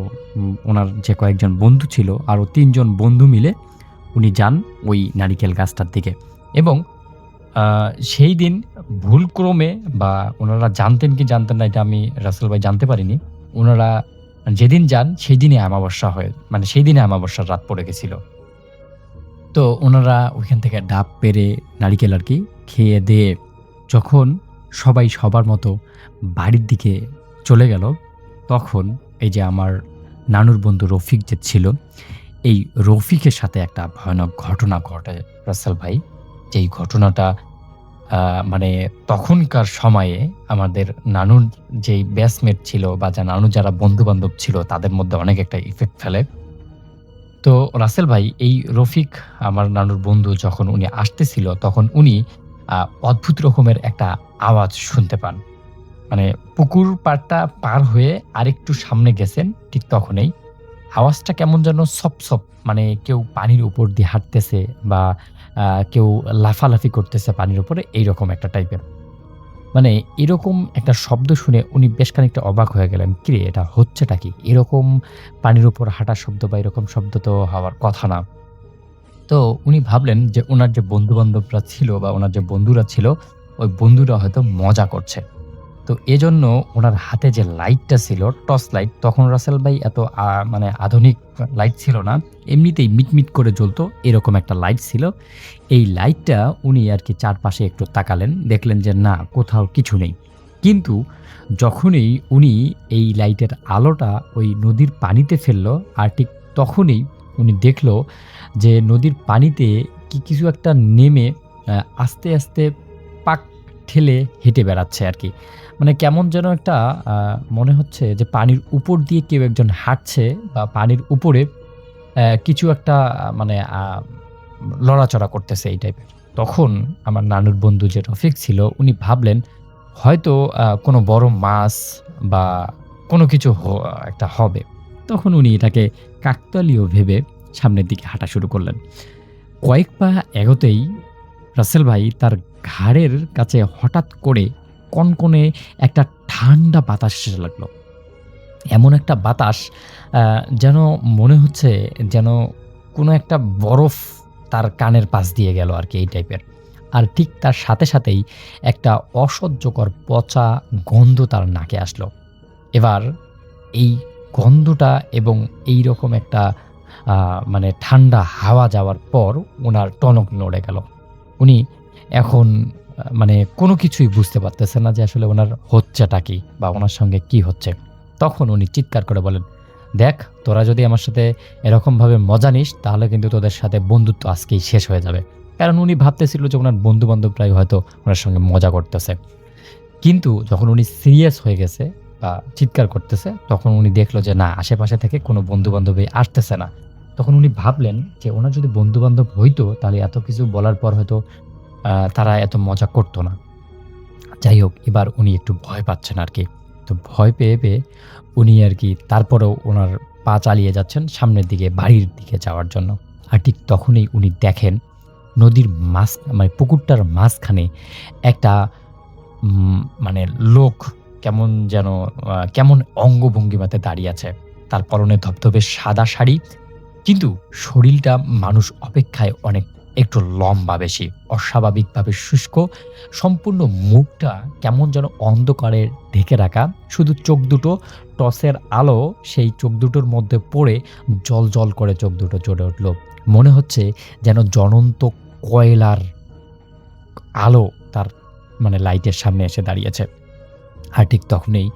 ওনার যে কয়েকজন বন্ধু ছিল, আরও ৩ জন বন্ধু মিলে উনি যান ওই নারিকেল গাছটার দিকে। এবং সেই দিন ভুলক্রমে, বা ওনারা জানতেন কি জানতেন না এটা আমি রাসেল ভাই জানতে পারিনি, ওনারা যেদিন যান সেই দিনে আমাবস্যা হয়, মানে সেই দিনে আমাবস্যার রাত পড়ে গেছিল। তো ওনারা ওইখান থেকে ডাব পেড়ে নারিকেল আর কি খেয়ে দিয়ে যখন সবাই সবার মতো বাড়ির দিকে চলে গেল, তখন এই যে আমার নানুর বন্ধু রফিক যে ছিল, এই রফিকের সাথে একটা ভয়ানক ঘটনা ঘটে রাসেল ভাই। যেই ঘটনাটা মানে তখনকার সময়ে আমাদের নানুর যেই ব্যাচমেট ছিল বা নানুর যারা বন্ধু-বান্ধব ছিল তাদের মধ্যে অনেক একটা ইফেক্ট ফেলে। তো রাসেল ভাই, এই রফিক আমার নানুর বন্ধু যখন উনি আসতেছিল, তখন উনি অদ্ভুত রকমের একটা আওয়াজ শুনতে পান। মানে পুকুর পাড়টা পার হয়ে আরেকটু সামনে গেছেন, ঠিক তখনই আওয়াজটা কেমন যেন সপ মানে কেউ পানির উপর দিয়ে হাঁটতেছে বা কেউ লাফালাফি করতেছে পানির উপরে, এইরকম একটা টাইপের। মানে এরকম একটা শব্দ শুনে উনি বেশ খানিকটা অবাক হয়ে গেলেন। কিরে, এটা হচ্ছেটা কি? এরকম পানির উপর হাঁটার শব্দ বা এরকম শব্দ তো হওয়ার কথা না। তো উনি ভাবলেন যে ওনার যে বন্ধু-বান্ধবরা ছিল বা ওনার যে বন্ধুরা ছিল, ওই বন্ধুরা হয়তো মজা করছে। তো এজন্য উনার হাতে যে লাইটটা ছিল, টর্চ লাইট, তখন রাসেল ভাই এত মানে আধুনিক লাইট ছিল না। এমনিতেই মিটমিট করে জ্বলতো এরকম একটা লাইট ছিল। এই লাইটটা উনি আরকি চারপাশে একটু তাকালেন। দেখলেন যে না, কোথাও কিছু নেই। কিন্তু যখনই উনি এই লাইটের আলোটা ওই নদীর পানিতে ফেললো, আর ঠিক তখনই উনি দেখল যে নদীর পানিতে কিছু একটা নেমে আস্তে, আস্তে পাক ঠেলে হেঁটে বেড়াচ্ছে আরকি। মানে কেমন যেন একটা মনে হচ্ছে যে পানির উপর দিয়ে কেউ একজন হাঁটছে বা পানির উপরে কিছু একটা মানে লড়াচড়া করতেছে এই টাইপের। তখন আমার নানুর বন্ধু যে রফিক ছিল উনি ভাবলেন হয়তো কোনো বড় মাছ বা কোনো কিছু একটা হবে। তখন উনি এটাকে কাকতালীয় ভেবে সামনের দিকে হাঁটা শুরু করলেন। কয়েক পা এগোতেই রাসেল ভাই তার ঘাড়ের কাছে হঠাৎ করে কনকনে একটা ঠান্ডা বাতাস এসে লাগলো। এমন একটা বাতাস যেন মনে হচ্ছে যেন কোনো একটা বরফ তার কানের পাশ দিয়ে গেল আরকি এই টাইপের। আর ঠিক তার সাথে সাথেই একটা অসহ্যকর পচা গন্ধ তার নাকে আসলো। এবার এই গন্ধটা এবং এইরকম একটা মানে ঠান্ডা হাওয়া যাওয়ার পর উনার টনক নড়ে গেল। উনি এখন মানে কোনো কিছুই বুঝতে পারতেছেন না যে আসলে উনার হচ্ছেটা কি বা উনার সঙ্গে কি হচ্ছে। তখন উনি চিৎকার করে বলেন, "দেখ, তোরা যদি আমার সাথে এরকমভাবে মজা নিস তাহলে কিন্তু তোদের সাথে বন্ধুত্ব আজকেই শেষ হয়ে যাবে।" কারণ উনি ভাবতেছিল যে উনার বন্ধু-বান্ধবরাই হয়তো উনার সঙ্গে মজা করতেছে। কিন্তু যখন উনি সিরিয়াস হয়ে গেছে বা চিৎকার করতেছে, তখন উনি দেখলো যে না, আশেপাশে থেকে কোনো বন্ধু-বান্ধবই আসতেছে না। তখন উনি ভাবলেন যে ওনার যদি বন্ধু-বান্ধব হইতো তাহলে এত কিছু বলার পর হয়তো তারা এত মজা করত না। যাই হোক, এবার উনি একটু ভয় পাচ্ছেন আরকি। তো ভয় পেয়ে উনি আরকি তারপরেও উনার পা চালিয়ে যাচ্ছেন সামনের দিকে, বাড়ির দিকে যাওয়ার জন্য। আর ঠিক তখনই উনি দেখেন নদীর মানে পুকুরটার মাঝখানে একটা মানে লোক কেমন যেন কেমন অঙ্গভঙ্গিমাতে দাঁড়িয়ে আছে। তার পরনে ধবধবে সাদা শাড়ি, কিন্তু শরীলটা মানুষ অপেক্ষায় অনেক একটু লম্বা বেশি, অস্বাভাবিকভাবে শুষ্ক। সম্পূর্ণ মুখটা কেমন যেন অন্ধকারে ঢেকে রাখা। শুধু চোখ দুটো, টর্চের আলো সেই চোখ দুটোর মধ্যে পড়ে জ্বলজ্বল করে চোখ দুটো জ্বলে উঠল। মনে হচ্ছে যেন জ্বলন্ত কয়লার আলো তার মানে লাইটের সামনে এসে দাঁড়িয়েছে। আর ঠিক তখনই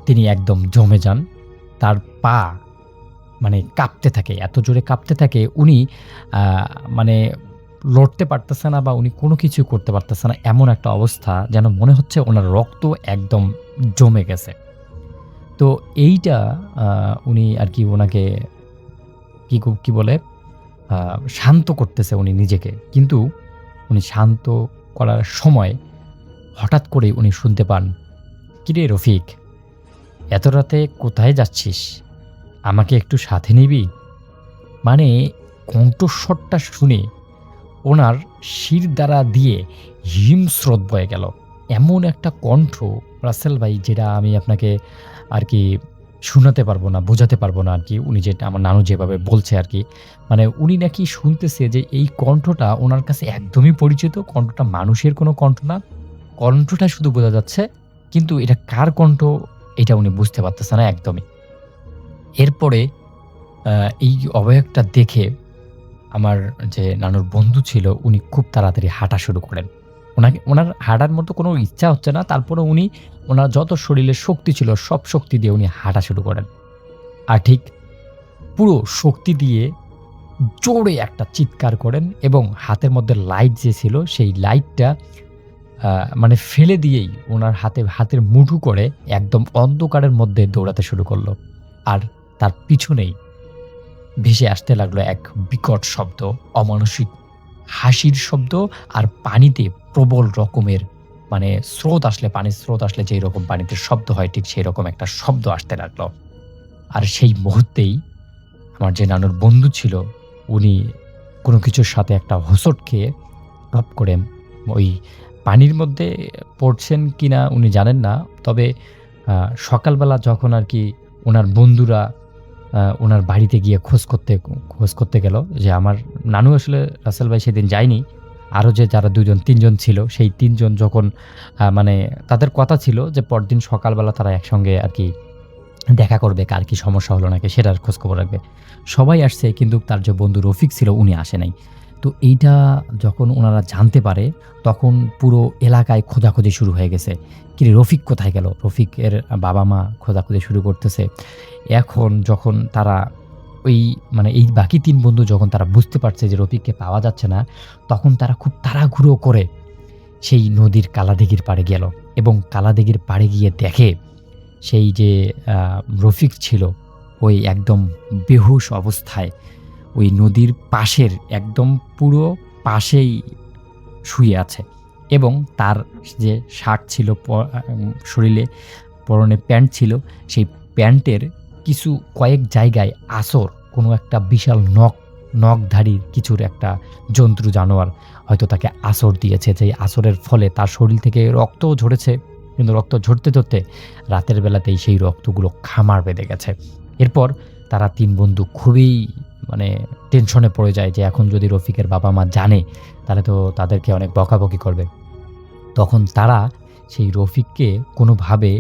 তিনি একদম জমে যান। তার পা মানে কাঁপতে থাকে, এত জোরে কাঁপতে থাকে উনি আ মানে লড়তে পারতেছে না বা উনি কোনো কিছুই করতে পারতেছে না। এমন একটা অবস্থা যেন মনে হচ্ছে উনার রক্ত একদম জমে গেছে। তো এইটা আ উনি আরকি উনাকে কি বলে আ শান্ত করতেছে উনি নিজেকে। কিন্তু উনি শান্ত করার সময় হঠাৎ করে উনি শুনতে পান, "কিরে রফিক, এত রাতে কোথায় যাচ্ছিস? আমাকে একটু সাথে নিবি?" মানে কণ্ঠস্বরটা শুনে ওনার শিরদাঁড়া দিয়ে হিমস্রোত বয়ে গেল। এমন একটা কণ্ঠ রাসেল ভাই, যেটা আমি আপনাকে আরকি শোনাতে পারবো না, বোঝাতে পারবো না আরকি। উনি যেটা আমার নানু যেভাবে বলছে আরকি। মানে উনি নাকি শুনতেছে যে এই কণ্ঠটা উনার কাছে একদমই পরিচিত। কণ্ঠটা মানুষের কোনো কণ্ঠ না। কণ্ঠটা শুধু বোঝা যাচ্ছে। কিন্তু এটা কার কণ্ঠ এটা উনি বুঝতে পারতেছে না একদমই। এরপরে আ এই অবয়বটা দেখে আমার যে নানুর বন্ধু ছিল উনি খুব তাড়াতাড়ি হাঁটা শুরু করেন। উনার হাঁটার মতো কোনো ইচ্ছা হচ্ছে না। তারপরেও উনি উনার যত শরীরে শক্তি ছিল সব শক্তি দিয়ে উনি হাঁটা শুরু করেন। আর ঠিক পুরো শক্তি দিয়ে জোরে একটা চিৎকার করেন এবং হাতের মধ্যে লাইট যে ছিল সেই লাইটটা মানে ফেলে দিয়েই উনার হাতের মুঠো করে একদম অন্ধকারের মধ্যে দৌড়াতে শুরু করল। আর তার পিছনেই ভেসে আসতে লাগলো এক বিকট শব্দ, অমানুষিক হাসির শব্দ, আর পানিতে প্রবল রকমের মানে পানির স্রোত আসলে যেই রকম পানিতে শব্দ হয় ঠিক সেই রকম একটা শব্দ আসতে লাগলো। আর সেই মুহূর্তেই আমার যে নানুর বন্ধু ছিল উনি কোনো কিছুর সাথে একটা হোঁচট খেয়ে টপ করে ওই পানির মধ্যে পড়ছেন কিনা উনি জানেন না। তবে সকালবেলা যখন আরকি উনার বন্ধুরা ওনার বাড়িতে গিয়ে খোঁজ করতে গেল যে আমার নানু আসলে রাসেল ভাই সেদিন যায়নি। আরও যে যারা ২ জন ৩ জন ছিল সেই ৩ জন যখন মানে তাদের কথা ছিল যে পরদিন সকালবেলা তারা একসঙ্গে আরকি দেখা করবে, কার কি সমস্যা হলো নাকি সেটার খোঁজখবর রাখবে। সবাই আসছে কিন্তু তার যে বন্ধু রফিক ছিল উনি আসে নাই। তো এইটা যখন উনারা জানতে পারে তখন পুরো এলাকায় খোঁজাখুঁজি শুরু হয়ে গেছে। কিরে রফিক কোথায় গেল? রফিকের বাবা-মা খোঁজাখুঁজি শুরু করতেছে। এখন যখন তারা ওই মানে এই বাকি ৩ বন্ধু যখন তারা বুঝতে পারছে যে রফিককে পাওয়া যাচ্ছে না, তখন তারা খুব তাড়াহুড়ো করে সেই নদীর কালাদিঘির পাড়ে গেল এবং কালাদিঘির পাড়ে গিয়ে দেখে সেই যে রফিক ছিল ওই একদম বেহুশ অবস্থায় ওই নদীর পাশের একদম পুরো পাশেই শুয়ে আছে এবং তার যে শার্ট ছিল শরীরে পরনে প্যান্ট ছিল, সেই প্যান্টের কিছু কয়েক জায়গায় আঁচড়, কোনো একটা বিশাল নখধারী কিছুর একটা জন্তু জানোয়ার হয়তো তাকে আঁচড় দিয়েছে। যেই আঁচড়ের ফলে তার শরীর থেকে রক্তও ঝরেছে, কিন্তু রক্ত ঝরতে রাতের বেলাতেই সেই রক্তগুলো খামার বেঁধে গেছে। এরপর তারা ৩ বন্ধু খুবই মানে টেনশনে পড়ে যায় যে এখন যদি রফিকের বাবা-মা জানে তাহলে তো তাদেরকে অনেক বকাবকি করবে। তখন তারা সেই রফিককে কোনোভাবে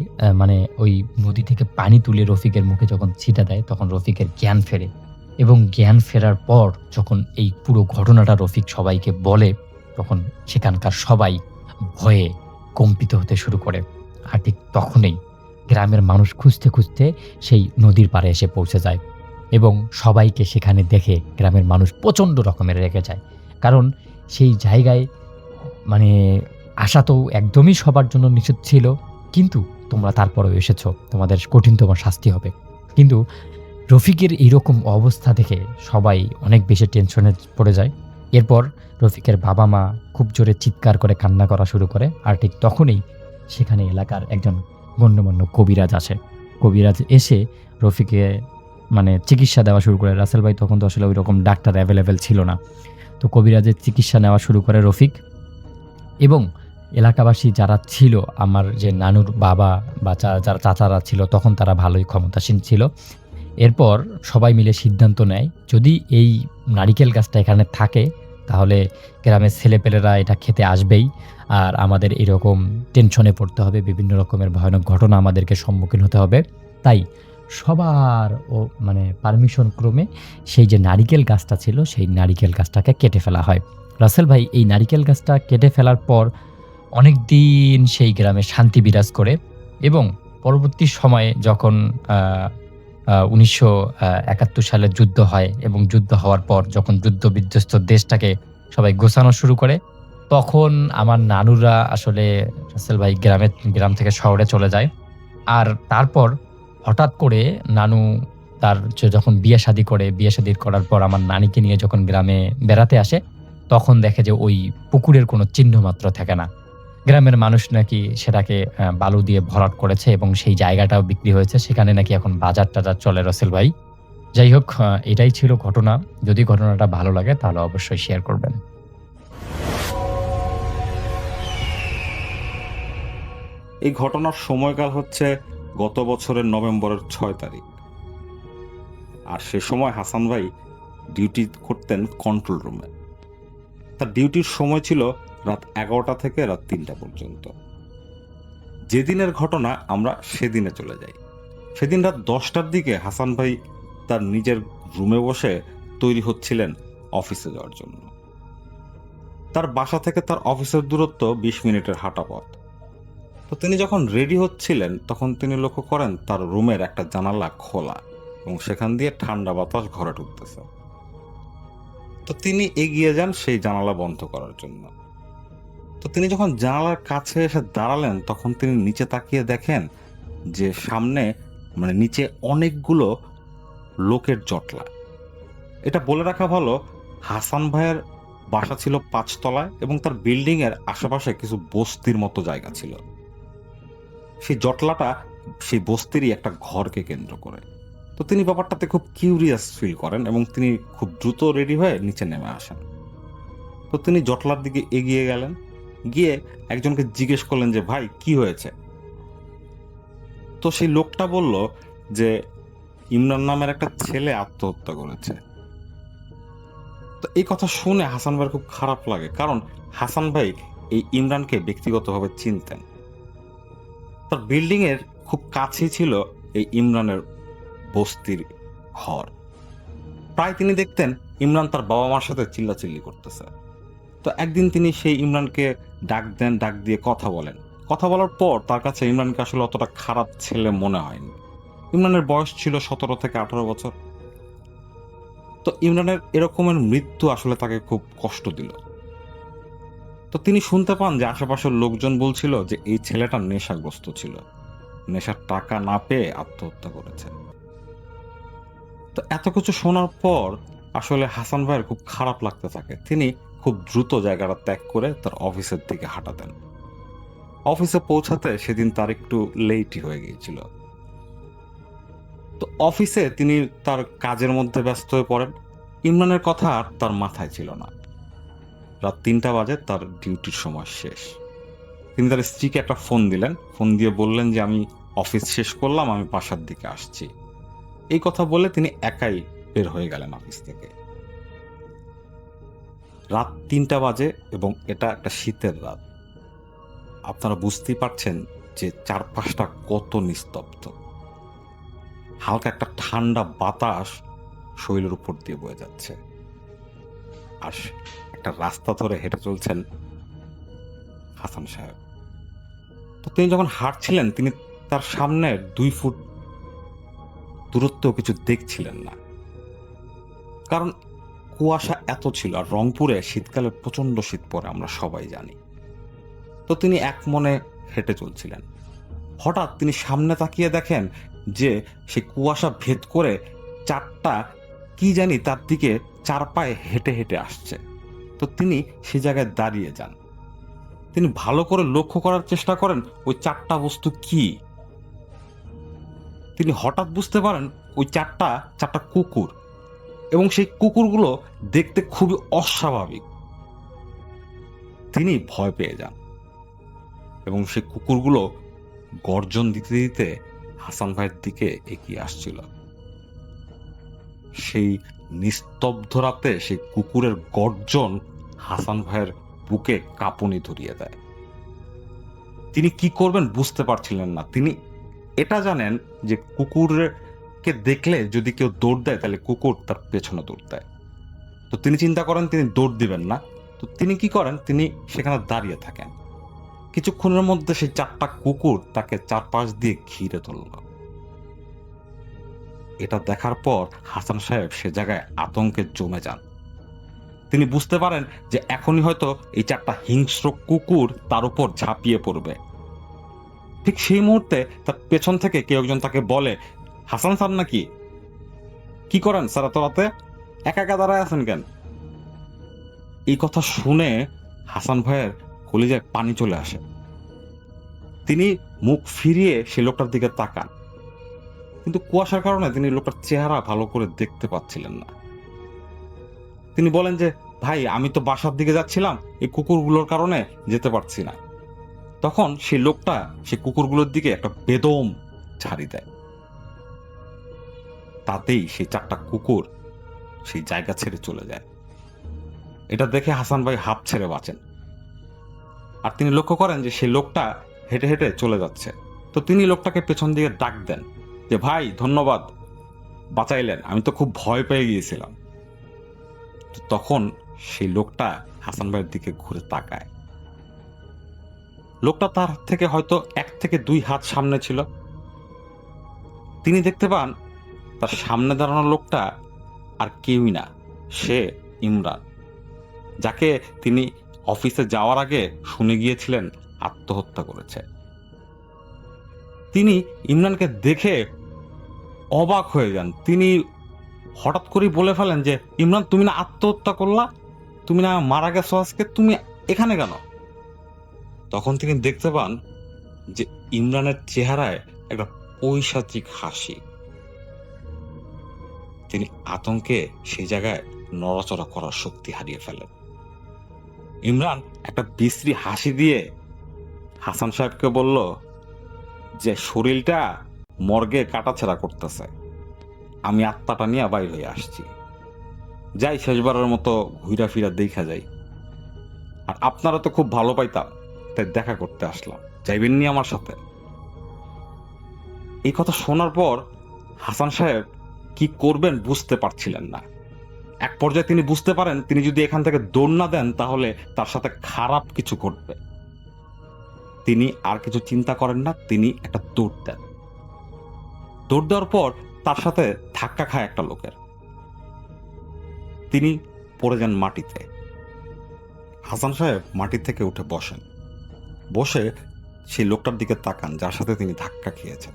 মানে ওই নদী থেকে পানি তুলে রফিকের মুখে যখন ছিটা দেয় তখন রফিকের জ্ঞান ফেরে এবং জ্ঞান ফেরার পর যখন এই পুরো ঘটনাটা রফিক সবাইকে বলে তখন সেখানকার সবাই ভয়ে কম্পিত হতে শুরু করে। আর ঠিক তখনই গ্রামের মানুষ খুঁজতে সেই নদীর পাড়ে এসে পৌঁছে যায় এবং সবাইকে সেখানে দেখে গ্রামের মানুষ প্রচণ্ড রকমের রেগে যায়। কারণ সেই জায়গায় মানে আসা তো একদমই সবার জন্য নিষেধ ছিল, কিন্তু তোমরা তারপরেও এসেছো, তোমাদের কঠিনতম শাস্তি হবে। কিন্তু রফিকের এইরকম অবস্থা দেখে সবাই অনেক বেশি টেনশনে পড়ে যায়। এরপর রফিকের বাবা-মা খুব জোরে চিৎকার করে কান্না করা শুরু করে। আর ঠিক তখনই সেখানে এলাকার একজন গণ্যমান্য কবিরাজ আসে। কবিরাজ এসে রফিকে মানে চিকিৎসা দেওয়া শুরু করে। রাসেল ভাই তখন তো আসলে ওইরকম ডাক্তার অ্যাভেলেবেল ছিল না। তো কবিরাজের চিকিৎসা নেওয়া শুরু করে রফিক এবং এলাকাবাসী যারা ছিল, আমার যে নানুর বাবা বা যারা চাচারা ছিল তখন তারা ভালোই ক্ষমতাসীন ছিল। এরপর সবাই মিলে সিদ্ধান্ত নেয় যদি এই নারিকেল গাছটা এখানে থাকে তাহলে গ্রামের ছেলেপেলেরা এটা খেতে আসবেই, আর আমাদের এরকম টেনশনে পড়তে হবে, বিভিন্ন রকমের ভয়ানক ঘটনা আমাদেরকে সম্মুখীন হতে হবে। তাই সবার মানে পারমিশন ক্রমে সেই যে নারিকেল গাছটা ছিল সেই নারিকেল গাছটাকে কেটে ফেলা হয়। রাসেল ভাই এই নারিকেল গাছটা কেটে ফেলার পর অনেক দিন সেই গ্রামে শান্তি বিরাজ করে এবং পরবর্তী সময়ে যখন ১৯৭১ সালে যুদ্ধ হয় এবং যুদ্ধ হওয়ার পর যখন যুদ্ধ বিধ্বস্ত দেশটাকে সবাই গোছানো শুরু করে তখন আমার নানুরা আসলে রাসেল ভাই গ্রাম থেকে শহরে চলে যায়। আর তারপর হঠাৎ করে নানু তার যখন বিয়ে শাদী করার পর আমার নানিকে নিয়ে যখন গ্রামে বেড়াতে আসে তখন দেখে যে ওই পুকুরের কোনো চিহ্ন মাত্র থাকে না। গ্রামের মানুষ নাকি সেটাকে বালু দিয়ে ভরাট করেছে এবং সেই জায়গাটাও বিক্রি হয়েছে, সেখানে নাকি এখন বাজার-টাজার চলে রাসেল ভাই। যাই হোক, এটাই ছিল ঘটনা। যদি ঘটনাটা ভালো লাগে তাহলে অবশ্যই শেয়ার করবেন। এই ঘটনার সময়কাল হচ্ছে গত বছরের নভেম্বরের ৬ তারিখ। আর সে সময় হাসান ভাই ডিউটি করতেন কন্ট্রোল রুমে। তার ডিউটির সময় ছিল রাত ১১টা থেকে রাত ৩টা পর্যন্ত। যেদিনের ঘটনা আমরা সেদিনে চলে যাই। সেদিন রাত ১০টার দিকে হাসান ভাই তার নিজের রুমে বসে তৈরি হচ্ছিলেন অফিসে যাওয়ার জন্য। তার বাসা থেকে তার অফিসের দূরত্ব ২০ মিনিটের হাঁটা পথ। তো তিনি যখন রেডি হচ্ছিলেন তখন তিনি লক্ষ্য করেন তার রুমের একটা জানালা খোলা এবং সেখান দিয়ে ঠান্ডা বাতাস ঘরে ঢুকতেছে। তো তিনি এগিয়ে যান সেই জানালা বন্ধ করার জন্য। তো তিনি যখন জানালার কাছে এসে দাঁড়ালেন তখন তিনি নিচে তাকিয়ে দেখেন যে সামনে মানে নিচে অনেকগুলো লোকের জটলা। এটা বলে রাখা ভালো, হাসান ভাইয়ের বাসা ছিল ৫ তলায় এবং তার বিল্ডিং এর আশেপাশে কিছু বস্তির মতো জায়গা ছিল। সেই জটলাটা সেই বস্তিরই একটা ঘরকে কেন্দ্র করে। তো তিনি ব্যাপারটাতে খুব কিউরিয়াস ফিল করেন এবং তিনি খুব দ্রুত রেডি হয়ে নিচে নেমে আসেন। তো তিনি জটলার দিকে এগিয়ে গেলেন, গিয়ে একজনকে জিজ্ঞেস করলেন যে ভাই কি হয়েছে। তো সেই লোকটা বলল যে ইমরান নামের একটা ছেলে আত্মহত্যা করেছে। তো এই কথা শুনে হাসান ভাইয়ের খুব খারাপ লাগে, কারণ হাসান ভাই এই ইমরানকে ব্যক্তিগতভাবে চিনতেন। তার বিল্ডিং এর খুব কাছেই ছিল এই ইমরানের বস্তির ঘর। প্রায় তিনি দেখতেন ইমরান তার বাবা মার সাথে চিল্লাচিল্লি করতেছে। তো একদিন তিনি সেই ইমরানকে ডাক দেন, ডাক দিয়ে কথা বলেন। কথা বলার পর তার কাছে ইমরানকে আসলে অতটা খারাপ ছেলে মনে হয়নি। ইমরানের বয়স ছিল 17 থেকে 18 বছর। তো ইমরানের এরকমের মৃত্যু আসলে তাকে খুব কষ্ট দিল। তো তিনি শুনতে পান যে আশেপাশের লোকজন বলছিল যে এই ছেলেটা নেশাগ্রস্ত ছিল, নেশার টাকা না পেয়ে আত্মহত্যা করেছে। তো এত কিছু শোনার পর আসলে হাসান ভাইয়ের খুব খারাপ লাগতে থাকে। তিনি খুব দ্রুত জায়গাটা ত্যাগ করে তার অফিসের দিকে হাঁটা দেন। অফিসে পৌঁছাতে সেদিন তার একটু লেটই হয়ে গিয়েছিল। তো অফিসে তিনি তার কাজের মধ্যে ব্যস্ত হয়ে পড়েন। ইমরানের কথা আর তার মাথায় ছিল না। রাত 3টা বাজে, তার ডিউটির সময় শেষ। তিনি তার স্ত্রীকে একটা ফোন দিলেন। ফোন দিয়ে বললেন যে আমি অফিস শেষ করলাম, আমি বাসার দিকে আসছি। এই কথা বলে তিনি একাই বের হয়ে গেলেন অফিস থেকে। রাত 3টা বাজে এবং এটা একটা শীতের রাত। আপনারা বুঝতেই পারছেন যে চারপাশটা কত নিস্তব্ধ। হালকা একটা ঠান্ডা বাতাস শরীরের উপর দিয়ে বয়ে যাচ্ছে। আর একটা রাস্তা ধরে হেঁটে চলছেন হাসান সাহেব। তো তিনি যখন হাঁটছিলেন, তিনি তার সামনে 2 ফুট দূরত্বেও কিছু দেখছিলেন না, কারণ কুয়াশা এত ছিল। আর রংপুরে শীতকালে প্রচন্ড শীত পড়ে, আমরা সবাই জানি। তো তিনি এক মনে হেঁটে চলছিলেন। হঠাৎ তিনি সামনে তাকিয়ে দেখেন যে সে কুয়াশা ভেদ করে 4টা কি জানি তার দিকে 4 পায়ে হেঁটে হেঁটে আসছে। তো তিনি সে জায়গায় দাঁড়িয়ে যান। তিনি ভালো করে লক্ষ্য করার চেষ্টা করেন ওই 4টা বস্তু কি। তিনি হঠাৎ বুঝতে পারেন ওই 4টা কুকুর, এবং সেই কুকুরগুলো দেখতে খুবই অস্বাভাবিক। তিনি ভয় পেয়ে যান এবং সেই কুকুরগুলো গর্জন দিতে দিতে হাসান ভাইয়ের দিকে এগিয়ে আসছিল। সেই নিস্তব্ধ রাতে সেই কুকুরের গর্জন হাসান ভাইয়ের বুকে কাঁপুনি ধরিয়ে দেয়। তিনি কি করবেন বুঝতে পারছিলেন না। তিনি এটা জানেন যে কুকুরকে দেখলে যদি কেউ দৌড় দেয় তাহলে কুকুর তার পেছনে দৌড় দেয়। তো তিনি চিন্তা করেন তিনি দৌড় দিবেন না। তো তিনি কি করেন, তিনি সেখানে দাঁড়িয়ে থাকেন। কিছুক্ষণের মধ্যে সেই 4টা কুকুর তাকে চারপাশ দিয়ে ঘিরে তুলল। এটা দেখার পর হাসান সাহেব সে জায়গায় আতঙ্কে জমে যান। তিনি বুঝতে পারেন যে এখনই হয়তো এই 4টা হিংস্র কুকুর তার উপর ঝাঁপিয়ে পড়বে। ঠিক সেই মুহূর্তে তার পেছন থেকে কেউ একজন তাকে বলে, হাসান স্যার নাকি? কি করেন স্যার এত রাতে, একা একা দাঁড়ায় আছেন কেন? এই কথা শুনে হাসান ভাইয়ের কলিজায় পানি চলে আসে। তিনি মুখ ফিরিয়ে সে লোকটার দিকে তাকান, কিন্তু কুয়াশার কারণে তিনি লোকটার চেহারা ভালো করে দেখতে পাচ্ছিলেন না। তিনি বলেন যে ভাই, আমি তো বাসার দিকে যাচ্ছিলাম, এই কুকুরগুলোর কারণে যেতে পারছি না। তখন সেই লোকটা সেই কুকুরগুলোর দিকে একটা বেদম ঝাড়ি দেয়। তাতেই সেই 4টা কুকুর সেই জায়গা ছেড়ে চলে যায়। এটা দেখে হাসান ভাই হাঁপ ছেড়ে বাঁচেন। আর তিনি লক্ষ্য করেন যে সেই লোকটা হেঁটে হেঁটে চলে যাচ্ছে। তো তিনি লোকটাকে পেছন দিকে ডাক দেন যে ভাই, ধন্যবাদ, বাঁচাইলেন, আমি তো খুব ভয় পেয়ে গিয়েছিলাম। তখন সেই লোকটা হাসান ভাইয়ের দিকে ঘুরে তাকায়। লোকটা তার থেকে হয়তো 1 থেকে 2 হাত সামনে ছিল। তিনি দেখতে পান তার সামনে দাঁড়ানো লোকটা আর কেউই না, সে ইমরান, যাকে তিনি অফিসে যাওয়ার আগে শুনে গিয়েছিলেন আত্মহত্যা করেছে। তিনি ইমরানকে দেখে অবাক হয়ে যান। তিনি হঠাৎ করেই বলে ফেলেন যে ইমরান, তুমি না আত্মহত্যা করলা, তুমি না মারা গেছো, আজকে তুমি এখানে কেন? তখন তিনি দেখতে পান যে ইমরানের চেহারায় একটা পৈশাচিক হাসি। তিনি আতঙ্কে সেই জায়গায় নড়াচড়া করার শক্তি হারিয়ে ফেলেন। ইমরান একটা বিশ্রী হাসি দিয়ে হাসান সাহেবকে বলল যে শরীরটা মর্গে কাটাছেঁড়া করতেছে, আমি আত্মাটা নিয়ে বাইর হয়ে আসছি, যাই শেষবারের মতো ঘুরা ফিরা দেখা যাই। আর আপনারা তো খুব ভালো পাইতাম, তাই দেখা করতে আসলাম, যাইবেননি আমার সাথে? এই কথা শোনার পর হাসান সাহেব কি করবেন বুঝতে পারছিলেন না। এক পর্যায়ে তিনি বুঝতে পারেন তিনি যদি এখান থেকে দৌড় না দেন তাহলে তার সাথে খারাপ কিছু ঘটবে। তিনি আর কিছু চিন্তা করেন না, তিনি একটা দৌড় দেন। দৌড় দেওয়ার পর তার সাথে ধাক্কা খায় একটা লোকের। তিনি পড়ে যান মাটিতে। হাসান সাহেব মাটি থেকে উঠে বসেন, বসে সেই লোকটার দিকে তাকান যার সাথে তিনি ধাক্কা খেয়েছেন।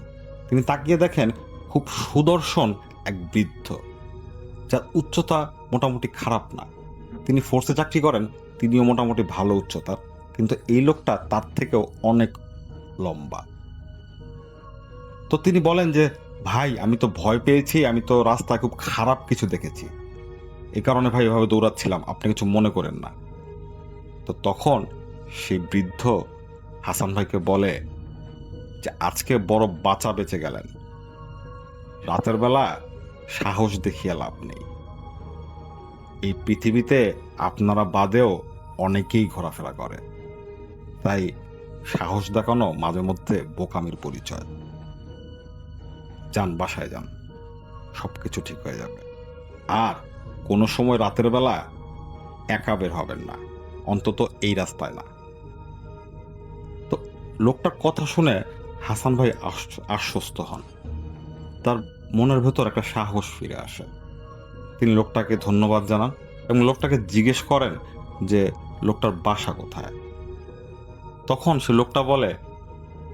তিনি তাকিয়ে দেখেন খুব সুদর্শন এক বৃদ্ধ, যার উচ্চতা মোটামুটি খারাপ না। তিনি ফোর্সে চাকরি করেন, তিনিও মোটামুটি ভালো উচ্চতার, কিন্তু এই লোকটা তার থেকেও অনেক লম্বা। তো তিনি বলেন যে, ভাই আমি তো ভয় পেয়েছি, আমি তো রাস্তায় খুব খারাপ কিছু দেখেছি, এই কারণে ভাই এভাবে দৌড়াচ্ছিলাম, আপনি কিছু মনে করেন না। তো তখন সেই বৃদ্ধ হাসান ভাইকে বলে যে, আজকে বড় বাঁচা বেঁচে গেলেন, রাতের বেলা সাহস দেখিয়ে লাভ নেই, এই পৃথিবীতে আপনারা বাদেও অনেকেই ঘোরাফেরা করে, তাই সাহস দেখানো মাঝে মধ্যে বোকামির পরিচয়। যান, বাসায় যান, সবকিছু ঠিক হয়ে যাবে। আর কোনো সময় রাতের বেলা একা বের হবেন না, অন্তত এই রাস্তায় না। তো লোকটার কথা শুনে হাসান ভাই আশ্বস্ত হন, তার মনের ভেতর একটা সাহস ফিরে আসে। তিনি লোকটাকে ধন্যবাদ জানান এবং লোকটাকে জিজ্ঞেস করেন যে লোকটার বাসা কোথায়। তখন সে লোকটা বলে,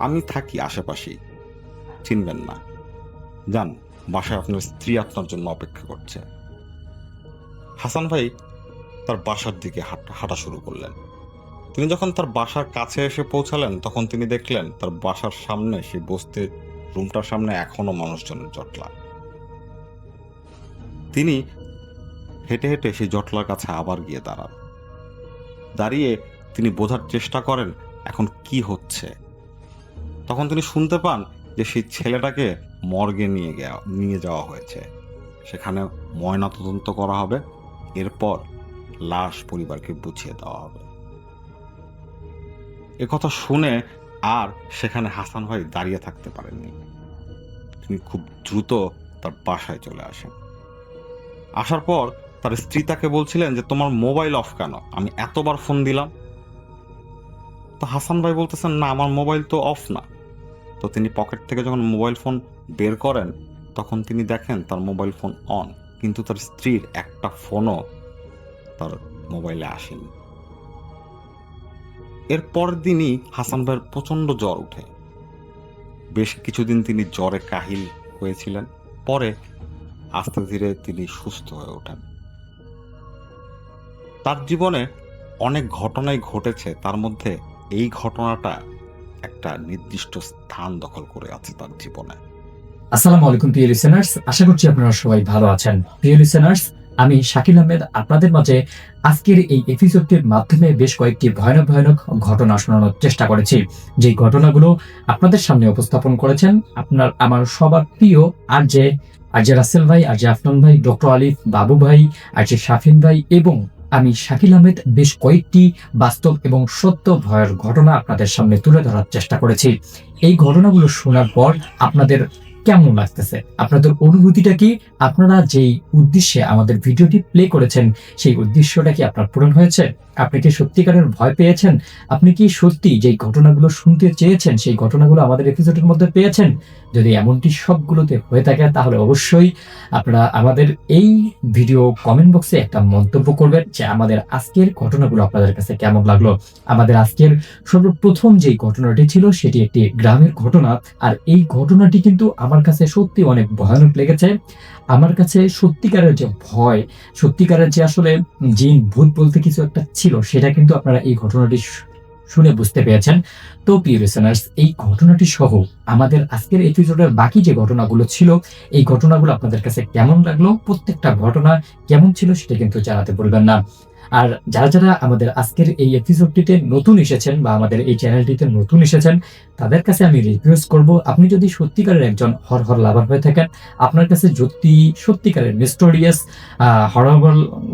আমি থাকি আশেপাশেই, চিনবেন না, যান, বাসায় আপনার স্ত্রী আপনার জন্য অপেক্ষা করছে। হাসান ভাই তার বাসার দিকে হাঁটা শুরু করলেন। তিনি যখন তার বাসার কাছে এসে পৌঁছালেন তখন তিনি দেখলেন তার বাসার সামনে, সেই বস্তির রুমটার সামনে এখনো মানুষজনের জটলা। তিনি হেঁটে হেঁটে সেই জটলার কাছে আবার গিয়ে দাঁড়ান। দাঁড়িয়ে তিনি বোঝার চেষ্টা করেন এখন কি হচ্ছে। তখন তিনি শুনতে পান যে সেই ছেলেটাকে মর্গে নিয়ে যাওয়া হয়েছে, সেখানে ময়নাতদন্ত করা হবে, এরপর লাশ পরিবারকে বুঝিয়ে দেওয়া হবে। একথা শুনে আর সেখানে হাসান ভাই দাঁড়িয়ে থাকতে পারেননি। তিনি খুব দ্রুত তার বাসায় চলে আসেন। আসার পর তার স্ত্রী তাকে বলছিলেন যে, তোমার মোবাইল অফ কেন, আমি এতবার ফোন দিলাম। তো হাসান ভাই বলতেছেন, না আমার মোবাইল তো অফ না। তো তিনি পকেট থেকে যখন মোবাইল ফোন বের করেন তখন তিনি দেখেন তার মোবাইল ফোন অন, কিন্তু তার স্ত্রীর একটা ফোনও তার মোবাইলে আসেনি। এরপর দিনই হাসান ভাইয়ের প্রচন্ড জ্বর উঠে। বেশ কিছুদিন তিনি জ্বরে কাহিল হয়েছিলেন, পরে আস্তে ধীরে তিনি সুস্থ হয়ে ওঠেন। তার জীবনে অনেক ঘটনাই ঘটেছে, তার মধ্যে এই ঘটনাটা একটা নির্দিষ্ট স্থান দখল করে আছে তার জীবনে। আসসালামু আলাইকুম প্রিয় লিসেনার্স, আশা করছি আপনারা সবাই ভালো আছেন। প্রিয় লিসেনার্স, আমি শাকিল আহমেদ আপনাদের মাঝে আজকের এই এপিসোডটির মাধ্যমে বেশ কয়েকটি ভয়ানক ভয়ানক ঘটনা শোনানোর চেষ্টা করেছি। যে ঘটনাগুলো আপনাদের সামনে উপস্থাপন করেছেন আমার সবার প্রিয় আর যে রাসেল ভাই, আর যে আফনান ভাই, ডক্টর আলিফ, বাবু ভাই, আর যে শাফিন ভাই এবং আমি শাকিল আহমেদ বেশ কয়েকটি বাস্তব এবং সত্য ভয়ের ঘটনা আপনাদের সামনে তুলে ধরার চেষ্টা করেছি। এই ঘটনাগুলো শোনার পর আপনাদের কেমন লাগতেছে, আপনাদের অনুভূতিটা কি, আপনারা যেই উদ্দেশ্যে আমাদের ভিডিওটি প্লে করেছেন সেই উদ্দেশ্যটা কি আপনার পূরণ হয়েছে? আপনি কি সত্যিকারের ভয় পেয়েছেন? আপনি কি সত্যি যেই ঘটনাগুলো শুনতে চেয়েছেন সেই ঘটনাগুলো আমাদের এপিসোডের মধ্যে পেয়েছেন? যদি এমনটি সবগুলোতে হয়ে থাকে তাহলে অবশ্যই আপনারা আমাদের এই ভিডিও কমেন্ট বক্সে একটা মন্তব্য করবেন যে আমাদের আজকের ঘটনাগুলো আপনাদের কাছে কেমন লাগলো। আমাদের আজকের সর্বপ্রথম যেই ঘটনাটি ছিল সেটি একটি গ্রামের ঘটনা, আর এই ঘটনাটি কিন্তু আমার কাছে সত্যি অনেক ভয়ানক লেগেছে। আমার কাছে সত্যিকারের যে ভয়, সত্যিকারের যে আসলে জিন ভূত বলতে কিছু একটা ছিল, সেটা কিন্তু আপনারা এই ঘটনাটি শুনে বুঝতে পেরেছেন। তো প্রিয় লিসেনার্স, এই ঘটনাটি সহ আমাদের আজকের এপিসোডের বাকি যে ঘটনাগুলো ছিল এই ঘটনাগুলো আপনাদের কাছে কেমন লাগলো, প্রত্যেকটা ঘটনা কেমন ছিল সেটা কিন্তু জানাতে ভুলবেন না। আর যারা যারা আমাদের আজকের এই এপিসোডটিতে নতুন এসেছেন বা আমাদের এই চ্যানেলটিতে নতুন এসেছেন, তাদের কাছে আমি রিকোয়েস্ট করব, আপনি যদি সত্যিকারের একজন হরর লাভার হয়ে থাকেন, আপনার কাছে যদি সত্যিকারের মিস্টোরিয়াস হরর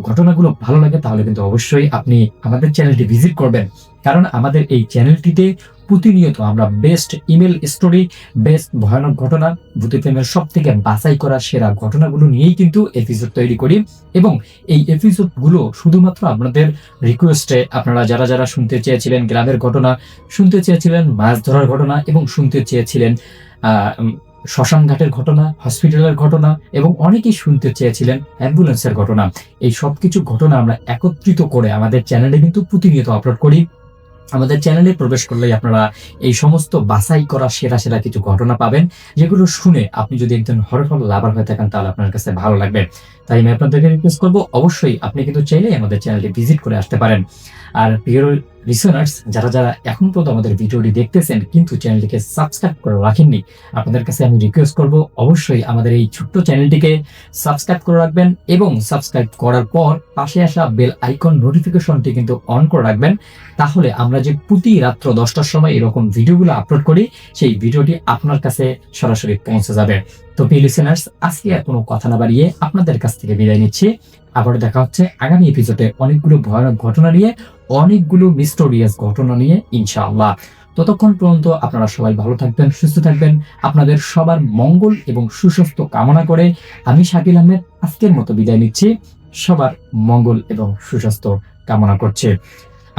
ঘটনাগুলো ভালো লাগে, তাহলে কিন্তু অবশ্যই আপনি আমাদের চ্যানেলটি ভিজিট করবেন। কারণ আমাদের এই চ্যানেলটিতে প্রতিনিয়ত আমরা বেস্ট ইমেল স্টোরি, বেস্ট ভয়ানক ঘটনা, ভূতের প্রেমের সব থেকে বাছাই করা সেরা ঘটনাগুলো নিয়েই কিন্তু এপিসোড তৈরি করি। এবং এই এপিসোডগুলো শুধুমাত্র আপনাদের রিকোয়েস্টে, আপনারা যারা যারা শুনতে চেয়েছিলেন গ্রামের ঘটনা, শুনতে চেয়েছিলেন মাছ ধরার ঘটনা, এবং শুনতে চেয়েছিলেন শ্মশান ঘাটের ঘটনা, হসপিটালের ঘটনা, এবং অনেকেই শুনতে চেয়েছিলেন অ্যাম্বুলেন্সের ঘটনা, এই সব কিছু ঘটনা আমরা একত্রিত করে আমাদের চ্যানেলে কিন্তু প্রতিনিয়ত আপলোড করি। আমাদের চ্যানেলে প্রবেশ করলেই আপনারা এই সমস্ত বাছাই করা সেরা সেরা কিছু ঘটনা পাবেন, যেগুলো শুনে আপনি যদি একজন হরর লাভার হয়ে থাকেন তাহলে আপনার কাছে ভালো লাগবে। তাই আমি আপনাদেরকে রিকোয়েস্ট করবো, অবশ্যই আপনি কিন্তু চাইলেই আমাদের চ্যানেলটি ভিজিট করে আসতে পারেন। আর প্রিয় লিসনার্স, যারা যারা এখন পর্যন্ত আমাদের ভিডিওটি দেখতেছেন কিন্তু চ্যানেলটিকে সাবস্ক্রাইব করে রাখেননি, আপনাদের কাছে আমি রিকোয়েস্ট করব, অবশ্যই আমাদের এই ছোট্ট চ্যানেলটিকে সাবস্ক্রাইব করে রাখবেন, এবং সাবস্ক্রাইব করার পর পাশে আসা বেল আইকন নোটিফিকেশনটি কিন্তু অন করে রাখবেন। তাহলে আমরা যে প্রতি রাত্র 10টার সময় এরকম ভিডিওগুলো আপলোড করি, সেই ভিডিওটি আপনার কাছে সরাসরি পৌঁছে যাবে। তো প্রিয় লিসনার্স, আজকে আর কোনো কথা না বাড়িয়ে আপনাদের কাছ থেকে বিদায় নিচ্ছি। আবার দেখা হচ্ছে আগামী এপিসোডে অনেকগুলো ভয়ানক ঘটনা নিয়ে, অনেকগুলো মিস্টোরিয়াস ঘটনা নিয়ে ইনশাআল্লাহ। ততক্ষণ পর্যন্ত আপনারা সবাই ভালো থাকবেন, সুস্থ থাকবেন। আপনাদের সবার মঙ্গল এবং সুস্বাস্থ্য কামনা করে আমি শাকিল আহমেদ আজকের মতো বিদায় নিচ্ছি। সবার মঙ্গল এবং সুস্বাস্থ্য কামনা করছে।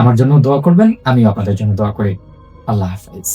আমার জন্য দোয়া করবেন, আমিও আপনাদের জন্য দোয়া করি। আল্লাহ হাফেজ।